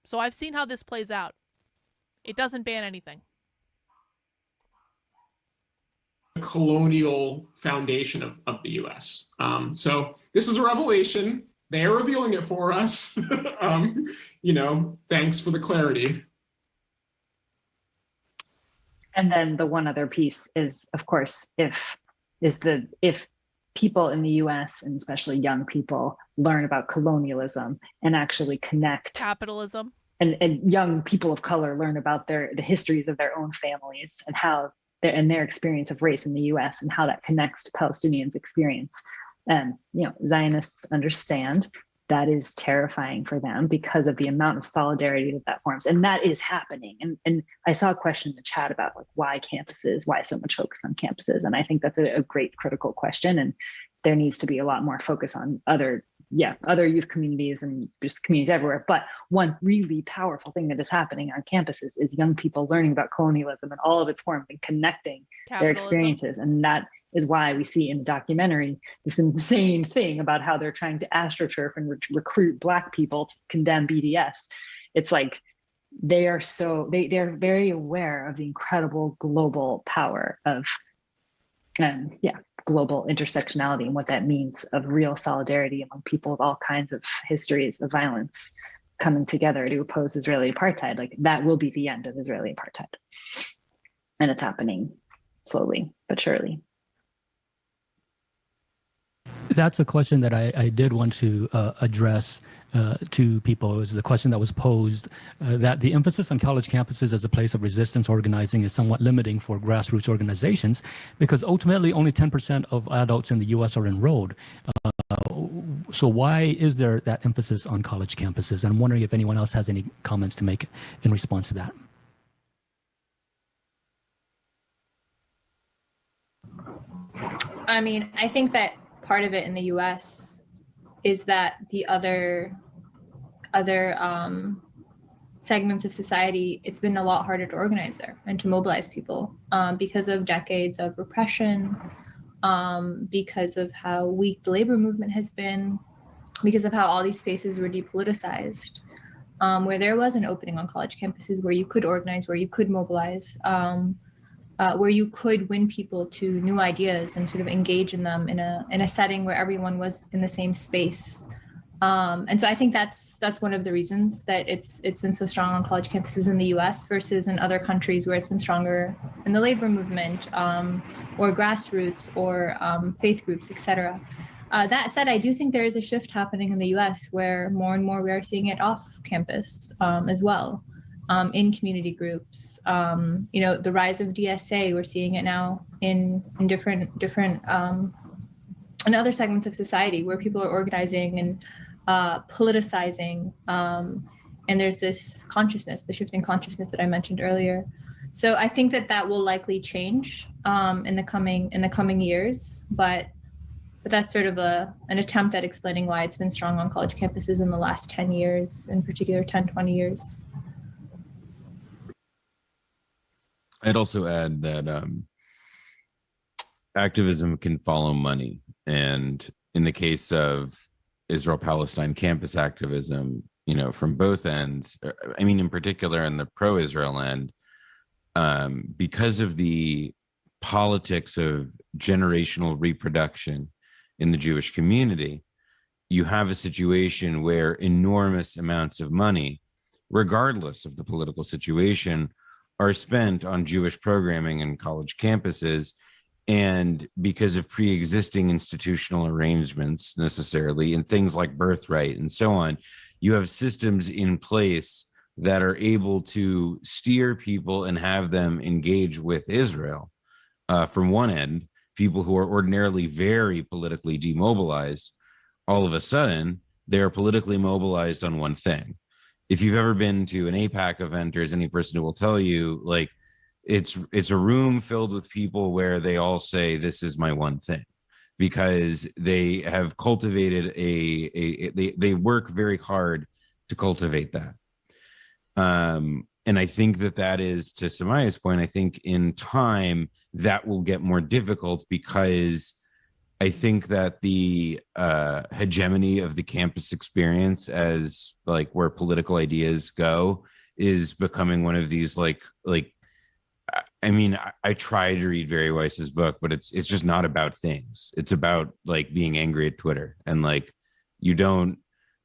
So I've seen how this plays out. It doesn't ban anything. Colonial foundation of the US. So this is a revelation. They are revealing it for us. Thanks for the clarity. And then the one other piece is, of course, if people in the US, and especially young people, learn about colonialism and actually connect capitalism, and young people of color learn about the histories of their own families and how their experience of race in the US and how that connects to Palestinians' experience. And, Zionists understand that is terrifying for them because of the amount of solidarity that forms. And that is happening. And I saw a question in the chat about why so much focus on campuses. And I think that's a great critical question. And there needs to be a lot more focus on other youth communities and just communities everywhere. But one really powerful thing that is happening on campuses is young people learning about colonialism and all of its forms and connecting their experiences. And that is why we see in the documentary this insane thing about how they're trying to astroturf and recruit Black people to condemn BDS. It's like they're very aware of the incredible global power of global intersectionality and what that means of real solidarity among people of all kinds of histories of violence coming together to oppose Israeli apartheid. Like that will be the end of Israeli apartheid. And it's happening slowly but surely. That's a question that I did want to address to people. Is the question that was posed that the emphasis on college campuses as a place of resistance organizing is somewhat limiting for grassroots organizations, because ultimately only 10% of adults in the U.S. are enrolled. So why is there that emphasis on college campuses? And I'm wondering if anyone else has any comments to make in response to that. I mean, I think that part of it in the US is that the other segments of society, it's been a lot harder to organize there and to mobilize people because of decades of repression, because of how weak the labor movement has been, because of how all these spaces were depoliticized, where there was an opening on college campuses where you could organize, where you could mobilize, where you could win people to new ideas and sort of engage in them in a setting where everyone was in the same space. And so I think that's one of the reasons that it's been so strong on college campuses in the US versus in other countries where it's been stronger in the labor movement or grassroots or faith groups, et cetera. That said, I do think there is a shift happening in the US where more and more we are seeing it off campus as well, in community groups. The rise of DSA, we're seeing it now in different in other segments of society where people are organizing and politicizing, and there's this consciousness, the shifting consciousness that I mentioned earlier. So I think that will likely change in the coming years, but that's sort of an attempt at explaining why it's been strong on college campuses in the last 10 years, in particular 10, 20 years. I'd also add that activism can follow money. And in the case of Israel-Palestine campus activism, from both ends, I mean, in particular in the pro-Israel end, because of the politics of generational reproduction in the Jewish community, you have a situation where enormous amounts of money, regardless of the political situation, are spent on Jewish programming in college campuses. And because of pre-existing institutional arrangements necessarily, and things like birthright and so on, you have systems in place that are able to steer people and have them engage with Israel. From one end, people who are ordinarily very politically demobilized, all of a sudden, they are politically mobilized on one thing. If you've ever been to an AIPAC event, or as any person who will tell you, like, it's a room filled with people where they all say, this is my one thing, because they have cultivated they work very hard to cultivate that. And I think that is, to Samaya's point, I think in time that will get more difficult, because I think that the hegemony of the campus experience as like where political ideas go is becoming one of these I mean, I try to read Barry Weiss's book, but it's just not about things. It's about like being angry at Twitter, and like you don't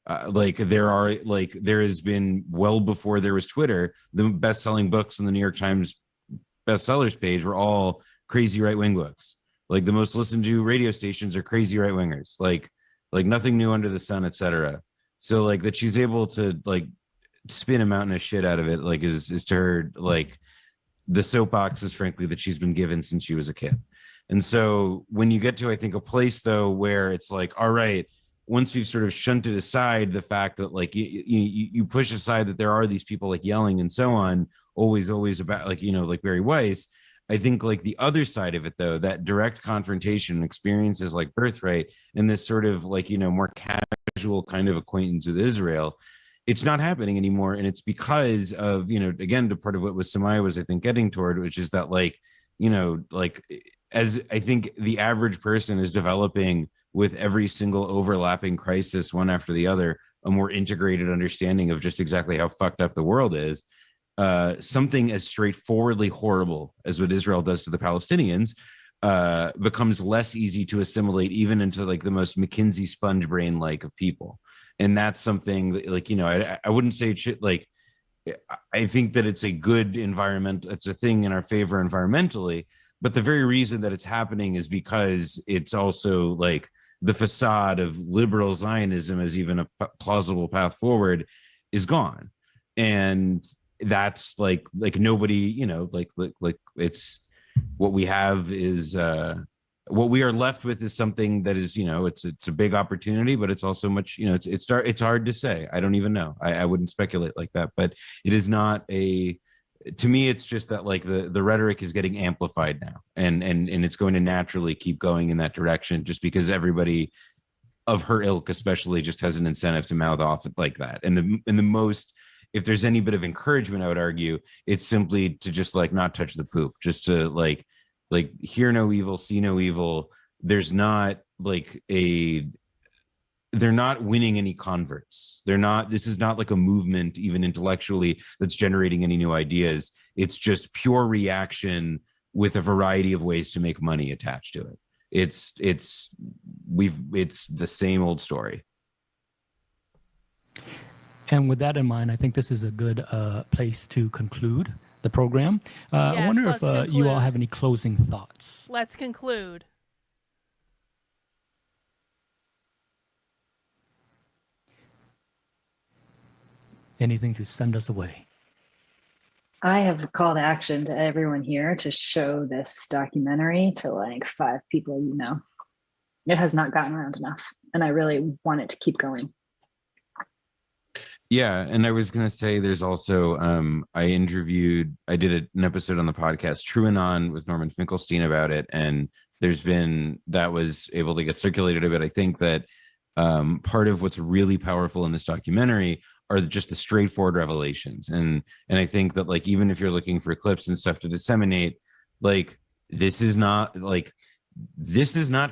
there has been, well before there was Twitter, the best-selling books on the New York Times bestsellers page were all crazy right-wing books. Like the most listened to radio stations are crazy right-wingers, like nothing new under the sun, etc. So like that she's able to like spin a mountain of shit out of it, like is to her like the soapbox is frankly that she's been given since she was a kid. And so when you get to, I think, a place though where it's like, all right, once we've sort of shunted aside the fact that like you push aside that there are these people like yelling and so on, always about like, like Barry Weiss, I think like the other side of it though, that direct confrontation experiences like birthright and this sort of like, more casual kind of acquaintance with Israel, it's not happening anymore. And it's because of, again, to part of what was Samaya was, I think, getting toward, which is that like, as I think the average person is developing with every single overlapping crisis, one after the other, a more integrated understanding of just exactly how fucked up the world is. Something as straightforwardly horrible as what Israel does to the Palestinians becomes less easy to assimilate even into like the most McKinsey sponge brain like of people. And that's something that, like, I wouldn't say shit like, I think that it's a good environment. It's a thing in our favor environmentally, but the very reason that it's happening is because it's also like the facade of liberal Zionism as even a plausible path forward is gone. And that's like nobody, like it's what we have is, what we are left with is something that is, it's a big opportunity, but it's also much, it's hard to say. I don't even know. I wouldn't speculate like that, but it is not to me, it's just that like the rhetoric is getting amplified now, and it's going to naturally keep going in that direction just because everybody of her ilk especially just has an incentive to mouth off like that. And the most, if there's any bit of encouragement, I would argue it's simply to just like not touch the poop, just to like hear no evil, see no evil. There's not like they're not winning any converts. This is not like a movement, even intellectually, that's generating any new ideas. It's just pure reaction with a variety of ways to make money attached to it. It's the same old story. And with that in mind, I think this is a good place to conclude the program. I wonder if you all have any closing thoughts. Let's conclude. Anything to send us away? I have a call to action to everyone here to show this documentary to like 5 people you know. It has not gotten around enough, and I really want it to keep going. Yeah, and I was going to say there's also, I did an episode on the podcast TrueAnon with Norman Finkelstein about it, and that was able to get circulated a bit. I think that part of what's really powerful in this documentary are just the straightforward revelations. And I think that like, even if you're looking for clips and stuff to disseminate, like this is not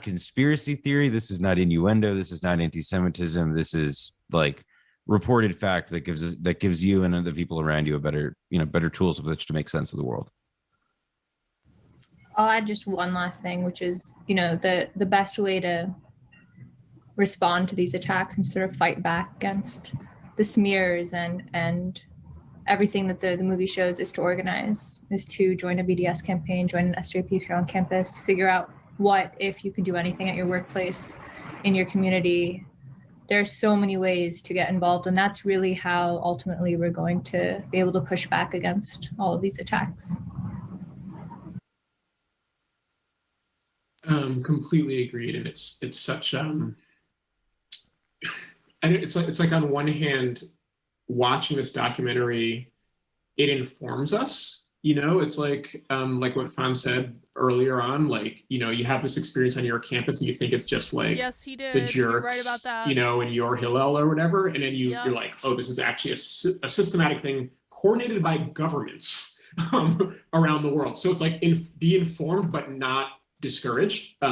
conspiracy theory. This is not innuendo. This is not anti-Semitism. This is like reported fact that gives you and other people around you better tools with which to make sense of the world. I'll add just one last thing, which is, the best way to respond to these attacks and sort of fight back against the smears and everything that the movie shows is to join a BDS campaign, join an SJP if you're on campus, figure out if you can do anything at your workplace, in your community. There's so many ways to get involved, and that's really how ultimately we're going to be able to push back against all of these attacks. Completely agreed, and it's such and it's like on one hand, watching this documentary, it informs us. It's like what Fawn said earlier on. Like, you have this experience on your campus, and you think it's just like yes, he did. the jerks, you're right about that. in your Hillel or whatever, and then you're like, oh, this is actually a systematic thing coordinated by governments around the world. So it's like be informed, but not discouraged,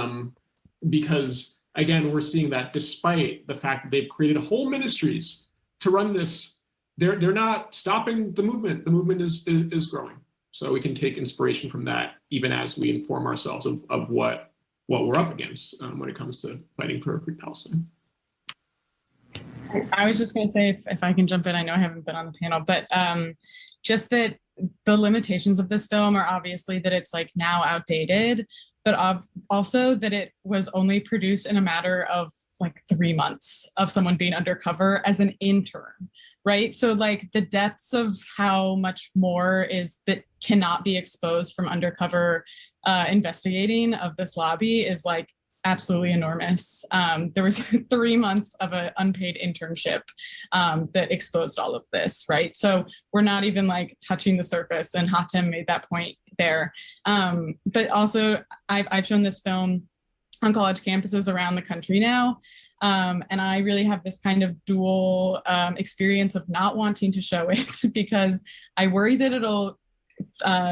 because again, we're seeing that despite the fact that they've created whole ministries to run this, they're not stopping the movement. The movement is growing. So we can take inspiration from that, even as we inform ourselves of what we're up against when it comes to fighting for Palestine. I was just going to say, if I can jump in, I know I haven't been on the panel, but just that the limitations of this film are obviously that it's like now outdated, but also that it was only produced in a matter of like 3 months of someone being undercover as an intern, right? So like the depths of how much more is that cannot be exposed from undercover investigating of this lobby is like absolutely enormous. There was 3 months of an unpaid internship that exposed all of this, right? So we're not even like touching the surface, and Hatem made that point there. But also I've shown this film on college campuses around the country now. And I really have this kind of dual experience of not wanting to show it because I worry that it'll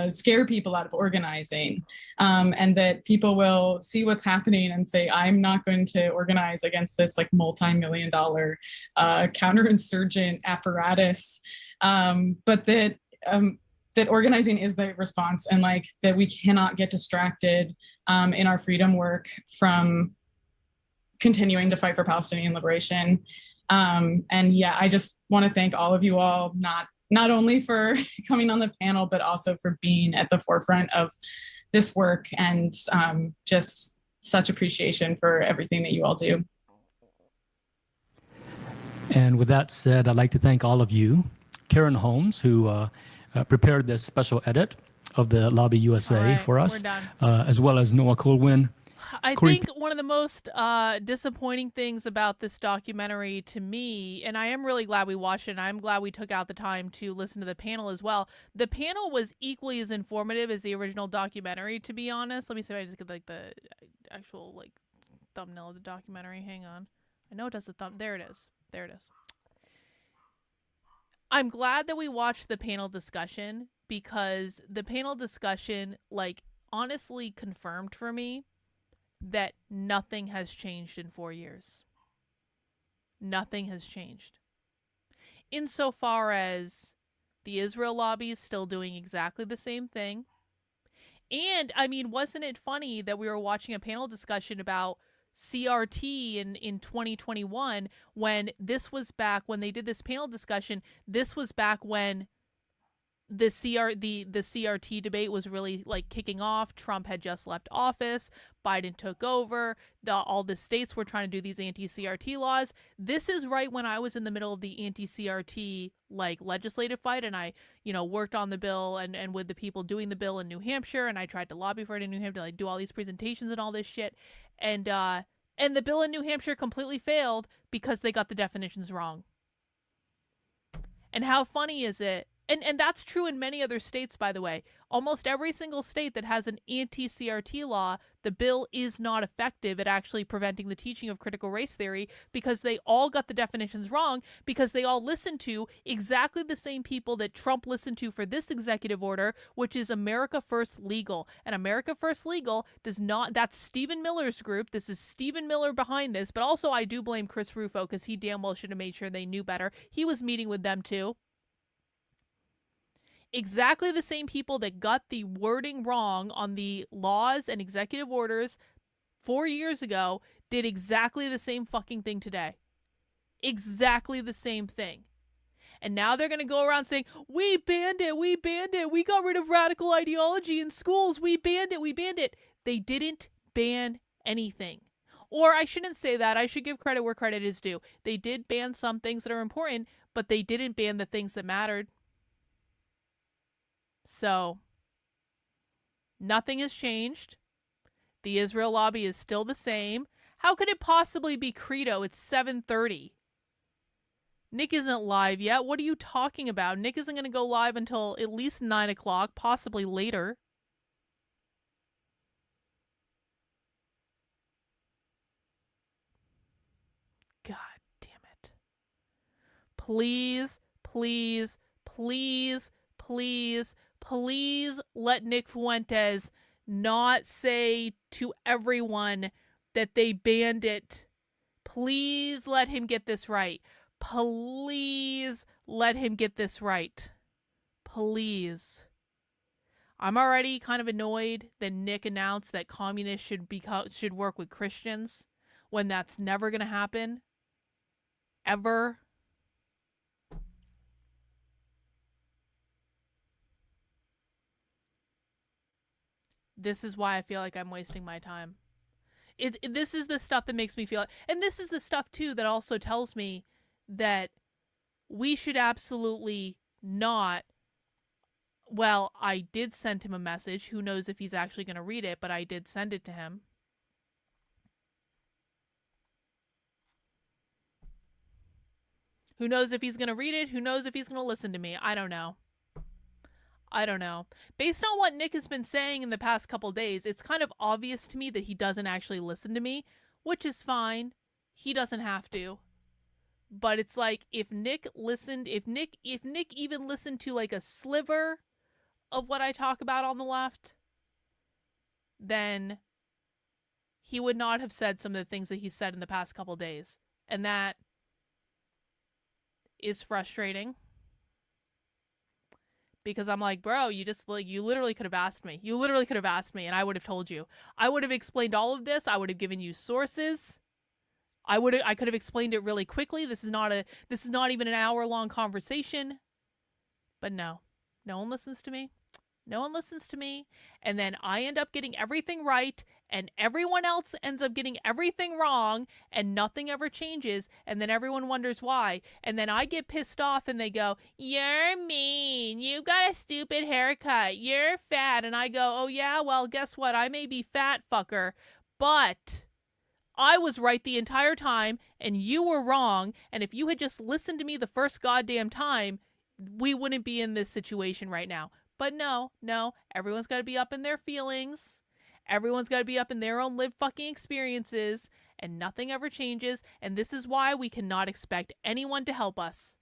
scare people out of organizing, and that people will see what's happening and say, I'm not going to organize against this like multi-million-dollar counterinsurgent apparatus, but that organizing is the response, and like that we cannot get distracted in our freedom work from continuing to fight for Palestinian liberation. And yeah, I just want to thank all of you all, not only for coming on the panel, but also for being at the forefront of this work, and just such appreciation for everything that you all do. And with that said, I'd like to thank all of you. Karen Holmes, who prepared this special edit of the Lobby USA for us, as well as Noah Colwin. I think one of the most disappointing things about this documentary to me, and I am really glad we watched it, and I'm glad we took out the time to listen to the panel as well. The panel was equally as informative as the original documentary, to be honest. Let me see if I just get like the actual like thumbnail of the documentary. Hang on. I know it does the thumb. There it is. There it is. I'm glad that we watched the panel discussion, because the panel discussion, like, honestly confirmed for me that nothing has changed in 4 years. Nothing has changed. Insofar as the Israel lobby is still doing exactly the same thing. And, I mean, wasn't it funny that we were watching a panel discussion about CRT in 2021, when this was back when they did this panel discussion? This was back when the CRT debate was really like kicking off. Trump had just left office. Biden took over. All the states were trying to do these anti-CRT laws. This is right when I was in the middle of the anti-CRT like legislative fight, and I, worked on the bill and with the people doing the bill in New Hampshire, and I tried to lobby for it in New Hampshire, like do all these presentations and all this shit. And the bill in New Hampshire completely failed because they got the definitions wrong. And how funny is it? And that's true in many other states, by the way. Almost every single state that has an anti-CRT law, the bill is not effective at actually preventing the teaching of critical race theory, because they all got the definitions wrong, because they all listened to exactly the same people that Trump listened to for this executive order, which is America First Legal. And America First Legal does not, that's Stephen Miller's group. This is Stephen Miller behind this, but also I do blame Chris Rufo, because he damn well should have made sure they knew better. He was meeting with them too. Exactly the same people that got the wording wrong on the laws and executive orders 4 years ago did exactly the same fucking thing today. Exactly the same thing. And now they're going to go around saying, we banned it, we got rid of radical ideology in schools, we banned it. They didn't ban anything. Or I shouldn't say that, I should give credit where credit is due. They did ban some things that are important, but they didn't ban the things that mattered. So, nothing has changed. The Israel lobby is still the same. How could it possibly be Credo? It's 7:30. Nick isn't live yet. What are you talking about? Nick isn't going to go live until at least 9 o'clock, possibly later. God damn it. Please, please, please, please, please let Nick Fuentes not say to everyone that they banned it. Please let him get this right. Please let him get this right. Please. I'm already kind of annoyed that Nick announced that communists should work with Christians, when that's never going to happen. Ever. This is why I feel like I'm wasting my time. This is the stuff that makes me feel... And this is the stuff, too, that also tells me that we should absolutely not... Well, I did send him a message. Who knows if he's actually going to read it, but I did send it to him. Who knows if he's going to read it? Who knows if he's going to listen to me? I don't know. I don't know. Based on what Nick has been saying in the past couple days, it's kind of obvious to me that he doesn't actually listen to me, which is fine. He doesn't have to. But it's like, if Nick listened, if Nick even listened to like a sliver of what I talk about on the left, then he would not have said some of the things that he said in the past couple days. And that is frustrating. Because I'm like, bro, you literally could have asked me. You literally could have asked me, and I would have told you. I would have explained all of this. I would have given you sources. I could have explained it really quickly. This is not even an hour-long conversation. But no one listens to me. No one listens to me. And then I end up getting everything right, and everyone else ends up getting everything wrong, and nothing ever changes, and then everyone wonders why. And then I get pissed off, and they go, you're mean. You got a stupid haircut. You're fat. And I go, oh yeah? Well, guess what? I may be fat, fucker, but I was right the entire time, and you were wrong, and if you had just listened to me the first goddamn time, we wouldn't be in this situation right now. But no, everyone's got to be up in their feelings. Everyone's got to be up in their own lived fucking experiences. and nothing ever changes, and this is why we cannot expect anyone to help us.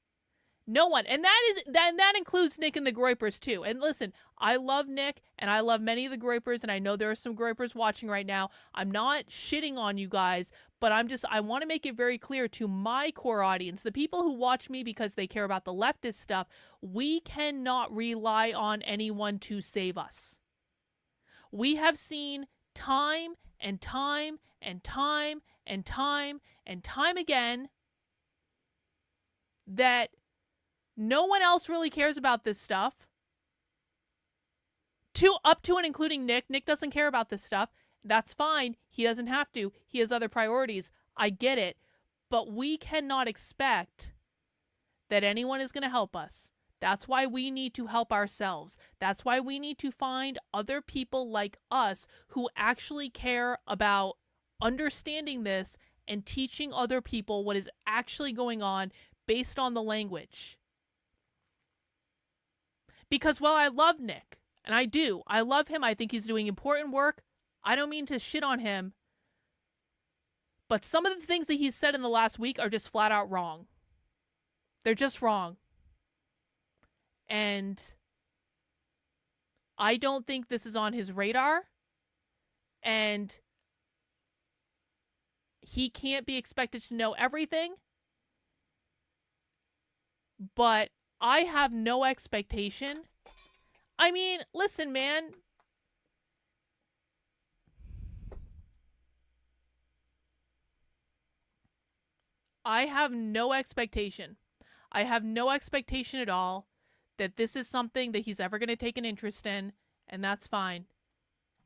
No one. And that includes Nick and the Groypers too. And listen, I love Nick and I love many of the Groypers, and I know there are some Groypers watching right now. I'm not shitting on you guys, but I want to make it very clear to my core audience, the people who watch me because they care about the leftist stuff, we cannot rely on anyone to save us. We have seen time and time and time and time and time again that no one else really cares about this stuff. Up to and including Nick. Nick doesn't care about this stuff. That's fine. He doesn't have to. He has other priorities. I get it. But we cannot expect that anyone is going to help us. That's why we need to help ourselves. That's why we need to find other people like us who actually care about understanding this and teaching other people what is actually going on based on the language. Because while I love Nick, and I do, I love him, I think he's doing important work, I don't mean to shit on him, but some of the things that he's said in the last week are just flat out wrong. They're just wrong. And I don't think this is on his radar, and he can't be expected to know everything, but I have no expectation. I mean, listen, man. I have no expectation. I have no expectation at all that this is something that he's ever going to take an interest in, and that's fine.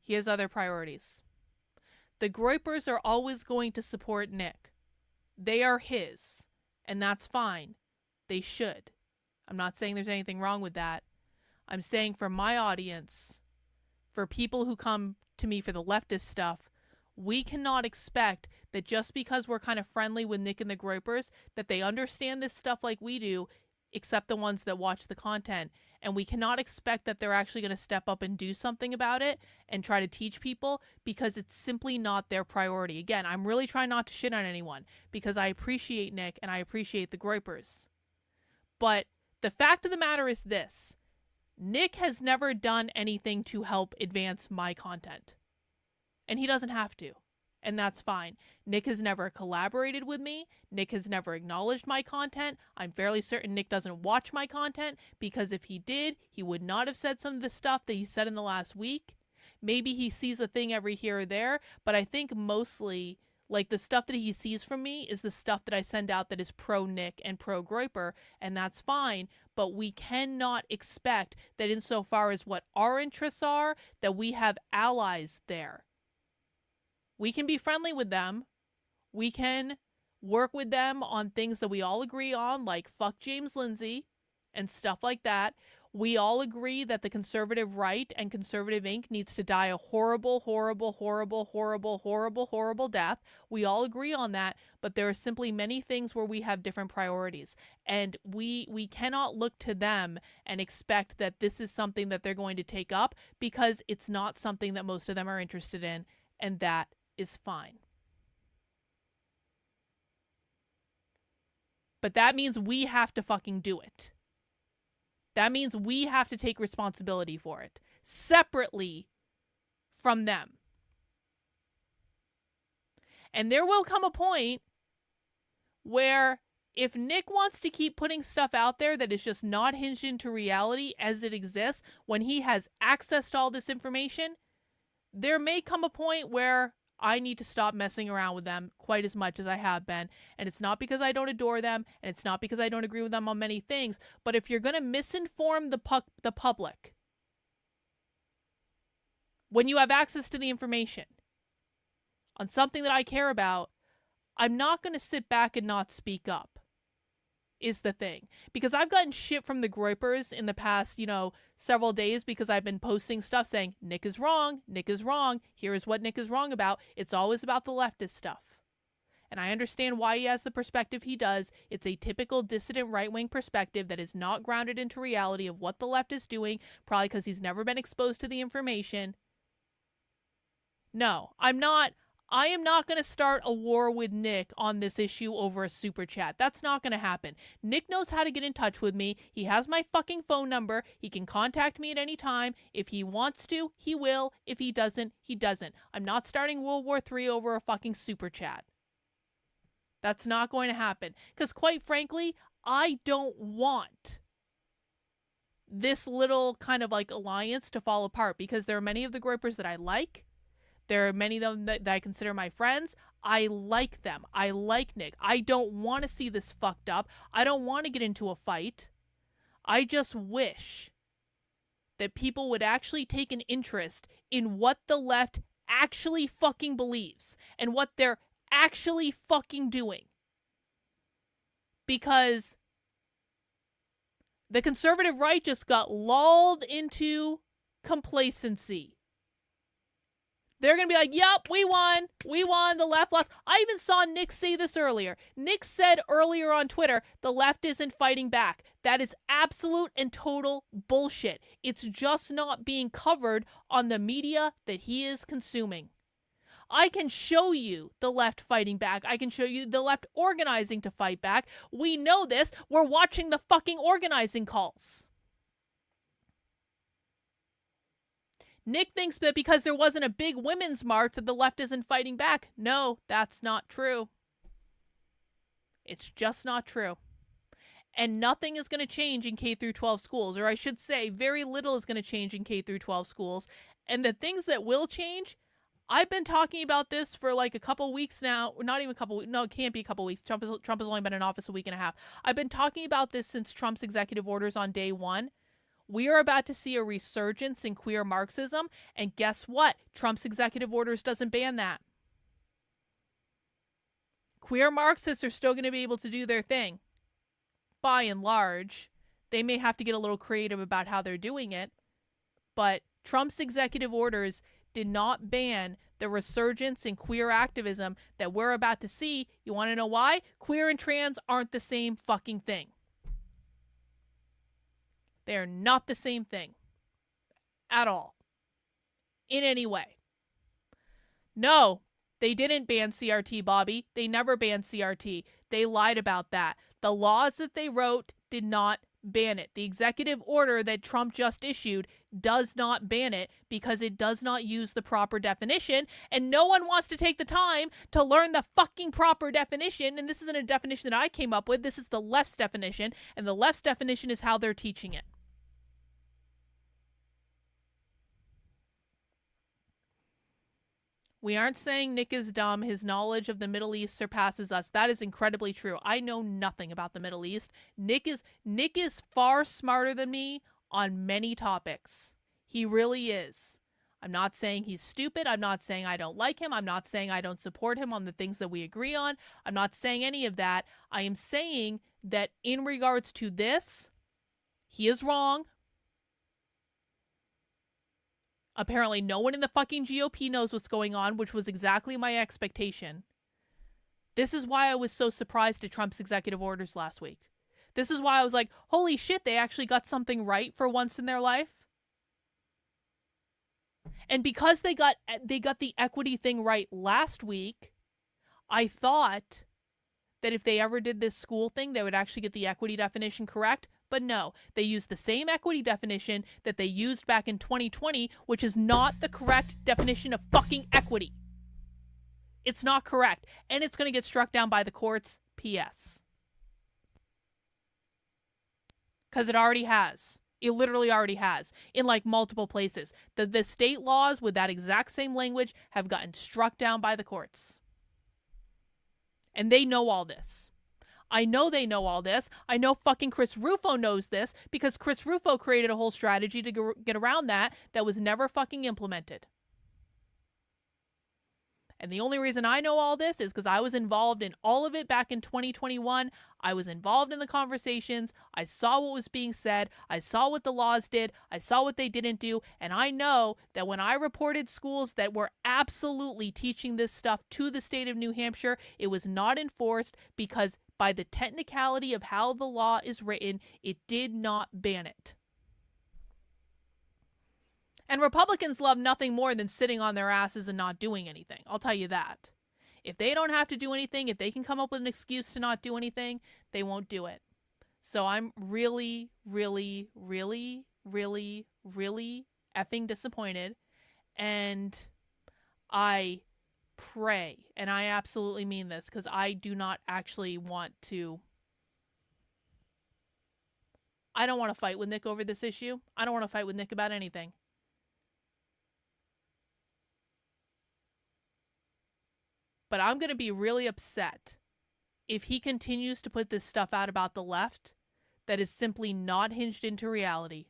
He has other priorities. The Groypers are always going to support Nick. They are his, and that's fine. They should. I'm not saying there's anything wrong with that. I'm saying for my audience, for people who come to me for the leftist stuff, we cannot expect that just because we're kind of friendly with Nick and the Groypers, that they understand this stuff like we do, except the ones that watch the content. And we cannot expect that they're actually going to step up and do something about it and try to teach people, because it's simply not their priority. Again, I'm really trying not to shit on anyone because I appreciate Nick and I appreciate the Groypers. But the fact of the matter is this: Nick has never done anything to help advance my content. And he doesn't have to. And that's fine. Nick has never collaborated with me. Nick has never acknowledged my content. I'm fairly certain Nick doesn't watch my content, because if he did, he would not have said some of the stuff that he said in the last week. Maybe he sees a thing every here or there, but I think mostly, like, the stuff that he sees from me is the stuff that I send out that is pro-Nick and pro-Groyper, and that's fine, but we cannot expect that insofar as what our interests are, that we have allies there. We can be friendly with them. We can work with them on things that we all agree on, like fuck James Lindsay and stuff like that. We all agree that the conservative right and conservative Inc. needs to die a horrible, horrible, horrible, horrible, horrible, horrible death. We all agree on that, but there are simply many things where we have different priorities. And we cannot look to them and expect that this is something that they're going to take up, because it's not something that most of them are interested in, and that is fine. But that means we have to fucking do it. That means we have to take responsibility for it, separately from them. And there will come a point where if Nick wants to keep putting stuff out there that is just not hinged into reality as it exists, when he has access to all this information, there may come a point where I need to stop messing around with them quite as much as I have been. And it's not because I don't adore them, and it's not because I don't agree with them on many things, but if you're going to misinform the public when you have access to the information on something that I care about, I'm not going to sit back and not speak up, is the thing. Because I've gotten shit from the Groypers in the past, several days, because I've been posting stuff saying, Nick is wrong, here is what Nick is wrong about. It's always about the leftist stuff. And I understand why he has the perspective he does. It's a typical dissident right-wing perspective that is not grounded into reality of what the left is doing, probably because he's never been exposed to the information. No, I'm not I am not going to start a war with Nick on this issue over a super chat. That's not going to happen. Nick knows how to get in touch with me. He has my fucking phone number. He can contact me at any time. If he wants to, he will. If he doesn't, he doesn't. I'm not starting World War III over a fucking super chat. That's not going to happen. Because quite frankly, I don't want this little kind of like alliance to fall apart, because there are many of the Groypers that I like. There are many of them that I consider my friends. I like them. I like Nick. I don't want to see this fucked up. I don't want to get into a fight. I just wish that people would actually take an interest in what the left actually fucking believes and what they're actually fucking doing. Because the conservative right just got lulled into complacency. They're going to be like, yep, we won. We won. The left lost. I even saw Nick say this earlier. Nick said earlier on Twitter, the left isn't fighting back. That is absolute and total bullshit. It's just not being covered on the media that he is consuming. I can show you the left fighting back. I can show you the left organizing to fight back. We know this. We're watching the fucking organizing calls. Nick thinks that because there wasn't a big women's march that the left isn't fighting back. No, that's not true. It's just not true. And nothing is going to change in K through 12 schools, or I should say very little is going to change in K through 12 schools. And the things that will change, I've been talking about this for like a couple weeks now. Not even a couple weeks. No, it can't be a couple weeks. Trump has only been in office a week and a half. I've been talking about this since Trump's executive orders on day one. We are about to see a resurgence in queer Marxism, and guess what? Trump's executive orders doesn't ban that. Queer Marxists are still going to be able to do their thing. By and large, they may have to get a little creative about how they're doing it, but Trump's executive orders did not ban the resurgence in queer activism that we're about to see. You want to know why? Queer and trans aren't the same fucking thing. They're not the same thing. At all. In any way. No, they didn't ban CRT, Bobby. They never banned CRT. They lied about that. The laws that they wrote did not ban it. The executive order that Trump just issued does not ban it because it does not use the proper definition, and no one wants to take the time to learn the fucking proper definition. And this isn't a definition that I came up with. This is the left's definition, and the left's definition is how they're teaching it. We aren't saying Nick is dumb. His knowledge of the Middle East surpasses us. That is incredibly true. I know nothing about the Middle East. Nick is far smarter than me on many topics. He really is. I'm not saying he's stupid. I'm not saying I don't like him. I'm not saying I don't support him on the things that we agree on. I'm not saying any of that. I am saying that in regards to this, he is wrong. Apparently no one in the fucking GOP knows what's going on, which was exactly my expectation. This is why I was so surprised at Trump's executive orders last week. This is why I was like, holy shit, they actually got something right for once in their life. And because they got the equity thing right last week, I thought that if they ever did this school thing, they would actually get the equity definition correct. But no, they used the same equity definition that they used back in 2020, which is not the correct definition of fucking equity. It's not correct. And it's going to get struck down by the courts, P.S. Because it already has. It literally already has. In like multiple places. The state laws with that exact same language have gotten struck down by the courts. And they know all this. I know they know all this. I know fucking Chris Rufo knows this because Chris Rufo created a whole strategy to get around that was never fucking implemented. And the only reason I know all this is because I was involved in all of it back in 2021. I was involved in the conversations. I saw what was being said. I saw what the laws did. I saw what they didn't do. And I know that when I reported schools that were absolutely teaching this stuff to the state of New Hampshire, it was not enforced because by the technicality of how the law is written, it did not ban it. And Republicans love nothing more than sitting on their asses and not doing anything. I'll tell you that. If they don't have to do anything, if they can come up with an excuse to not do anything, they won't do it. So I'm really, really, really, really, really effing disappointed. And I pray, and I absolutely mean this, because I do not actually want to... I don't want to fight with Nick over this issue. I don't want to fight with Nick about anything. But I'm going to be really upset if he continues to put this stuff out about the left that is simply not hinged into reality.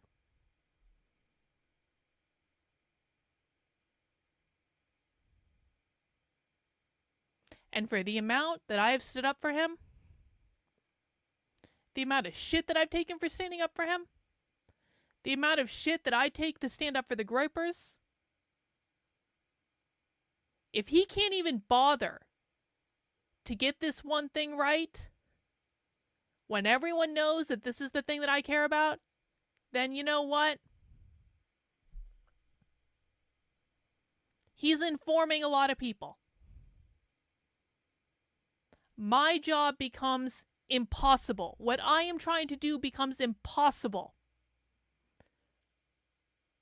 And for the amount that I have stood up for him, the amount of shit that I've taken for standing up for him, the amount of shit that I take to stand up for the Groypers, if he can't even bother to get this one thing right, when everyone knows that this is the thing that I care about, then you know what? He's informing a lot of people. My job becomes impossible. What I am trying to do becomes impossible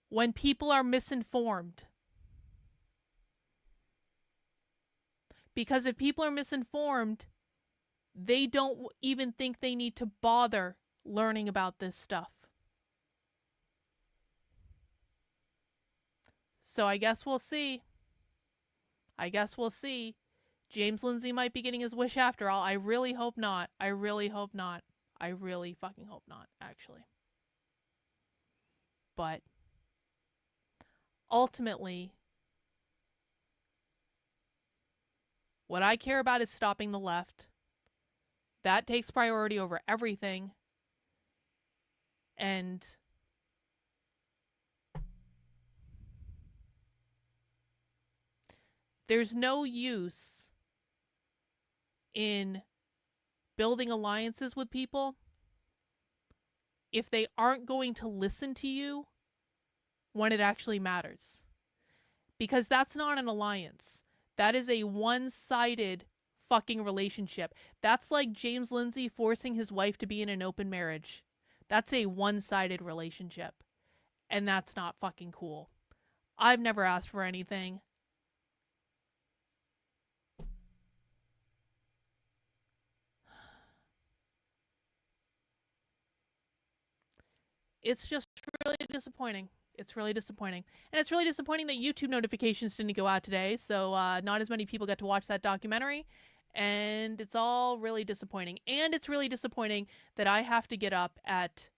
when people are misinformed. Because if people are misinformed, they don't even think they need to bother learning about this stuff. So I guess we'll see. I guess we'll see. James Lindsay might be getting his wish after all. I really hope not. I really hope not. I really fucking hope not, actually. But ultimately, what I care about is stopping the left. That takes priority over everything. And there's no use in building alliances with people if they aren't going to listen to you when it actually matters. Because that's not an alliance. That is a one-sided fucking relationship. That's like James Lindsay forcing his wife to be in an open marriage. That's a one-sided relationship. And that's not fucking cool. I've never asked for anything. It's just really disappointing. It's really disappointing. And it's really disappointing that YouTube notifications didn't go out today, so not as many people got to watch that documentary. And it's all really disappointing. And it's really disappointing that I have to get up at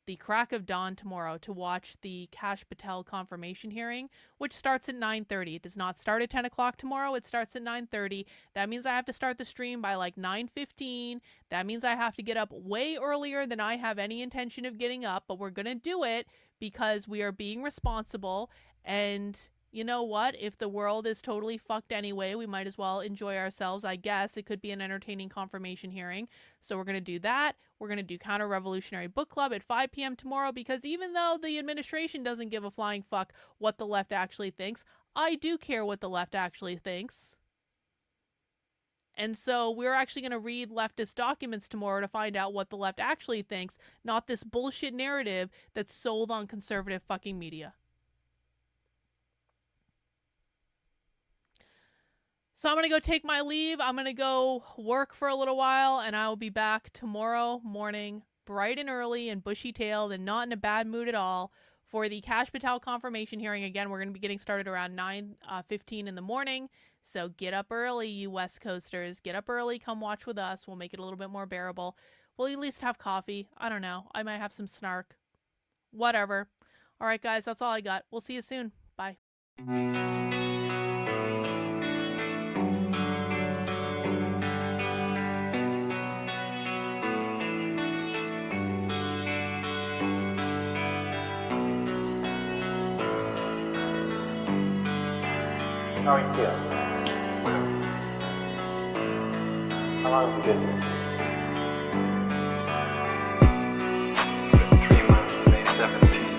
the crack of dawn tomorrow to watch the Kash Patel confirmation hearing, which starts at 9:30. It does not start at 10 o'clock tomorrow. It starts at 9:30. That means I have to start the stream by like 9:15. That means I have to get up way earlier than I have any intention of getting up, but we're going to do it because we are being responsible. And you know what? If the world is totally fucked anyway, we might as well enjoy ourselves, I guess. It could be an entertaining confirmation hearing. So we're going to do that. We're going to do Counter-Revolutionary Book Club at 5 p.m. tomorrow because even though the administration doesn't give a flying fuck what the left actually thinks, I do care what the left actually thinks. And so we're actually going to read leftist documents tomorrow to find out what the left actually thinks, not this bullshit narrative that's sold on conservative fucking media. So I'm going to go take my leave. I'm going to go work for a little while, and I will be back tomorrow morning, bright and early and bushy-tailed and not in a bad mood at all, for the Kash Patel confirmation hearing. Again, we're going to be getting started around 9:15 in the morning. So get up early, you West Coasters. Get up early. Come watch with us. We'll make it a little bit more bearable. We'll at least have coffee. I don't know. I might have some snark. Whatever. All right, guys. That's all I got. We'll see you soon. Bye. How are you feeling? How long have you been here? 3 months, May 17th.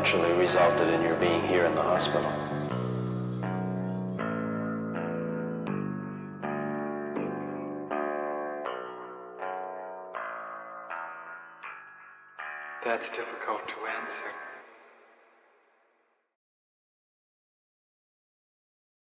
eventually resulted in your being here in the hospital? That's difficult to answer.